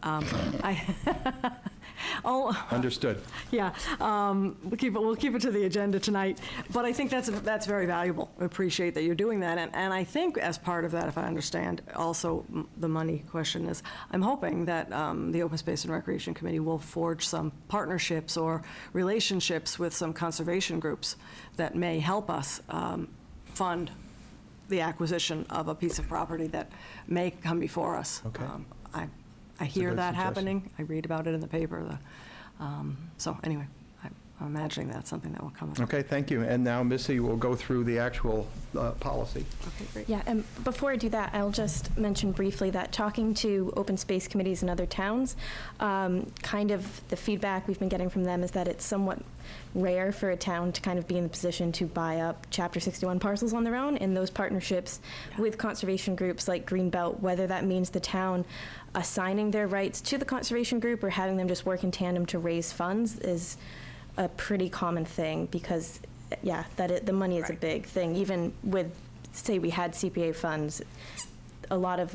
Understood. Yeah, we'll keep it to the agenda tonight. But I think that's very valuable. I appreciate that you're doing that. And I think as part of that, if I understand, also the money question is, I'm hoping that the Open Space and Recreation Committee will forge some partnerships or relationships with some conservation groups that may help us fund the acquisition of a piece of property that may come before us. Okay. I hear good that suggestion. happening. I read about it in the paper. So anyway, I'm imagining that's something that will come up. Okay, thank you. And now Missy will go through the actual policy. Okay, great. Yeah, and before I do that, I'll just mention briefly that talking to open space committees in other towns, kind of the feedback we've been getting from them is that it's somewhat rare for a town to kind of be in the position to buy up Chapter 61 parcels on their own, and those partnerships with conservation groups like Greenbelt, whether that means the town assigning their rights to the conservation group or having them just work in tandem to raise funds, is a pretty common thing, because the money is a big thing. Even with, say, we had CPA funds, a lot of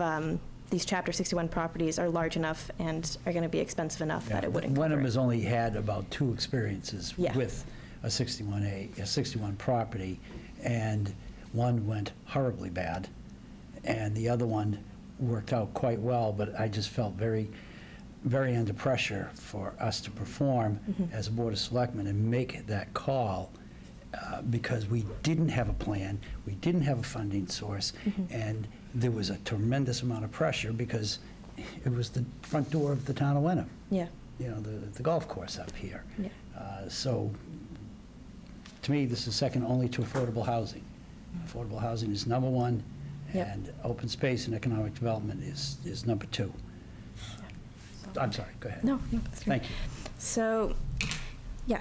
these Chapter 61 properties are large enough and are going to be expensive enough that it wouldn't cover Wenham it. has only had about 2 experiences with a 61 property, and one went horribly bad, and the other one worked out quite well, but I just felt very, very under pressure for us to perform as a Board of Selectmen and make that call because we didn't have a plan, we didn't have a funding source, and there was a tremendous amount of pressure because it was the front door of the town of Wenham. Yeah. You know, the golf course up here. Yeah. So, to me, this is second only to affordable housing. Affordable housing is number 1, and open space and economic development is number 2. I'm sorry, go ahead. No, that's great. Thank you. So,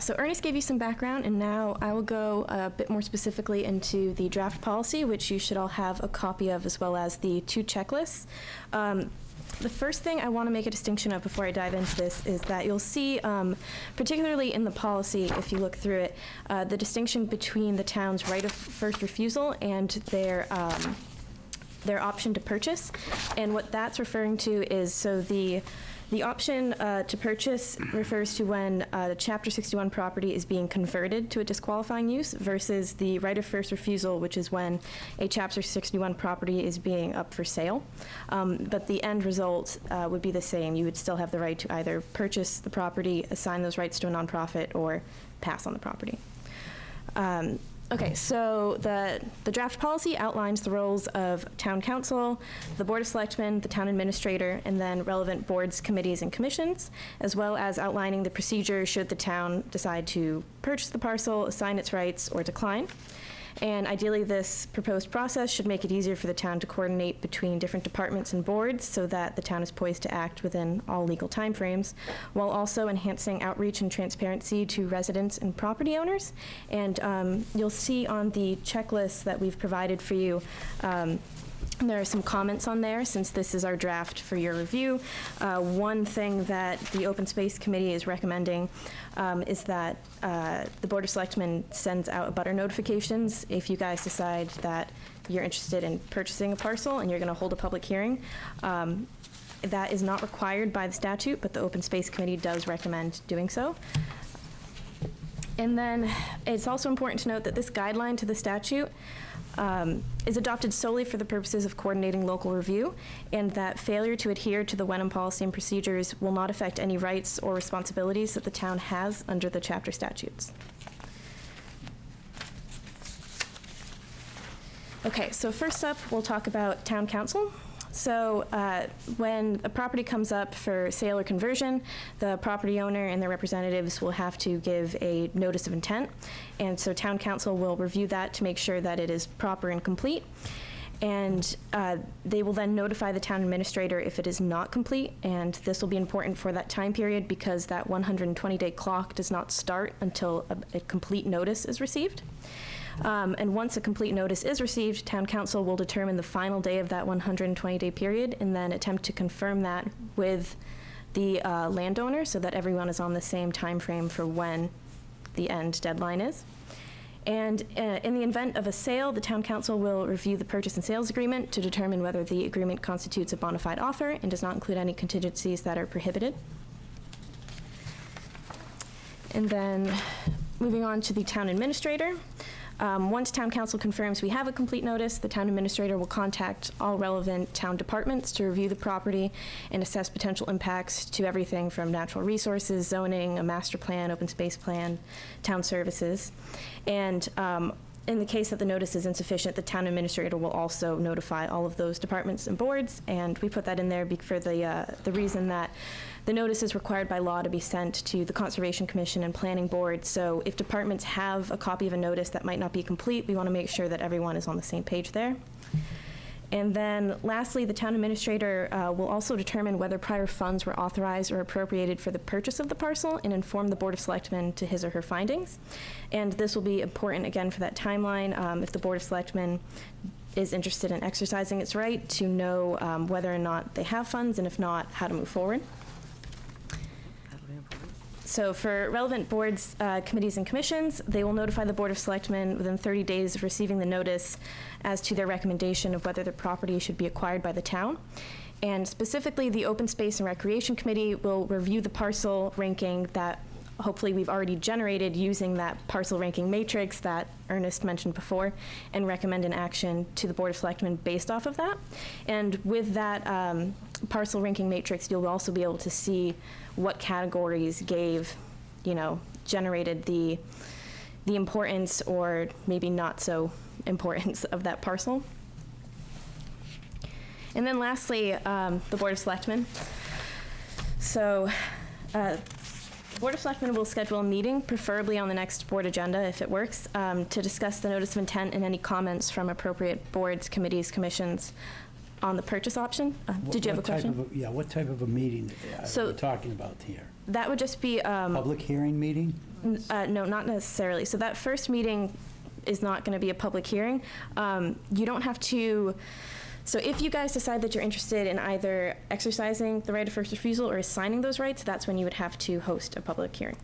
so Ernest gave you some background, and now I will go a bit more specifically into the draft policy, which you should all have a copy of, as well as the 2 checklists. The first thing I want to make a distinction of before I dive into this is that you'll see, particularly in the policy, if you look through it, the distinction between the town's right of first refusal and their option to purchase. And what that's referring to is, so the option to purchase refers to when the Chapter 61 property is being converted to a disqualifying use, versus the right of first refusal, which is when a Chapter 61 property is being up for sale. But the end result would be the same. You would still have the right to either purchase the property, assign those rights to a nonprofit, or pass on the property. Okay, so the draft policy outlines the roles of town council, the Board of Selectmen, the town administrator, and then relevant boards, committees, and commissions, as well as outlining the procedure should the town decide to purchase the parcel, assign its rights, or decline. And ideally, this proposed process should make it easier for the town to coordinate between different departments and boards so that the town is poised to act within all legal timeframes, while also enhancing outreach and transparency to residents and property owners. And you'll see on the checklist that we've provided for you, there are some comments on there, since this is our draft for your review. One thing that the Open Space Committee is recommending is that the Board of Selectmen sends out abutter notifications if you guys decide that you're interested in purchasing a parcel and you're going to hold a public hearing. That is not required by the statute, but the Open Space Committee does recommend doing so. And then it's also important to note that this guideline to the statute is adopted solely for the purposes of coordinating local review, and that failure to adhere to the Wenham policy and procedures will not affect any rights or responsibilities that the town has under the chapter statutes. Okay, so first up, we'll talk about town council. So when a property comes up for sale or conversion, the property owner and their representatives will have to give a notice of intent. And so town council will review that to make sure that it is proper and complete. And they will then notify the town administrator if it is not complete. And this will be important for that time period because that 120-day clock does not start until a complete notice is received. And once a complete notice is received, town council will determine the final day of that 120-day period and then attempt to confirm that with the landowner so that everyone is on the same time frame for when the end deadline is. And in the event of a sale, the town council will review the purchase and sales agreement to determine whether the agreement constitutes a bona fide offer and does not include any contingencies that are prohibited. And then moving on to the town administrator. Once town council confirms we have a complete notice, the town administrator will contact all relevant town departments to review the property and assess potential impacts to everything from natural resources, zoning, a master plan, open space plan, town services. And in the case that the notice is insufficient, the town administrator will also notify all of those departments and boards. And we put that in there for the reason that the notice is required by law to be sent to the Conservation Commission and Planning Board. So if departments have a copy of a notice that might not be complete, we want to make sure that everyone is on the same page there. And then lastly, the town administrator will also determine whether prior funds were authorized or appropriated for the purchase of the parcel and inform the Board of Selectmen to his or her findings. And this will be important, again, for that timeline. If the Board of Selectmen is interested in exercising its right to know whether or not they have funds, and if not, how to move forward. So for relevant boards, committees, and commissions, they will notify the Board of Selectmen within 30 days of receiving the notice as to their recommendation of whether the property should be acquired by the town. And specifically, the Open Space and Recreation Committee will review the parcel ranking that hopefully we've already generated using that parcel ranking matrix that Ernest mentioned before, and recommend an action to the Board of Selectmen based off of that. And with that parcel ranking matrix, you'll also be able to see what categories generated the importance or maybe not so importance of that parcel. And then lastly, the Board of Selectmen. So the Board of Selectmen will schedule a meeting, preferably on the next board agenda if it works, to discuss the notice of intent and any comments from appropriate boards, committees, commissions on the purchase option. Did you have a question? What type of a meeting are we talking about here? That would just be Public hearing meeting? No, not necessarily. So that first meeting is not going to be a public hearing. You don't have to. So if you guys decide that you're interested in either exercising the right of first refusal or assigning those rights, that's when you would have to host a public hearing.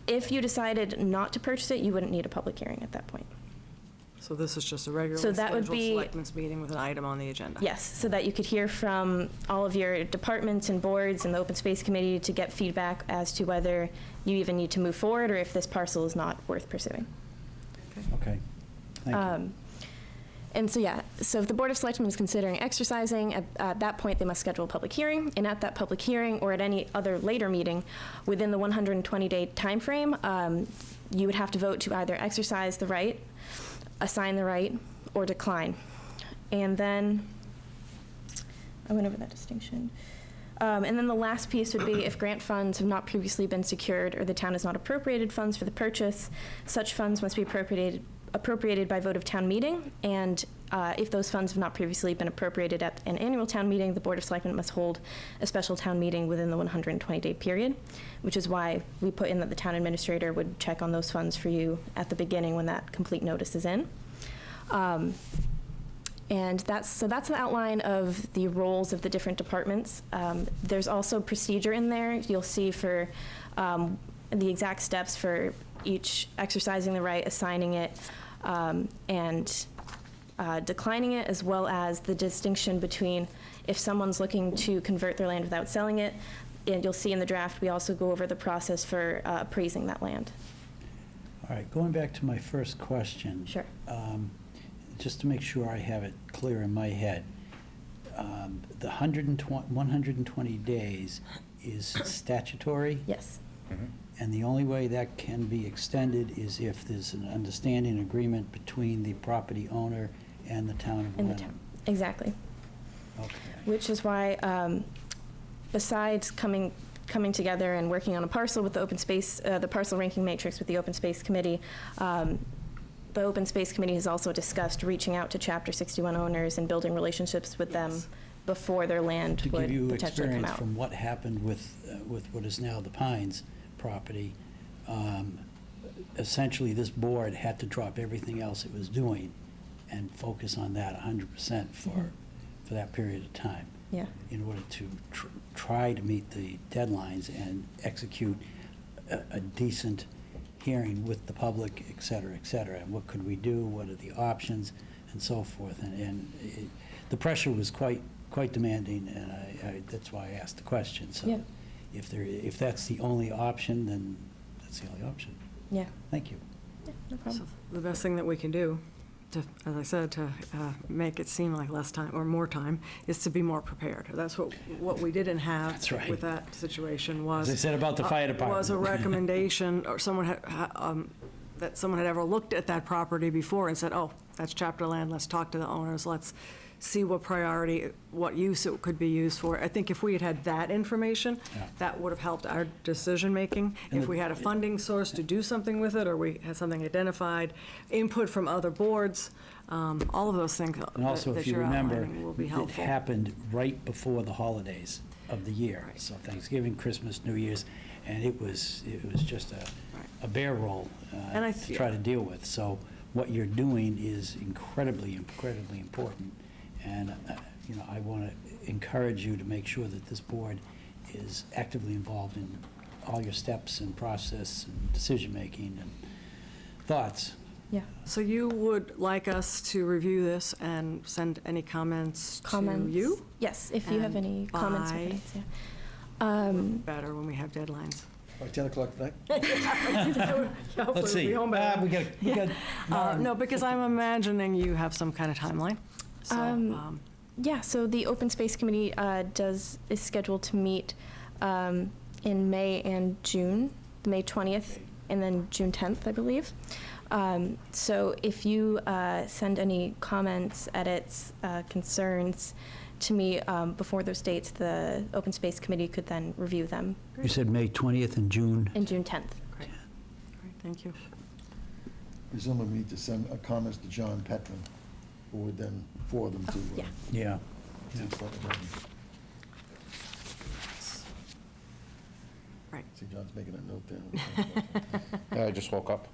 If you decided not to purchase it, you wouldn't need a public hearing at that point. So this is just a regular So that would scheduled be- selectmen's meeting with an item on the agenda? Yes, so that you could hear from all of your departments and boards and the Open Space Committee to get feedback as to whether you even need to move forward or if this parcel is not worth pursuing. Okay, thank you. And so, so if the Board of Selectmen is considering exercising, at that point, they must schedule a public hearing. And at that public hearing or at any other later meeting within the 120-day time frame, you would have to vote to either exercise the right, assign the right, or decline. And then, I went over that distinction. And then the last piece would be if grant funds have not previously been secured or the town has not appropriated funds for the purchase, such funds must be appropriated appropriated by vote of town meeting, and if those funds have not previously been appropriated at an annual town meeting, the Board of Selectmen must hold a special town meeting within the 120-day period, which is why we put in that the town administrator would check on those funds for you at the beginning when that complete notice is in. And that's the outline of the roles of the different departments. There's also procedure in there. You'll see for the exact steps for each exercising the right, assigning it, and declining it, as well as the distinction between if someone's looking to convert their land without selling it. And you'll see in the draft, we also go over the process for appraising that land. All right, going back to my first question. Sure. Just to make sure I have it clear in my head, the 120 days is statutory? Yes. And the only way that can be extended is if there's an understanding agreement between the property owner and the town of Wenham? Exactly. Okay. Which is why, besides coming together and working on a parcel with the open space, the parcel ranking matrix with the Open Space Committee, the Open Space Committee has also discussed reaching out to Chapter 61 owners and building relationships with them before their land To would give you potentially come experience out. from what happened with what is now the Pines property, essentially this board had to drop everything else it was doing and focus on that 100% for that period of time. Yeah. In order to try to meet the deadlines and execute a decent hearing with the public, et cetera, et cetera. And what could we do? What are the options? And so forth. And the pressure was quite demanding, and that's why I asked the question. So Yeah. if that's the only option, then that's the only option. Yeah. Thank you. Yeah, no problem. So the best thing that we can do, as I said, to make it seem like less time or more time, is to be more prepared. That's what we didn't have That's right. with that situation was. As I said about the fire department. Was a recommendation, or someone had, that someone had ever looked at that property before and said, oh, that's chapter land, let's talk to the owners, let's see what priority, what use it could be used for. I think if we had had that information, that would have helped our decision-making. If we had a funding source to do something with it, or we had something identified, input from other boards, all of those things And also, that if you you're remember, outlining will be it helpful. happened right before the holidays of the year. Right. So Thanksgiving, Christmas, New Year's, and it was just a bear roll And to try to deal with. So what you're doing is incredibly important. And, I want to encourage you to make sure that this board is actively involved in all your steps and process and decision-making and thoughts. Yeah. So you would like us to review this and send any comments to you? Yes, if you have And any comments or by- edits, yeah. Better when we have deadlines. By 10 o'clock tonight? Let's see. We got. No, because I'm imagining you have some kind of timeline. So, Yeah, so the Open Space Committee is scheduled to meet in May and June, May 20th and then June 10th, I believe. So if you send any comments, edits, concerns to me before those dates, the Open Space Committee could then review them. You said May 20th and June? And June 10th. Great, thank you. Presumably, we need to send comments to John Petron, who would then forward them to. Yeah. Yeah. Right. See, John's making a note there. Yeah, I just woke up.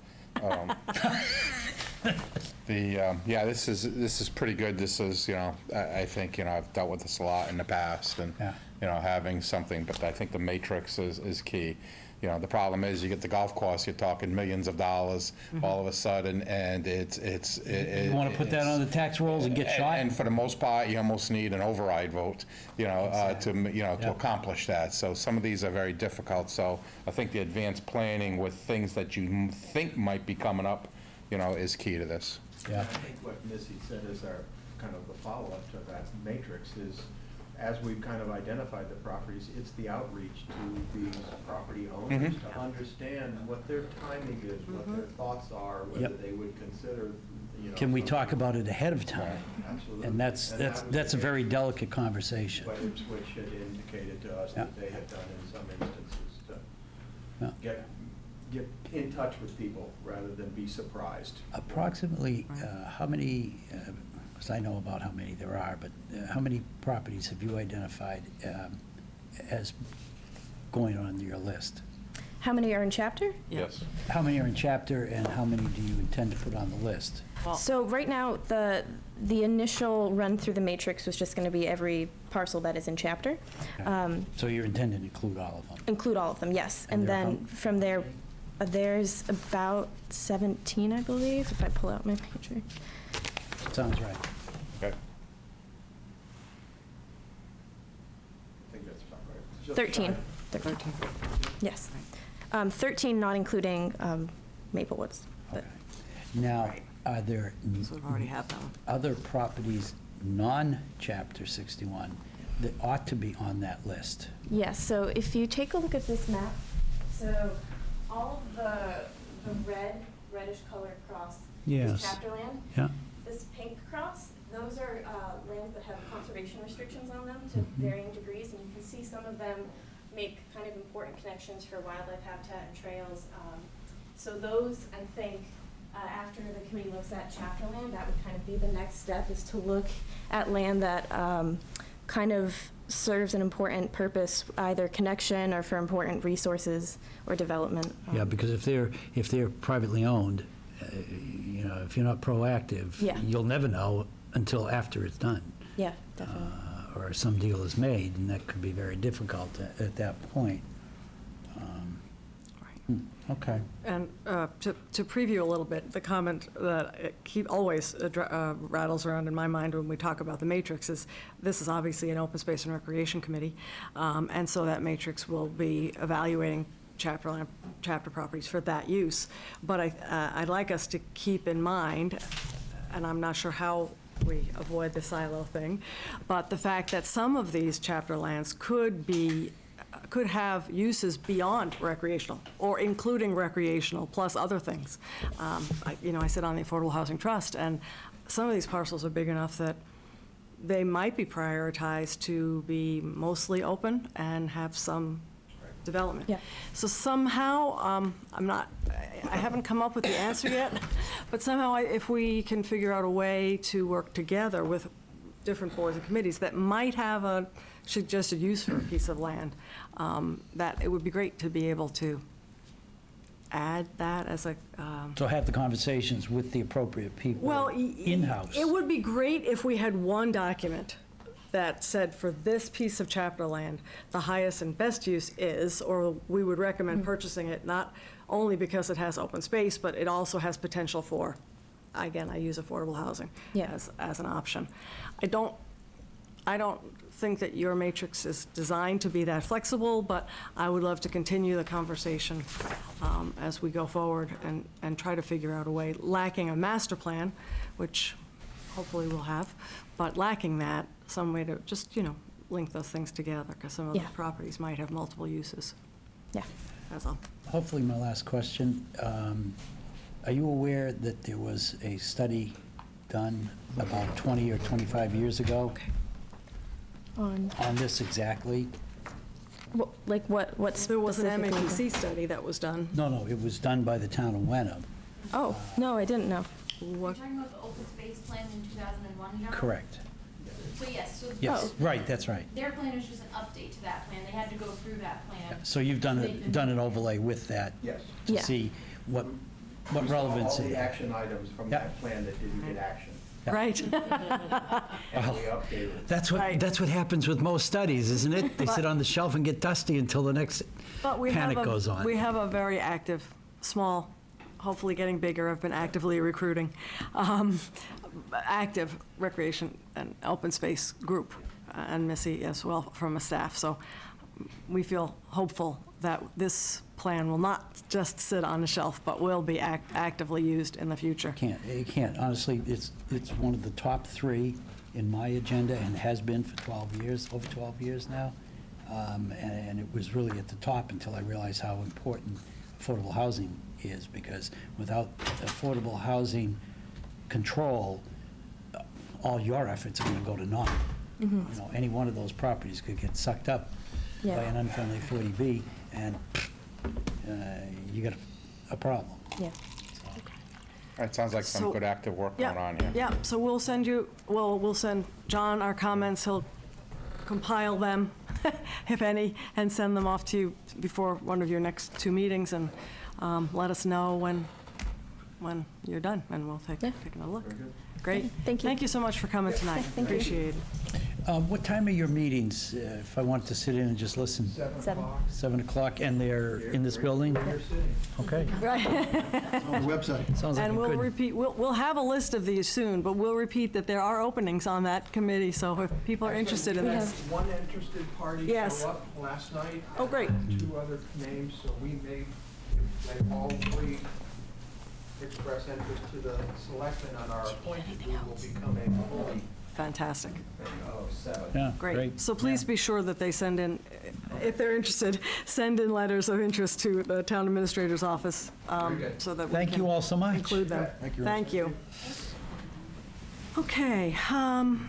This is pretty good. This is, I think, I've dealt with this a lot in the past, and, having something, but I think the matrix is key. The problem is you get the golf course, you're talking millions of dollars all of a sudden, and You want to put that on the tax rolls and get shot? And for the most part, you almost need an override vote, to accomplish that. So some of these are very difficult. So I think the advanced planning with things that you think might be coming up, is key to this. Yeah. I think what Missy said is our kind of the follow-up to that matrix is, as we've kind of identified the properties, it's the outreach to these property owners to understand what their timing is, what their thoughts are, whether they would consider, Can we talk about it ahead of time? Absolutely. And that's a very delicate conversation. What Ipswich had indicated to us that they had done in some instances to get in touch with people rather than be surprised. Approximately, how many, because I know about how many there are, but how many properties have you identified as going on your list? How many are in chapter? Yes. How many are in chapter, and how many do you intend to put on the list? So right now, the initial run through the matrix was just going to be every parcel that is in chapter. So you're intending to include all of them? Include all of them, yes. And And there are then from there, there's about 17, I believe, if I pull out my matrix. Sounds right. Okay. I think that's about right. Just 13. shy. 13. Yes. 13 not including Maple Woods. But Now, are there So we've already had that one. other properties, non-Chapter 61, that ought to be on that list? yes, so if you take a look at this map, so all of the reddish colored cross Yes. is chapter land. Yeah. This pink cross, those are lands that have conservation restrictions on them to varying degrees, and you can see some of them make kind of important connections for wildlife habitat and trails. So those, I think, after the committee looks at chapter land, that would kind of be the next step, is to look at land that kind of serves an important purpose, either connection or for important resources or development. Yeah, because if they're privately owned, you know, if you're not proactive, Yeah. you'll never know until after it's done. Yeah, definitely. Or some deal is made, and that could be very difficult at that point. Okay. And to preview a little bit, the comment that always rattles around in my mind when we talk about the matrix is, this is obviously an open space and recreation committee, and so that matrix will be evaluating chapter properties for that use. But I'd like us to keep in mind, and I'm not sure how we avoid the silo thing, but the fact that some of these chapter lands could have uses beyond recreational, or including recreational plus other things. I sit on the Affordable Housing Trust, and some of these parcels are big enough that they might be prioritized to be mostly open and have some development. Yeah. So somehow, I haven't come up with the answer yet, but somehow if we can figure out a way to work together with different boards and committees that might have a suggested use for a piece of land, that it would be great to be able to add that as a. So have the conversations with the appropriate people Well, in-house. It would be great if we had one document that said, for this piece of chapter land, the highest and best use is, or we would recommend purchasing it, not only because it has open space, but it also has potential for, again, I use affordable housing as an option. I don't think that your matrix is designed to be that flexible, but I would love to continue the conversation as we go forward and try to figure out a way, lacking a master plan, which hopefully we'll have, but lacking that, some way to just, link those things together, because some of the properties might have multiple uses. Yeah. That's all. Hopefully, my last question, are you aware that there was a study done about 20 or 25 years ago on this exactly? What's There was an specifically? MAPC study that was done. No, it was done by the town of Wenham. Oh, no, I didn't know. You're talking about the open space plan in 2001, John? Correct. So yes, so. Yes, right, that's right. Their plan is just an update to that plan. They had to go through that plan. So you've done an overlay with that? Yes. To see what relevance All it the had. action items from that plan that didn't get action. Right. And we updated. That's what happens with most studies, isn't it? They sit on the shelf and get dusty until the next panic goes on. We have a very active, small, hopefully getting bigger, I've been actively recruiting, active recreation and open space group, and Missy as well from a staff. So we feel hopeful that this plan will not just sit on the shelf, but will be actively used in the future. It can't. Honestly, it's one of the top 3 in my agenda, and has been for 12 years, over 12 years now. And it was really at the top until I realized how important affordable housing is, because without affordable housing control, all your efforts are going to go to naught. Any one of those properties could get sucked up by an unfriendly 40B, and you got to a problem. Yeah. It sounds like some So- good active work Yeah, going on here. Yeah, so we'll send you, we'll send John our comments, he'll compile them, if any, and send them off to you before one of your next 2 meetings, and let us know when you're done, and we'll take another look. Great. Thank you. Thank you so much for coming tonight. thank you. Appreciate it. What time are your meetings, if I wanted to sit in and just listen? 7. 7 o'clock, and they're in this building? Okay. Right. On the website. Sounds like And a we'll good... repeat, we'll have a list of these soon, but we'll repeat that there are openings on that committee, so if people are interested in this. One interested party Yes. show up last night. Oh, great. And 2 other names, so we may, if they all 3 express interest to the selectmen on our appointment, we will become a fully Fantastic. of 7. Yeah, Great. So please be sure that they send in, if they're interested, send in letters of interest to the town administrator's office, so that we Thank you can all so much. include them. Thank you. Okay,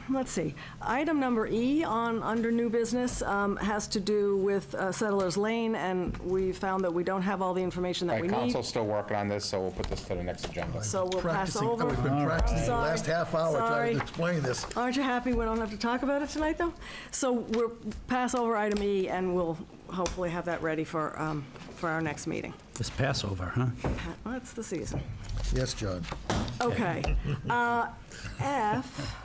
let's see. Item number E under new business has to do with Settlers Lane, and we found that we don't have all the information that we need. Council's still working on this, so we'll put this to the next agenda. So we'll pass Practicing, over. we've been practicing the Sorry. last half hour trying Sorry. to explain this. Aren't you happy we don't have to talk about it tonight, though? So we'll pass over item E, and we'll hopefully have that ready for our next meeting. This Passover, huh? Well, it's the season. Yes, John. Okay. F,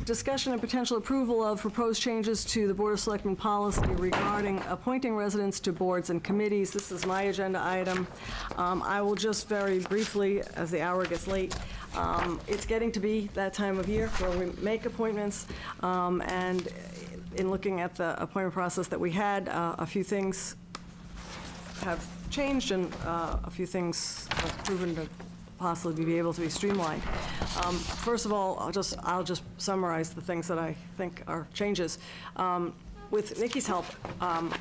discussion and potential approval of proposed changes to the Board of Selectmen policy regarding appointing residents to boards and committees. This is my agenda item. I will just very briefly, as the hour gets late, it's getting to be that time of year where we make appointments, and in looking at the appointment process that we had, a few things have changed, and a few things have proven to possibly be able to be streamlined. First of all, I'll just summarize the things that I think are changes. With Nikki's help,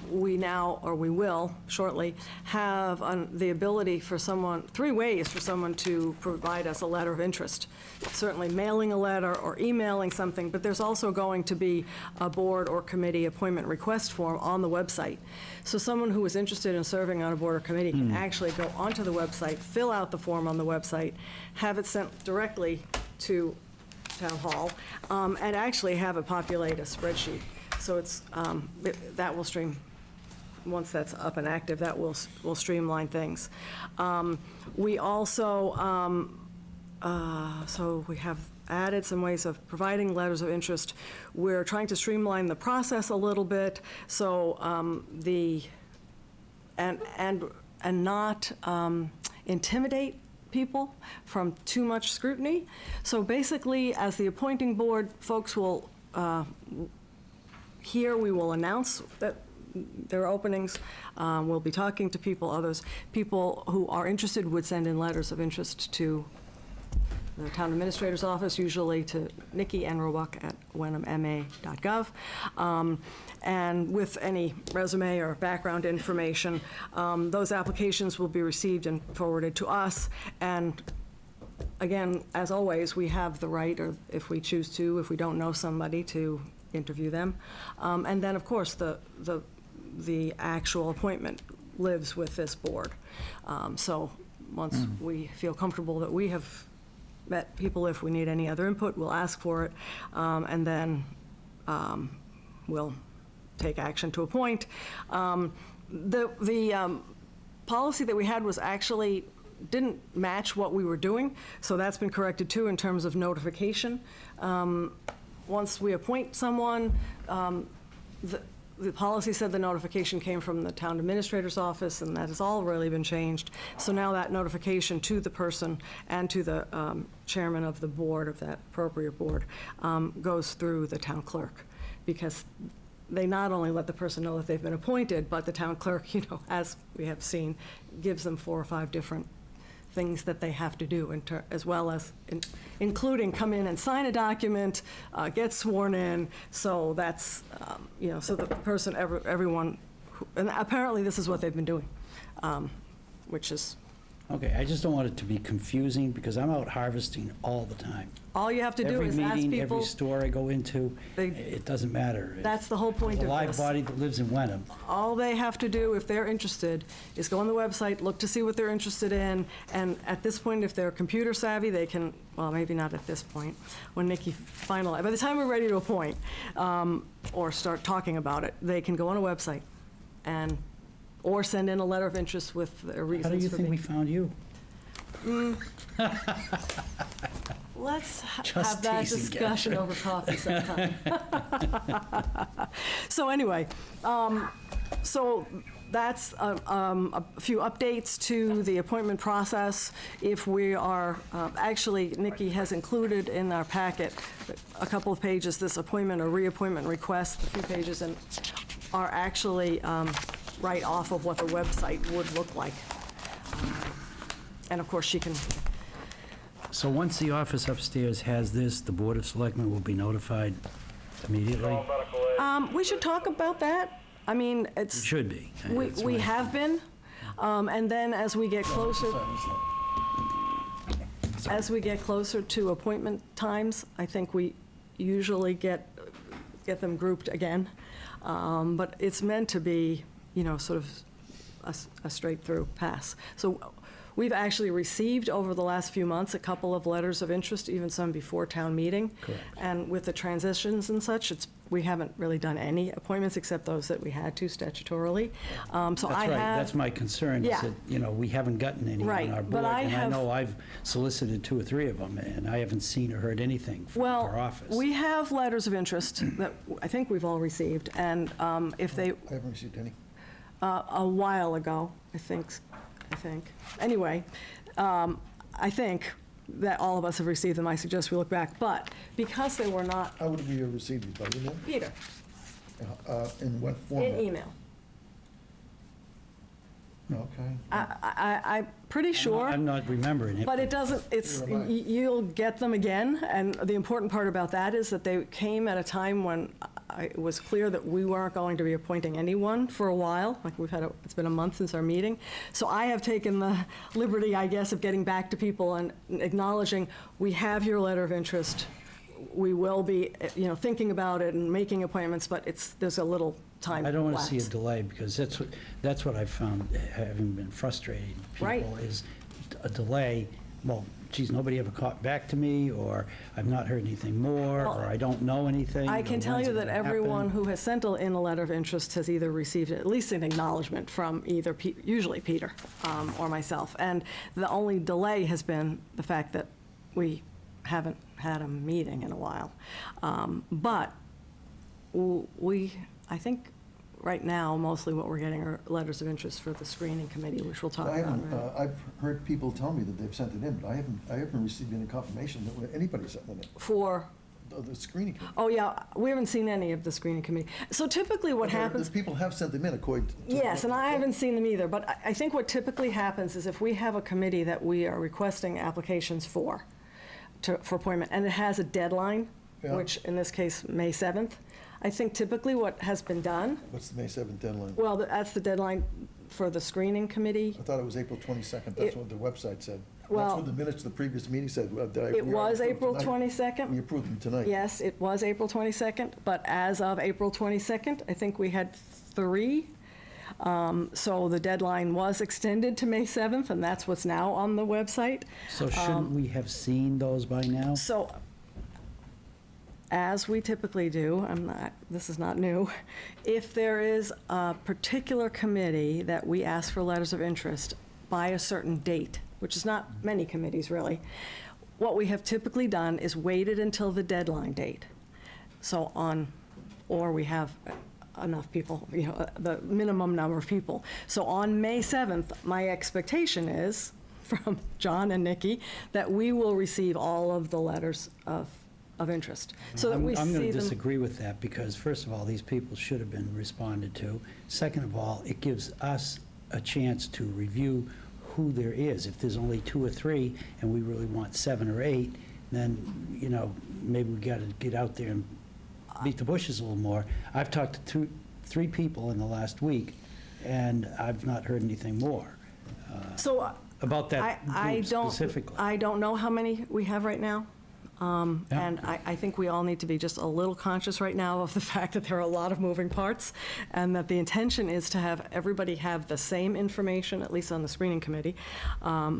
we now, or we will shortly, have the ability for 3 ways for someone to provide us a letter of interest. Certainly mailing a letter or emailing something, but there's also going to be a board or committee appointment request form on the website. So someone who is interested in serving on a board or committee can actually go onto the website, fill out the form on the website, have it sent directly to Town Hall, and actually have it populate a spreadsheet. So that will once that's up and active, that will streamline things. We also, so we have added some ways of providing letters of interest. We're trying to streamline the process a little bit, so and not intimidate people from too much scrutiny. So basically, as the appointing board, folks will here we will announce that there are openings. We'll be talking to people who are interested would send in letters of interest to the town administrator's office, usually to Nikki and Roebuck at wenhamma.gov. And with any resume or background information, those applications will be received and forwarded to us. And again, as always, we have the right, or if we choose to, if we don't know somebody, to interview them. And then, of course, the actual appointment lives with this board. So once we feel comfortable that we have met people, if we need any other input, we'll ask for it, and then we'll take action to appoint. The policy that we had was actually didn't match what we were doing, so that's been corrected too in terms of notification. Once we appoint someone, the policy said the notification came from the town administrator's office, and that has all really been changed. So now that notification to the person and to the chairman of the board, of that appropriate board, goes through the town clerk, because they not only let the person know that they've been appointed, but the town clerk, as we have seen, gives them 4 or 5 different things that they have to do, as well as including come in and sign a document, get sworn in. So that's, so the person, everyone, and apparently this is what they've been doing, which is Okay, I just don't want it to be confusing, because I'm out harvesting all the time. All you have to do is ask Every meeting, people. every store I go into, it doesn't matter. That's the whole point There's of a live this. body that lives in Wenham. All they have to do, if they're interested, is go on the website, look to see what they're interested in, and at this point, if they're computer savvy, they can, well, maybe not at this point, when Nikki finalizes, by the time we're ready to appoint, or start talking about it, they can go on a website and, or send in a letter of interest with their reasons How do you for think we being. found you? Let's Just have that teasing, discussion Catherine. over coffee sometime. So anyway, so that's a few updates to the appointment process. If we are, actually, Nikki has included in our packet a couple of pages, this appointment or reappointment request, a few pages, and are actually right off of what the website would look like. And of course, she can. So once the office upstairs has this, the Board of Selectmen will be notified immediately? We should talk about that. I mean, It it's. should be. We That's we what I have been, and then as we get closer, to appointment times, I think we usually get them grouped again. But it's meant to be, sort of a straight-through pass. So we've actually received over the last few months a couple of letters of interest, even some before town meeting. Correct. And with the transitions and such, we haven't really done any appointments except those that we had to statutorily. So I That's right, have. that's my concern, is Yeah. that, we haven't gotten any Right, on our but board. I And I have- know I've solicited 2 or 3 of them, and I haven't seen or heard anything from our office. Well, we have letters of interest that I think we've all received, and if they, I haven't received any. a while ago, I think. Anyway, I think that all of us have received them. I suggest we look back. But because they were not, How would we have received these, by email? Peter, In what format? in email. Okay. I'm pretty sure. I'm not remembering it. But it doesn't, Neither am I. you'll get them again, and the important part about that is that they came at a time when it was clear that we weren't going to be appointing anyone for a while, like it's been a month since our meeting. So I have taken the liberty, I guess, of getting back to people and acknowledging, we have your letter of interest. We will be, thinking about it and making appointments, but there's a little time I don't want to see a lapse. delay, because that's what I've found, having been frustrating Right. people, is a delay. Well, geez, nobody ever caught back to me, or I've not heard anything more, Well, or I don't know anything. I or can tell when's you it that gonna everyone happen. who has sent in a letter of interest has either received at least an acknowledgement from either, usually Peter or myself. And the only delay has been the fact that we haven't had a meeting in a while. But I think right now, mostly what we're getting are letters of interest for the screening committee, which we'll talk I about. haven't, I've heard people tell me that they've sent it in, but I haven't received any confirmation that anybody sent it in. For, The screening committee. oh yeah, we haven't seen any of the screening committee. So typically what happens. The people have sent them in according to. Yes, and I haven't seen them either, but I think what typically happens is if we have a committee that we are requesting applications for appointment, and it has a deadline, Yeah. which in this case, May 7th, I think typically what has been done, What's the May 7th deadline? well, that's the deadline for the screening committee. I thought it was April 22nd. That's what the website said. That's Well- what the minutes of the previous meeting said. It was April 22nd. We approved them tonight. Yes, it was April 22nd, but as of April 22nd, I think we had 3. So the deadline was extended to May 7th, and that's what's now on the website. So shouldn't we have seen those by now? So, as we typically do, this is not new, if there is a particular committee that we ask for letters of interest by a certain date, which is not many committees really, what we have typically done is waited until the deadline date. So or we have enough people, the minimum number of people. So on May 7th, my expectation is, from John and Nikki, that we will receive all of the letters of interest, so that we see them. I'm going to disagree with that, because first of all, these people should have been responded to. Second of all, it gives us a chance to review who there is. If there's only 2 or 3, and we really want 7 or 8, then, maybe we got to get out there and beat the bushes a little more. I've talked to 3 people in the last week, and I've not heard anything more. So about that I group don't, specifically. I don't know how many we have right now. And I think we all need to be just a little conscious right now of the fact that there are a lot of moving parts, and that the intention is to have everybody have the same information, at least on the screening committee,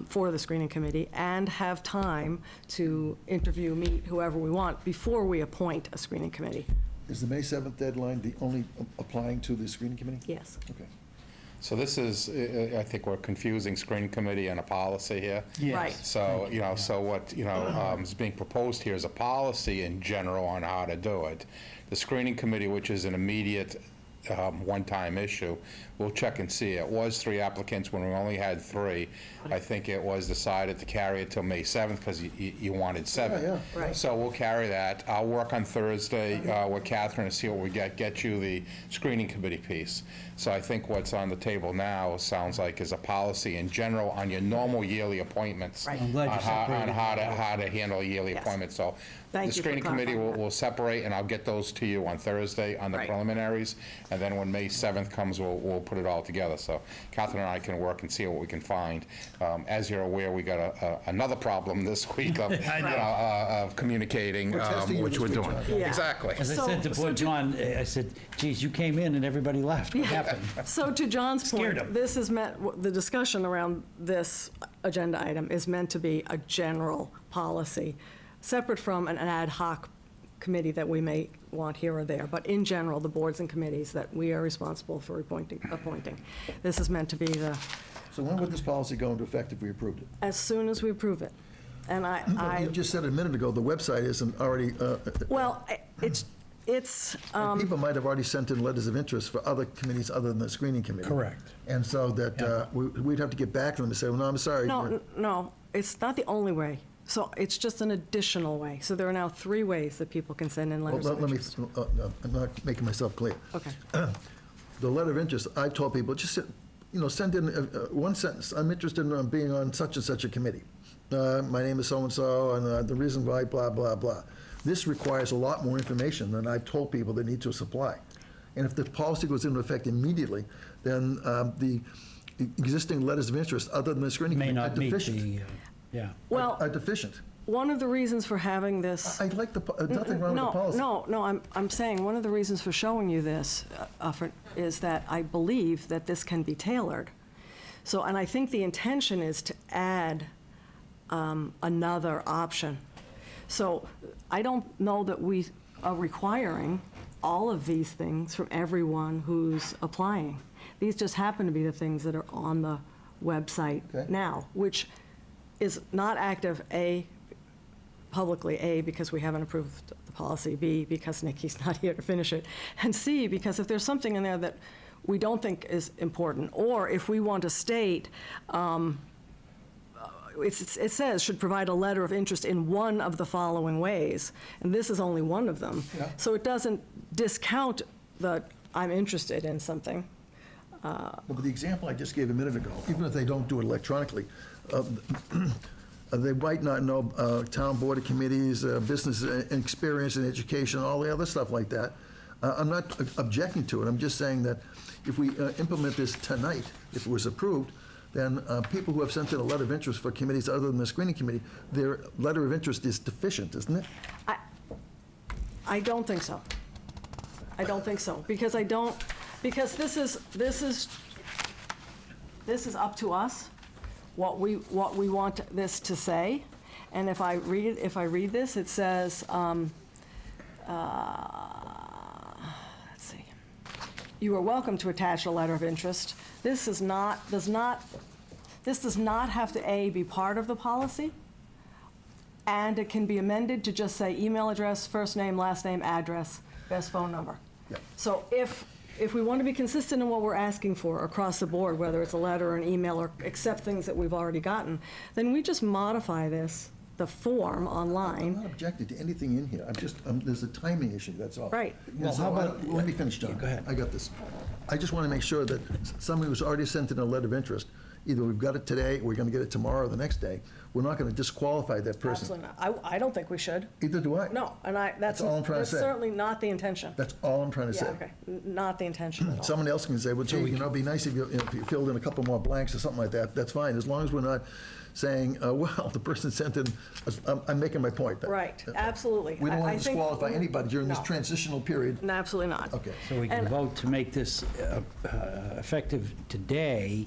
for the screening committee, and have time to interview, meet whoever we want before we appoint a screening committee. Is the May 7th deadline the only applying to the screening committee? Yes. Okay. So this is, I think we're confusing screening committee and a policy here. Yes. Right. So, so what, is being proposed here is a policy in general on how to do it. The screening committee, which is an immediate one-time issue, we'll check and see. It was 3 applicants when we only had 3. I think it was decided to carry it till May 7th because you wanted 7. Yeah, Right. So we'll carry that. I'll work on Thursday with Catherine to see what we get you the screening committee piece. So I think what's on the table now sounds like is a policy in general on your normal yearly appointments. Right. I'm glad you On separated how to handle yearly Yes. appointments. So Thank the you for screening committee clarifying will separate, and I'll get those to you on Thursday on the Right. preliminaries. And then when May 7th comes, we'll put it all together. So Catherine and I can work and see what we can find. As you're aware, we got another problem this week of, of communicating, We're testing you which this we're week, doing. John. Yeah. Exactly. As I So- said to so poor to- John, I said, geez, you came in and everybody left. What happened? So to John's Scared point, him. this is meant, the discussion around this agenda item is meant to be a general policy, separate from an ad hoc committee that we may want here or there. But in general, the boards and committees that we are responsible for appointing. This is meant to be the, So when would this policy go into effect if we approved it? as soon as we approve it. And You I just said a minute ago, the website isn't already, well, it's, people might have already sent in letters of interest for other committees other than the screening committee. Correct. And so that we'd have to get back to them and say, well, no, I'm sorry. no, it's not the only way. So it's just an additional way. So there are now 3 ways that people can send in Well, letters of let me, interest. I'm not making myself clear. Okay. The letter of interest, I told people, just, send in one sentence. I'm interested in being on such and such a committee. My name is so-and-so, and the reason why, blah, blah, blah. This requires a lot more information than I've told people they need to supply. And if the policy goes into effect immediately, then the existing letters of interest, other than the screening May committee, are not meet deficient. the, yeah. Well, Are deficient. one of the reasons for having this. I like nothing wrong with the policy. No, I'm saying one of the reasons for showing you this is that I believe that this can be tailored. So, and I think the intention is to add another option. So I don't know that we are requiring all of these things from everyone who's applying. These just happen to be the things that are on the website now, which is not active, A, publicly, A, because we haven't approved the policy, B, because Nikki's not here to finish it, and C, because if there's something in there that we don't think is important, or if we want to state, it says should provide a letter of interest in one of the following ways, and this is only one of them. Yeah. So it doesn't discount the I'm interested in something. But the example I just gave a minute ago, even if they don't do it electronically, they might not know town board of committees, business experience and education, all the other stuff like that. I'm not objecting to it. I'm just saying that if we implement this tonight, if it was approved, then people who have sent in a letter of interest for committees other than the screening committee, their letter of interest is deficient, isn't it? I don't think so. I don't think so, because this is up to us, what we want this to say. And if I read this, it says, let's see, you are welcome to attach a letter of interest. This does not have to, A, be part of the policy, and it can be amended to just say email address, first name, last name, address, best phone number. Yeah. So if we want to be consistent in what we're asking for across the board, whether it's a letter or an email or accept things that we've already gotten, then we just modify the form online. I'm not objecting to anything in here. I'm just, there's a timing issue, that's all. Right. Well, how about, let me finish, John. Go ahead. I got this. I just want to make sure that somebody who's already sent in a letter of interest either we've got it today, or we're going to get it tomorrow or the next day. We're not going to disqualify that person. Absolutely not. I don't think we should. Either do I. No, and that's all I'm trying to that's say. certainly not the intention. That's all I'm trying to Yeah, say. okay. Not the intention at all. Someone else can say, well, gee, it'd be nice if you filled in a couple more blanks or something like that. That's fine, as long as we're not saying, well, the person sent in, I'm making my point. Right, absolutely. We don't want I to think- disqualify anybody during this No. transitional period. No, absolutely not. Okay. So we can And- vote to make this effective today,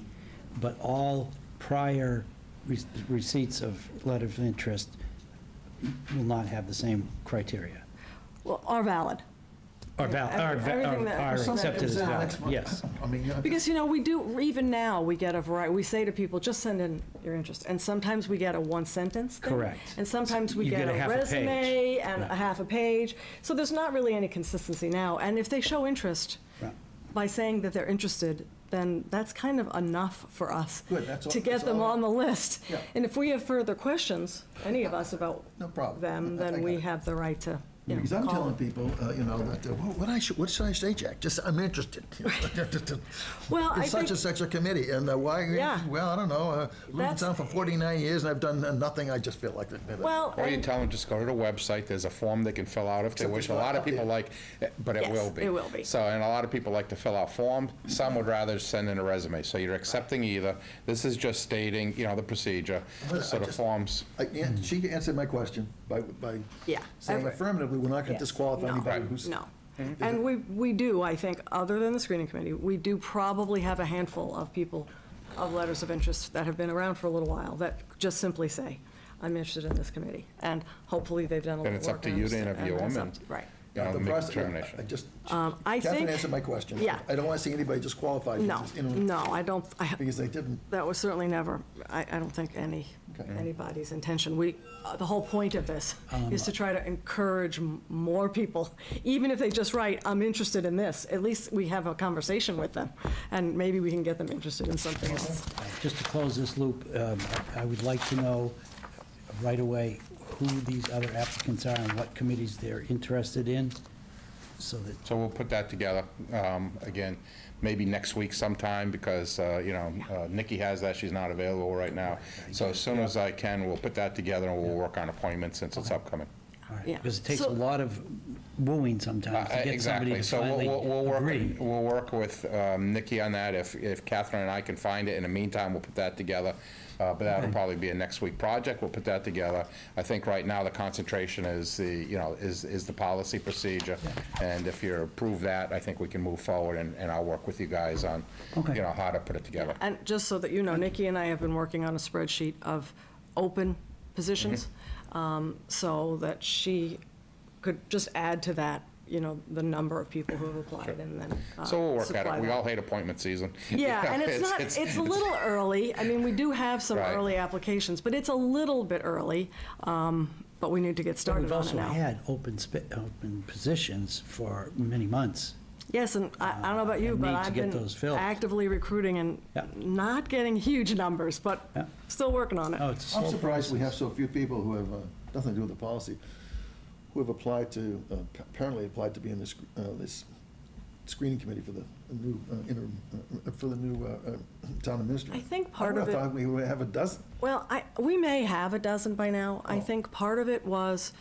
but all prior receipts of letter of interest will not have the same criteria. Well, are valid. Are accepted as valid, yes. I mean, Because, we do, even now, we get a variety, we say to people, just send in your interest. And sometimes we get a one-sentence thing. Correct. And sometimes we You get get a a half a resume page. and Yeah. a half a page. So there's not really any consistency now. And if they show interest Right. by saying that they're interested, then that's kind of enough for us Good, that's all- to get that's them all. on the list. Yeah. And if we have further questions, any of us, about No problem. them, I then got we it. have the right to, Because I'm call telling them. people, that, what should I say, Jack? Just, I'm interested. Well, I It's such think- and such a committee, and why, Yeah. well, I don't know, lived in That's- town for 49 years, and I've done nothing, I just feel like it. Well, Or you and- tell them, just go to the website, there's a form they can fill out if they Except wish. it's A not lot of up people there. like, but it Yes, will be. it will be. So, and a lot of people like to fill out forms, some would rather send in a resume. So you're accepting either. This is just stating, the procedure. Well, So I the just- forms, She answered my question by Yeah. saying Every- affirmatively, we're not going to Yes. disqualify No. anybody who's. No. And we do, I think, other than the screening committee, we do probably have a handful of people of letters of interest that have been around for a little while that just simply say, I'm interested in this committee. And hopefully they've done a then little it's work. up to and you to understand- interview and them that's and, up- Right. The make a process- determination. I just, I Catherine think- answered my question. Yeah. I don't want to see anybody disqualified. No, because, no, I don't, Because they didn't. that was certainly never, I don't think anybody's intention. The whole point of this is to try to encourage more people, even if they just write, I'm interested in this, at least we have a conversation with them, and maybe we can get them interested in something else. Just to close this loop, I would like to know right away who these other applicants are and what committees they're interested in, so that So we'll put that together, again, maybe next week sometime, because, Nikki has that, she's not available right now. So as soon as I can, we'll put that together, and we'll work on appointments since it's upcoming. Yeah. because it takes a So- lot of wooing sometimes to get somebody Exactly. to So finally agree. we'll work with Nikki on that. If Catherine and I can find it, in the meantime, we'll put that together. But that'll probably be a next week project. We'll put that together. I think right now the concentration is the policy procedure. And if you approve that, I think we can move forward, and I'll work with you guys on, how to put it together. And just so that you know, Nikki and I have been working on a spreadsheet of open positions, so that she could just add to that, the number of people who have applied, and then So we'll work at supply it. We that. all hate appointment season. Yeah, and it's a little early. I mean, we do have some Right. early applications, but it's a little bit early, but we need to get But started we've on it also now. had open positions for many months. Yes, and I don't know about you, and but need to I've get been those filled. actively recruiting and Yeah. not getting huge numbers, but Yeah. still working on it. Oh, it's a I'm slow surprised we have process. so few people who have nothing to do with the policy, who have applied to, apparently applied to be in this screening committee for the new town administrator. I think part of I it- thought we would have a dozen. Well, we may have a dozen by now. I think part of it was,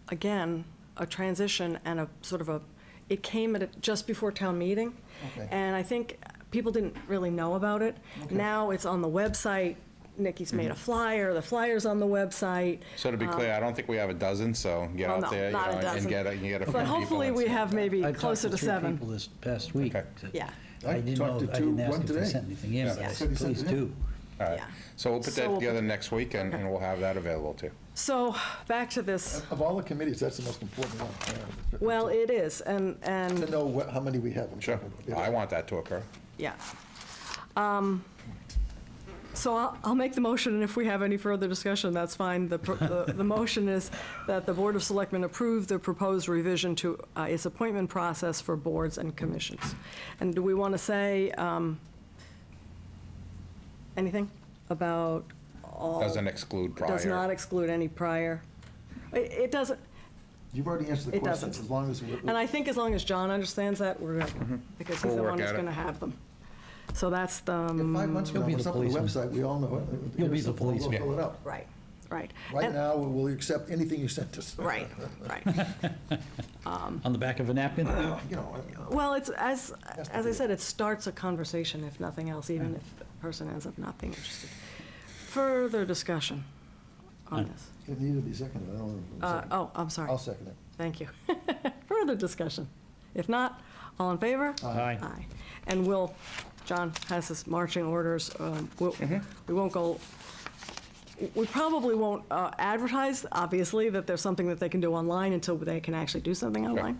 again, a transition and a sort of it came just before town meeting. Okay. And I think people didn't really know about it. Okay. Now it's on the website. Nikki's made a flyer, the flyer's on the website. So to be clear, I don't think we have a dozen, so get Well, out no, there, not a and dozen. get a few people. But hopefully and we see. have maybe I talked closer to three 7. people this past week. Okay. Yeah. I didn't talked know, to I didn't ask one if they today. sent anything in, but I Yeah. said, Said he please sent it in. do. All right. Yeah. So we'll put So that we'll together put- next week, and we'll have that available too. So, back to this. Of all the committees, that's the most important one. Well, it is, and To know how many we have. Sure. I want that to occur. yeah. So I'll make the motion, and if we have any further discussion, that's fine. The motion is that the Board of Selectmen approve the proposed revision to its appointment process for boards and commissions. And do we want to say anything about all? Doesn't exclude prior. Does not exclude any prior. It doesn't, You've already answered the It question, doesn't. as long as. and I think as long as John understands that, we're good, because he's We'll the work one who's at it. going to have them. So that's the. In 5 months from now, You'll be when it's the up on the policeman. website, we all know it. You'll be the We'll policeman. fill it out. Right, right. Right And- now, we'll accept anything you sent us. Right, right. On the back of a napkin? You know, Well, it's, as I said, it starts a conversation, if nothing else, even if the person ends up not being interested. Further discussion on this? it needed to be seconded, I don't know. Oh, I'm sorry. I'll second it. Thank you. Further discussion? If not, all in favor? Aye. Aye. And John has his marching orders. We won't go, we probably won't advertise, obviously, that there's something that they can do online until they can actually do something online.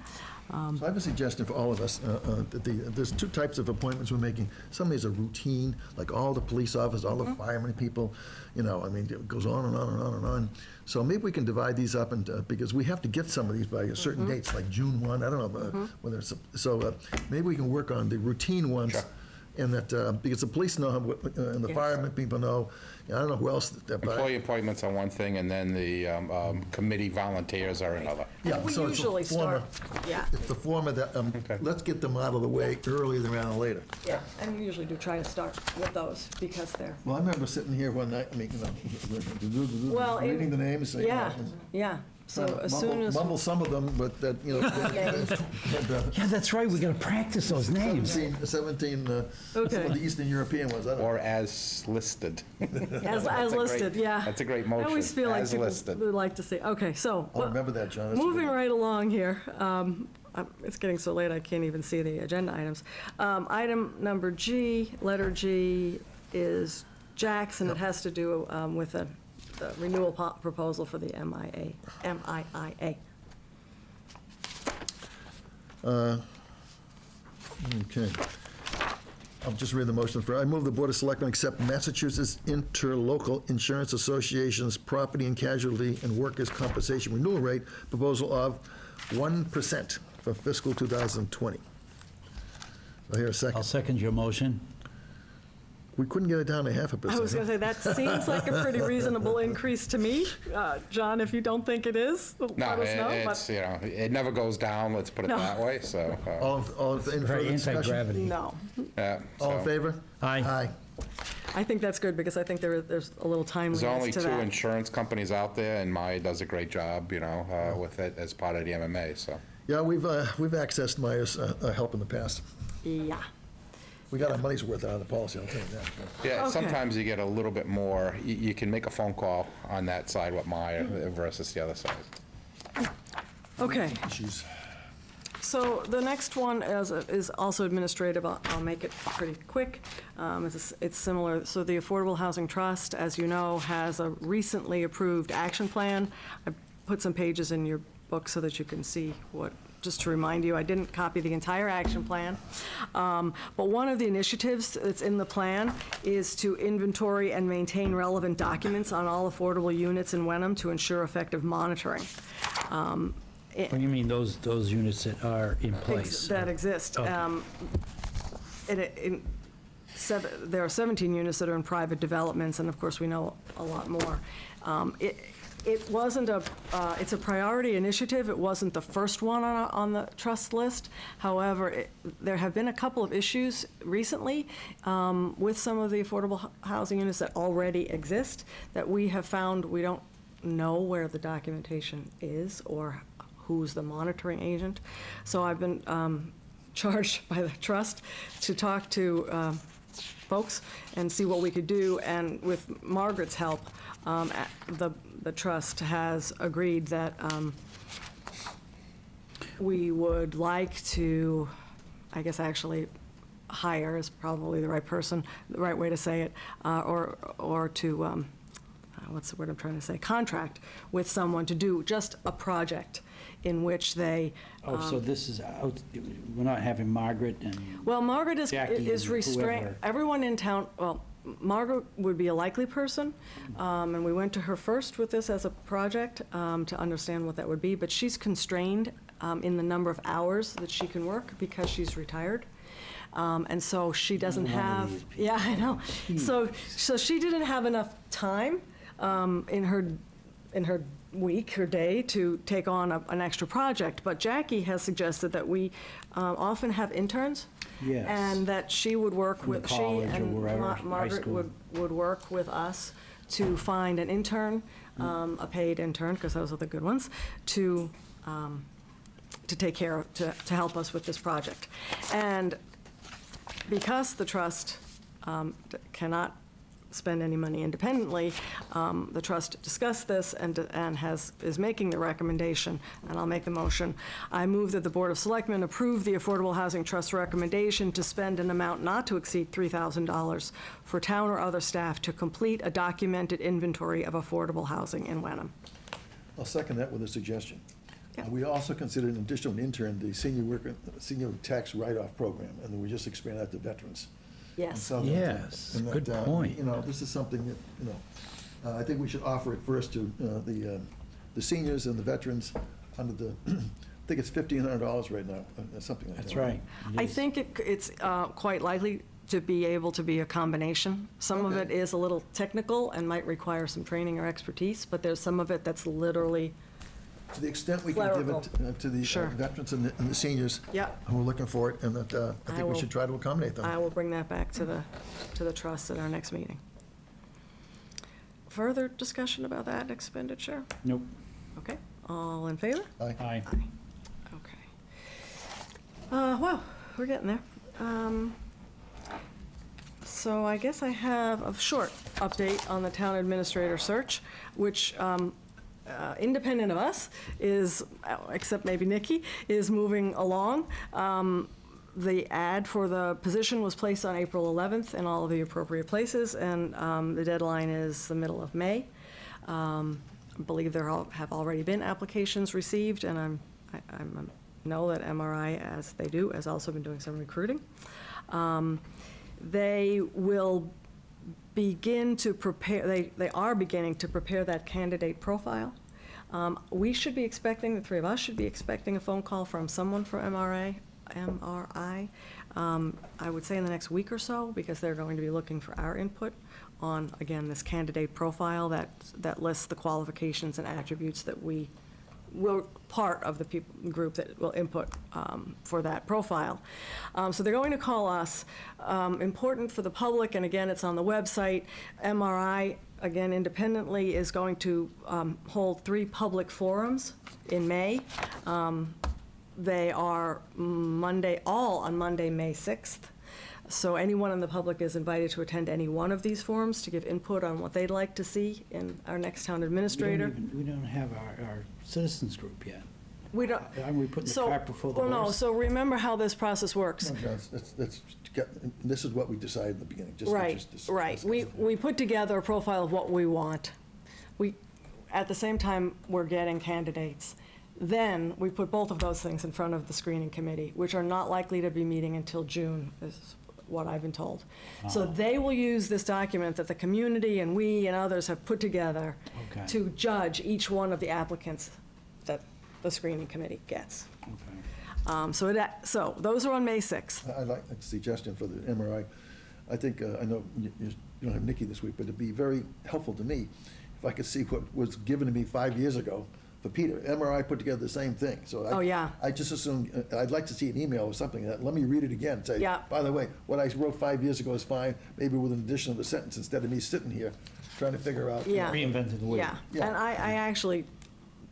So I have a suggestion for all of us. There's two types of appointments we're making. Some is a routine, like all the police officers, all the firemen people, you know, I mean, it goes on and on and on and on. So maybe we can divide these up, and because we have to get some of these by certain dates, like June 1, I don't know whether it's, maybe we can work on the routine ones. Sure. And that, because the police know, and the firemen people know, I don't know who else. But Employee appointments are one thing, and then the committee volunteers are another. Yeah, We so it's a usually former- start, yeah. It's the former that, let's get them out of the way earlier rather than later. Yeah, and we usually do try to start with those because they're. Well, I remember sitting here one night, I mean, Well, reading the names. you know, Yeah, and yeah. So trying to as soon as. Mumble some of them, but that, you know. Yeah, that's right, we gotta practice those names. 17, some Okay. of the Eastern European ones, I don't know. Or as listed. As listed, yeah. That's a great I motion. always feel like As people listed. would like to see. Okay, so. I'll remember that, John. That's a good Moving one. right along here. It's getting so late, I can't even see the agenda items. Item number G, letter G, is Jack's, and it has to do with the renewal proposal for the MIA. Okay. I'll just read the motion for, I move the Board of Selectmen accept Massachusetts Interlocal Insurance Association's property and casualty and workers' compensation renewal rate proposal of 1% for fiscal 2020. I hear a I'll second. second your motion. We couldn't get it down to 0.5%. I was going to say, that seems like a pretty reasonable increase to me. John, if you don't think it is, No, let us know. it's, you know, it never goes down, let's put it No. that way, so. All in further Very discussion? anti-gravity. No. Yeah, All in so. favor? Aye. Aye. I think that's good, because I think there's a little There's timeliness only to two that. insurance companies out there, and Maya does a great job, you know, with it as part of the MMA, so. Yeah, we've accessed Maya's help in the past. Yeah. We got our money's worth out of the policy, I'll tell you that. Yeah, Okay. sometimes you get a little bit more, you can make a phone call on that side with Maya versus the other side. Okay. Issues. So the next one is also administrative. I'll make it pretty quick. It's similar. So the Affordable Housing Trust, as you know, has a recently approved action plan. I've put some pages in your book so that you can see what, just to remind you, I didn't copy the entire action plan. But one of the initiatives that's in the plan is to inventory and maintain relevant documents on all affordable units in Wenham to ensure effective monitoring. What do you mean, those units that are in place? That exist. Okay. There are 17 units that are in private developments, and of course, we know a lot more. It wasn't it's a priority initiative. It wasn't the first one on the trust list. However, there have been a couple of issues recently with some of the affordable housing units that already exist that we have found we don't know where the documentation is or who's the monitoring agent. So I've been charged by the trust to talk to folks and see what we could do. And with Margaret's help, the trust has agreed that we would like to, I guess actually hire is probably the right person, the right way to say it, or to, what's the word I'm trying to say, contract with someone to do just a project in which they. So this is out, we're not having Margaret and Well, Margaret is Jackie and restrained. whoever. Everyone in town, well, Margaret would be a likely person, and we went to her first with this as a project to understand what that would be, but she's constrained in the number of hours that she can work because she's retired. And so she doesn't have, yeah, I know. So she didn't have enough time in her in her week or day to take on an extra project. But Jackie has suggested that we often have interns. Yes. And that she would work From with, the she college or and wherever, high Margaret school. would work with us to find an intern, a paid intern, because those are the good ones, to take care of, to help us with this project. And because the trust cannot spend any money independently, the trust discussed this and is making the recommendation, and I'll make the motion. I move that the Board of Selectmen approve the Affordable Housing Trust recommendation to spend an amount not to exceed $3,000 for town or other staff to complete a documented inventory of affordable housing in Wenham. I'll second that with a suggestion. We also considered, in addition to an intern, the senior tax write-off program, and then we just expand that to veterans. Yes. And so Yes, and good point. You know, this is something that, you know, I think we should offer it first to the seniors and the veterans under the, I think it's $1,500 right now, something like that. That's right. I think it's quite likely to be able to be a combination. Some of it is a little technical and might require some training or expertise, but there's some of it that's literally To the extent we can give clerical. it to the Sure. veterans and the seniors Yep. who are looking for it, and that I think we should try to accommodate them. I will bring that back to the trust at our next meeting. Further discussion about that expenditure? Nope. Okay, all in favor? Aye. Aye. Okay. Well, we're getting there. So I guess I have a short update on the town administrator search, which, independent of us, is, except maybe Nikki, is moving along. The ad for the position was placed on April 11th in all of the appropriate places, and the deadline is the middle of May. I believe there have already been applications received, and I know that MRI, as they do, has also been doing some recruiting. They will begin to prepare, they are beginning to prepare that candidate profile. We should be expecting, the three of us should be expecting a phone call from someone from MRI, I would say in the next week or so, because they're going to be looking for our input on, again, this candidate profile that lists the qualifications and attributes that we will, part of the group that will input for that profile. So they're going to call us. Important for the public, and again, it's on the website, MRI, again, independently, is going to hold 3 public forums in May. They are all on Monday, May 6th. So anyone in the public is invited to attend any one of these forums to give input on what they'd like to see in our next town administrator. We don't have our citizens group yet. We don't. Aren't we putting the cart before the horse? Well, no, so remember how this process works. No, this is what we decided in the beginning. Right. We put together a profile of what we want. At the same time, we're getting candidates. Then we put both of those things in front of the screening committee, which are not likely to be meeting until June, is what I've been told. So they will use this document that the community and we and others have put together to judge each one of the applicants that the screening committee gets. So those are on May 6th. I'd like a suggestion for the MRI. I think, I know you don't have Nikki this week, but it'd be very helpful to me if I could see what was given to me 5 years ago for Peter. MRI put together the same thing. So I just assume, I'd like to see an email or something that, let me read it again, say, by the way, what I wrote 5 years ago is fine, maybe with an addition of a sentence instead of me sitting here trying to figure out. Reinventing the wheel. Yeah, and I actually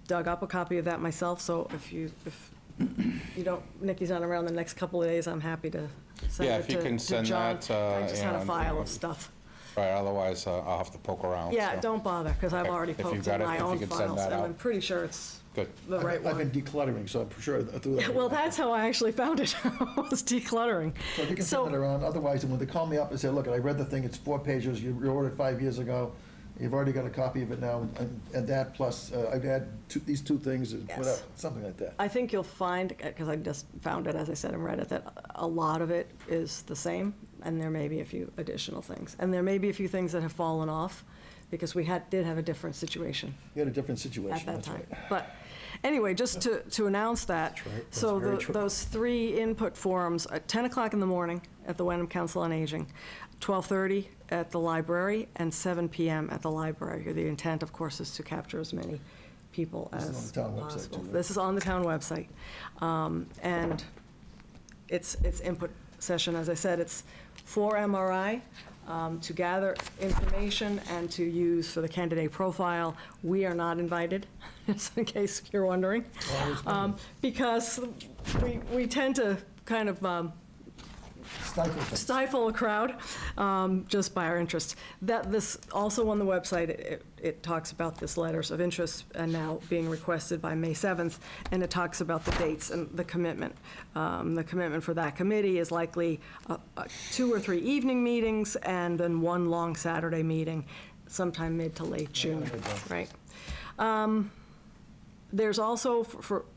dug up a copy of that myself, so if you don't, Nikki's not around the next couple of days, I'm happy to send it to John. Yeah, if you can send that. I just had a file of stuff. Right, otherwise I'll have to poke around. Yeah, so. don't bother, because I've Okay. already If poked you've in got it, my if you own can send files, that and out. I'm pretty sure it's Good. the right I've one. been decluttering, so I'm sure I threw that. Well, that's how I actually found it, was decluttering. So if you can send it around, otherwise, when they call me up and say, look, I read the thing, it's 4 pages, you ordered it 5 years ago, you've already got a copy of it now, and that plus, I'd add these 2 things, and whatever, something like that. I think you'll find, because I just found it, as I said in Reddit, that a lot of it is the same, and there may be a few additional things. And there may be a few things that have fallen off, because we did have a different situation. You had a different situation, at that that's time. right. But anyway, just to announce that. That's right. That's So very true. those 3 input forums at 10 o'clock in the morning at the Wenham Council on Aging, 12:30 at the library and 7 p.m. at the library. The intent, of course, is to capture as many people This is as on the town website, possible. too, right? This is on the town website. And it's input session, as I said, it's for MRI, to gather information and to use for the candidate profile. We are not invited, just in case you're wondering, because we tend to kind of stifle a crowd just by our interest. This also on the website, it talks about this letters of interest and now being requested by May 7th, and it talks about the dates and the commitment. The commitment for that committee is likely 2 or 3 evening meetings and then 1 long Saturday meeting sometime mid to late June, right? There's also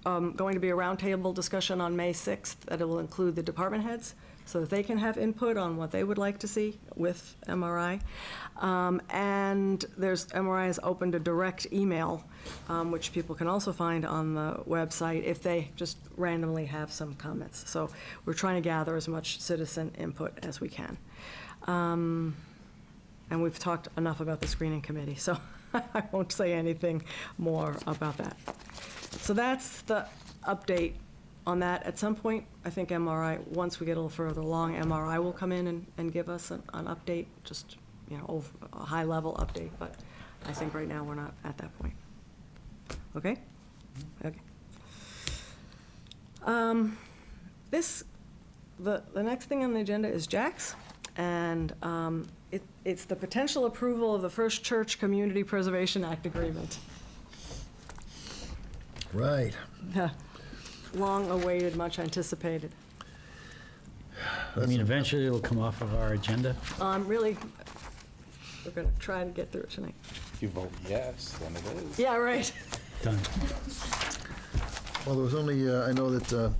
going to be a roundtable discussion on May 6th that will include the department heads, so that they can have input on what they would like to see with MRI. And MRI has opened a direct email, which people can also find on the website if they just randomly have some comments. So we're trying to gather as much citizen input as we can. And we've talked enough about the screening committee, so I won't say anything more about that. So that's the update on that. At some point, I think MRI, once we get a little further along, MRI will come in and give us an update, just, a high-level update, but I think right now we're not at that point. Okay? Okay. The next thing on the agenda is Jack's, and it's the potential approval of the First Church Community Preservation Act agreement. Right. Long awaited, much anticipated. I mean, eventually it'll come off of our agenda. Really, we're going to try to get through it tonight. If you vote yes, then it is. Yeah, right. Done. Well, there was only, I know that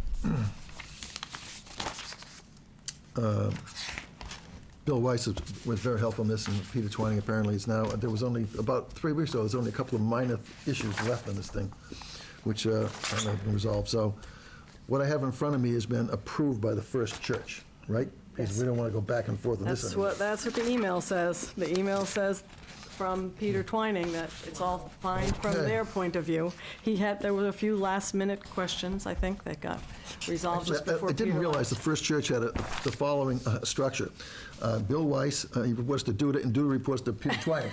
Bill Weiss was very helpful in this, and Peter Twining apparently is now. There was only, about 3 weeks ago, there was only a couple of minor issues left on this thing, which have been resolved. So what I have in front of me has been approved by the First Church, right? Because we don't want to go back and forth on this anymore. That's what the email says. The email says from Peter Twining that it's all fine from their point of view. There were a few last-minute questions, I think, that got resolved just before I didn't Peter realize the First Church had the following structure. Bill Weiss, he reports to Duda, and Duda reports to Peter Twining.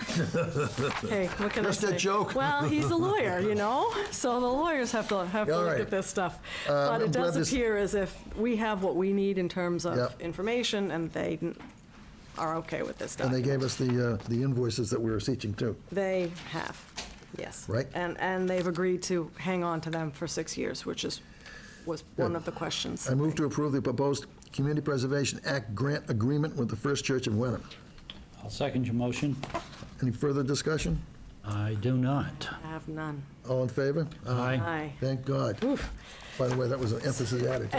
Hey, what can I say? Just a joke. Well, he's a lawyer, so the lawyers have to look at this stuff. But it does appear as if we have what we need in terms of information, and they are okay with this stuff. And they gave us the invoices that we were seeking too. They have, yes. Right. And they've agreed to hang on to them for 6 years, which was one of the questions. I move to approve the proposed Community Preservation Act grant agreement with the First Church of Wenham. I'll second your motion. Any further discussion? I do not. I have none. All in favor? Aye. Thank God. Oof. By the way, that was an emphasis added.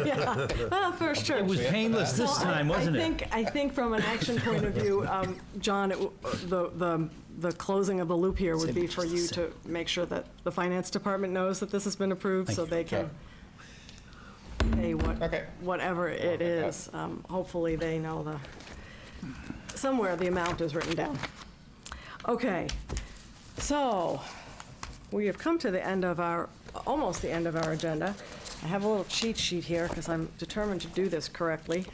Yeah. Well, First Church. It was painless this time, wasn't it? I think from an action point of view, John, the closing of the loop here would be for you to make sure that the Finance Department knows that this has been approved, so they can pay whatever it is. Hopefully, they know somewhere the amount is written down. Okay, so we have come to the end of almost the end of our agenda. I have a little cheat sheet here because I'm determined to do this correctly.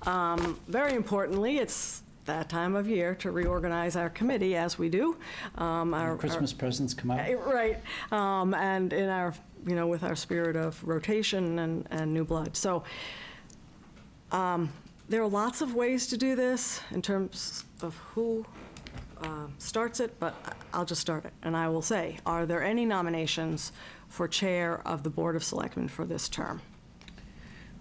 Very importantly, it's that time of year to reorganize our committee, as we do. Christmas presents come out. Right, and in our, with our spirit of rotation and new blood. So there are lots of ways to do this in terms of who starts it, but I'll just start it. And I will say, are there any nominations for chair of the Board of Selectmen for this term?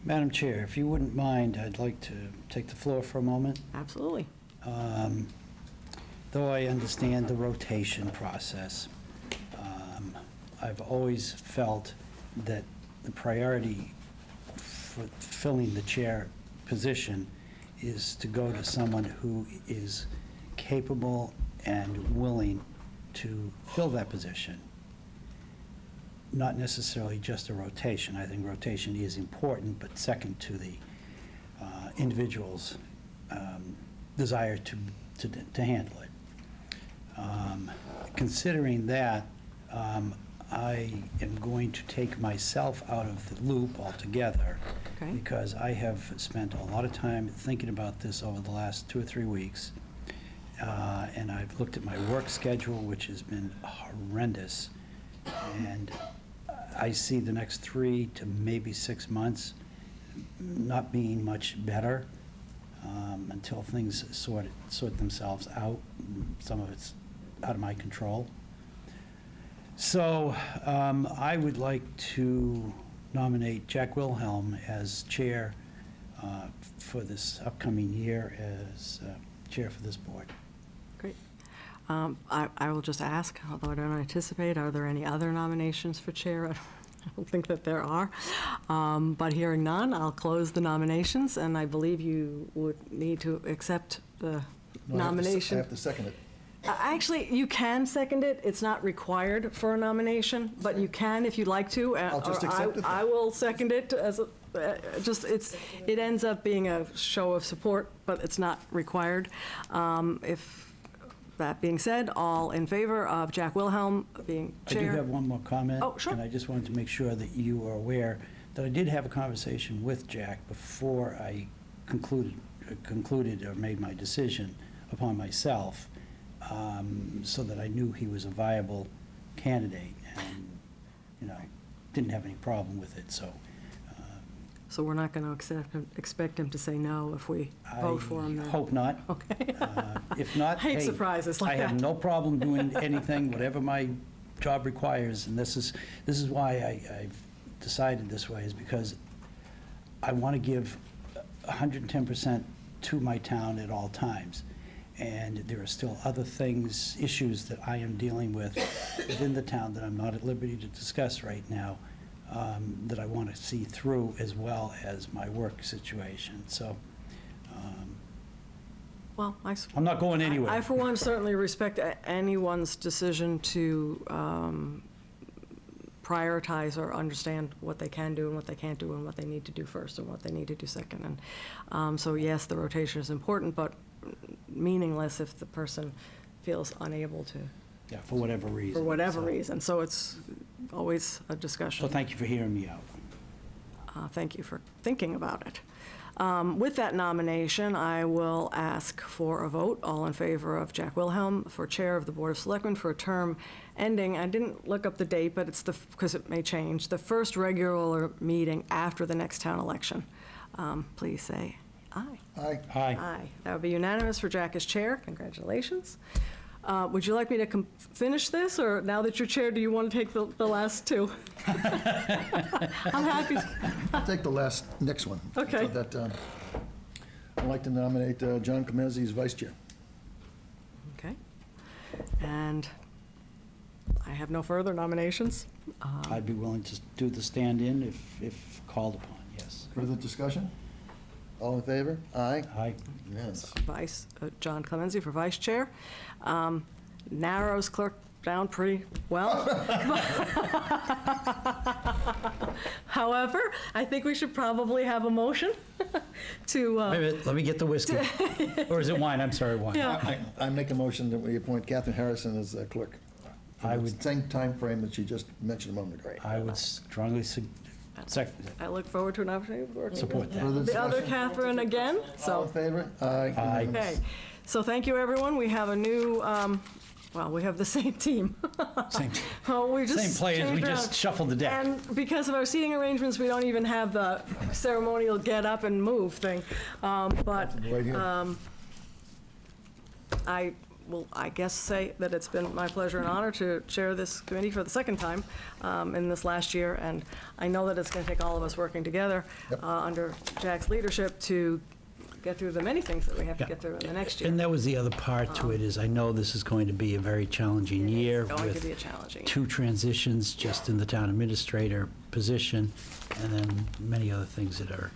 Madam Chair, if you wouldn't mind, I'd like to take the floor for a moment. Absolutely. Though I understand the rotation process, I've always felt that the priority for filling the chair position is to go to someone who is capable and willing to fill that position. Not necessarily just a rotation. I think rotation is important, but second to the individual's desire to handle it. Considering that, I am going to take myself out of the loop altogether, Okay. because I have spent a lot of time thinking about this over the last 2 or 3 weeks, and I've looked at my work schedule, which has been horrendous, and I see the next 3 to maybe 6 months not being much better until things sort themselves out. Some of it's out of my control. So I would like to nominate Jack Wilhelm as chair for this upcoming year, as chair for this board. Great. I will just ask, although I don't anticipate, are there any other nominations for chair? I don't think that there are. But hearing none, I'll close the nominations, and I believe you would need to accept the nomination. I have to second it. Actually, you can second it. It's not required for a nomination, but you can if you'd like to. I'll just accept it then. I will second it as a, it ends up being a show of support, but it's not required. If that being said, all in favor of Jack Wilhelm being I do chair? have one more comment. Oh, sure. And I just wanted to make sure that you are aware that I did have a conversation with Jack before I concluded or made my decision upon myself, so that I knew he was a viable candidate and, didn't have any problem with it, so. So we're not going to expect him to say no if we vote for him then? I hope not. Okay. If not, Hate hey, surprises like I have that. no problem doing anything, whatever my job requires, and this is why I've decided this way, is because I want to give 110% to my town at all times. And there are still other things, issues that I am dealing with within the town that I'm not at liberty to discuss right now, that I want to see through, as well as my work situation. So, Well, I'm not going anywhere. I, for one, certainly respect anyone's decision to prioritize or understand what they can do and what they can't do and what they need to do first and what they need to do second. And so, yes, the rotation is important, but meaningless if the person feels unable to. Yeah, for whatever reason. For whatever reason. So it's always a discussion. So thank you for hearing me out. Thank you for thinking about it. With that nomination, I will ask for a vote. All in favor of Jack Wilhelm for Chair of the Board of Selectmen for a term ending, I didn't look up the date, but it's because it may change, the first regular meeting after the next town election. Please say aye. Aye. Aye. Aye. That would be unanimous for Jack as chair. Congratulations. Would you like me to finish this, or now that you're chair, do you want to take the last two? I'm happy. I'll take the next one. Okay. So that, I'd like to nominate John Clemenza as vice chair. Okay. And I have no further nominations. I'd be willing to do the stand-in if called upon, yes. Further discussion? All in favor? Aye. Aye. Yes. John Clemenza for vice chair. Narrows clerk down pretty well. However, I think we should probably have a motion to. Wait a minute, let me get the whiskey. Or is it wine? I'm sorry, wine. Yeah. I make a motion that we appoint Catherine Harrison as clerk. I would- Same time frame that she just mentioned a moment ago. I would strongly second. I look forward to an opportunity to work Support that. Further the other discussion? Catherine again. All So in favor? Aye. Aye. Unanimous. okay. So thank you, everyone. We have a new. Well, we have the same team. Same, Well, we just same players, we changed just around. shuffled the deck. And because of our seating arrangements, we don't even have the ceremonial get up and move thing. But Right here. I will, I guess, say that it's been my pleasure and honor to chair this committee for the second time in this last year. And I know that it's going to take all of us working together under Jack's leadership to get through the many things that we have to Yeah. get through in the next year. And that was the other part to it, is I know this is going to be a very challenging year It's going to with be a challenging year. 2 transitions just in the town administrator position, and then many other things that are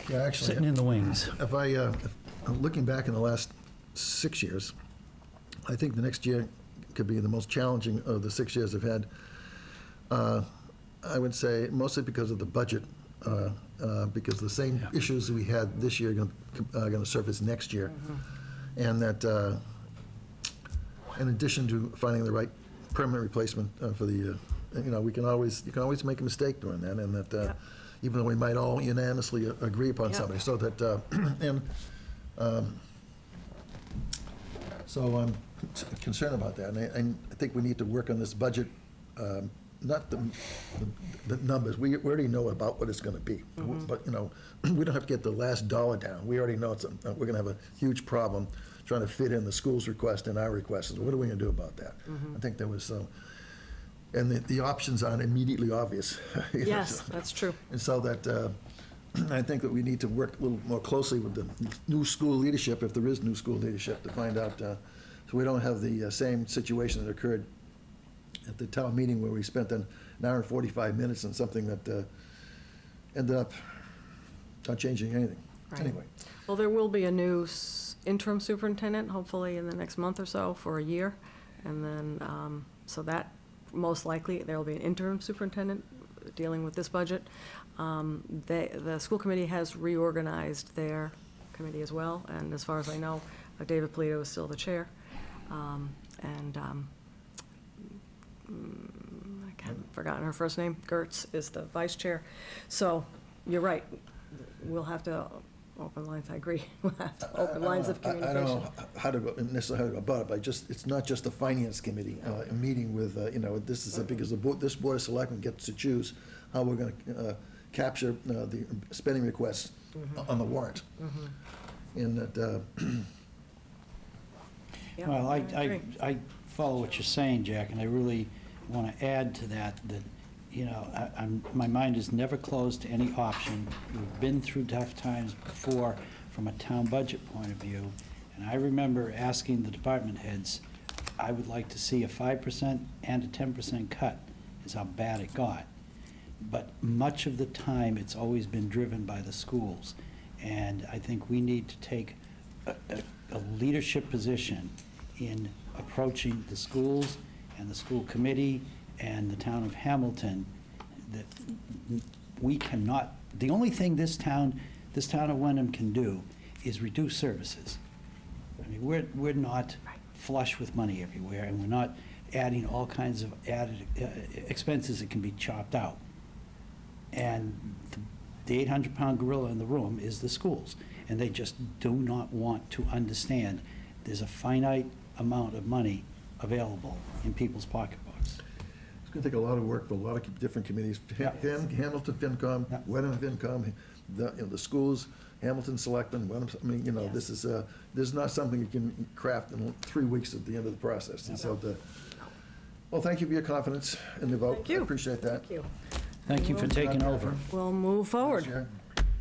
Yeah, actually, sitting in the wings. if looking back in the last 6 years, I think the next year could be the most challenging of the 6 years I've had. I would say mostly because of the budget, because the same issues we had this year are going to surface next year. And that, in addition to finding the right permanent replacement for the, you know, you can always make a mistake doing that, and that even though we might all unanimously agree upon somebody, so that, so I'm concerned about that, and I think we need to work on this budget, not the numbers. We already know about what it's going to be, but, you know, we don't have to get the last dollar down. We already know we're going to have a huge problem trying to fit in the school's request and our request. What are we going to do about that? I think there was and the options aren't immediately obvious. Yes, that's true. And so that I think that we need to work a little more closely with the new school leadership, if there is new school leadership, to find out, so we don't have the same situation that occurred at the town meeting where we spent an hour and 45 minutes on something that ended up not changing anything. Right. Anyway. Well, there will be a new interim superintendent, hopefully in the next month or so, for a year. And then, so that, most likely, there will be an interim superintendent dealing with this budget. The school committee has reorganized their committee as well, and as far as I know, David Polito is still the chair. I haven't forgotten her first name, Gertz is the vice chair. So, you're right, we'll have to open lines, I agree, we'll have to open lines of communication. I don't know how to go, necessarily how to go about it, but it's not just the finance committee, a meeting with, you know, this is because this Board of Selectmen gets to choose how we're going to capture the spending requests on the warrant. And that, Well, I follow what you're saying, Jack, and I really want to add to that, you know, my mind is never closed to any option. We've been through tough times before from a town budget point of view, and I remember asking the department heads, I would like to see a 5% and a 10% cut, is how bad it got. But much of the time, it's always been driven by the schools, and I think we need to take a leadership position in approaching the schools and the school committee and the town of Hamilton, that we cannot, the only thing this town of Wenham can do is reduce services. I mean, we're not flush with money everywhere, and we're not adding all kinds of added expenses that can be chopped out. And the 800-pound gorilla in the room is the schools, and they just do not want to understand there's a finite amount of money available in people's pocketbooks. it's going to take a lot of work for a lot of different committees. Hamilton FinCom, Wenham FinCom, the schools, Hamilton Selectmen, Wenham, I mean, you know, this is not something you can craft in 3 weeks at the end of the process. And so well, thank you for your confidence in the vote. Thank you. I appreciate that. Thank you. Thank you for taking over. We'll move forward.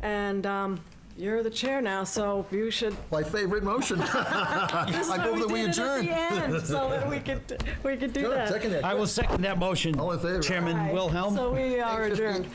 And you're the chair now, so you should. My favorite motion. I move that we adjourn. So that we could do that. Second that. I will second that motion. All in favor? Chairman Wilhelm. So we are adjourned.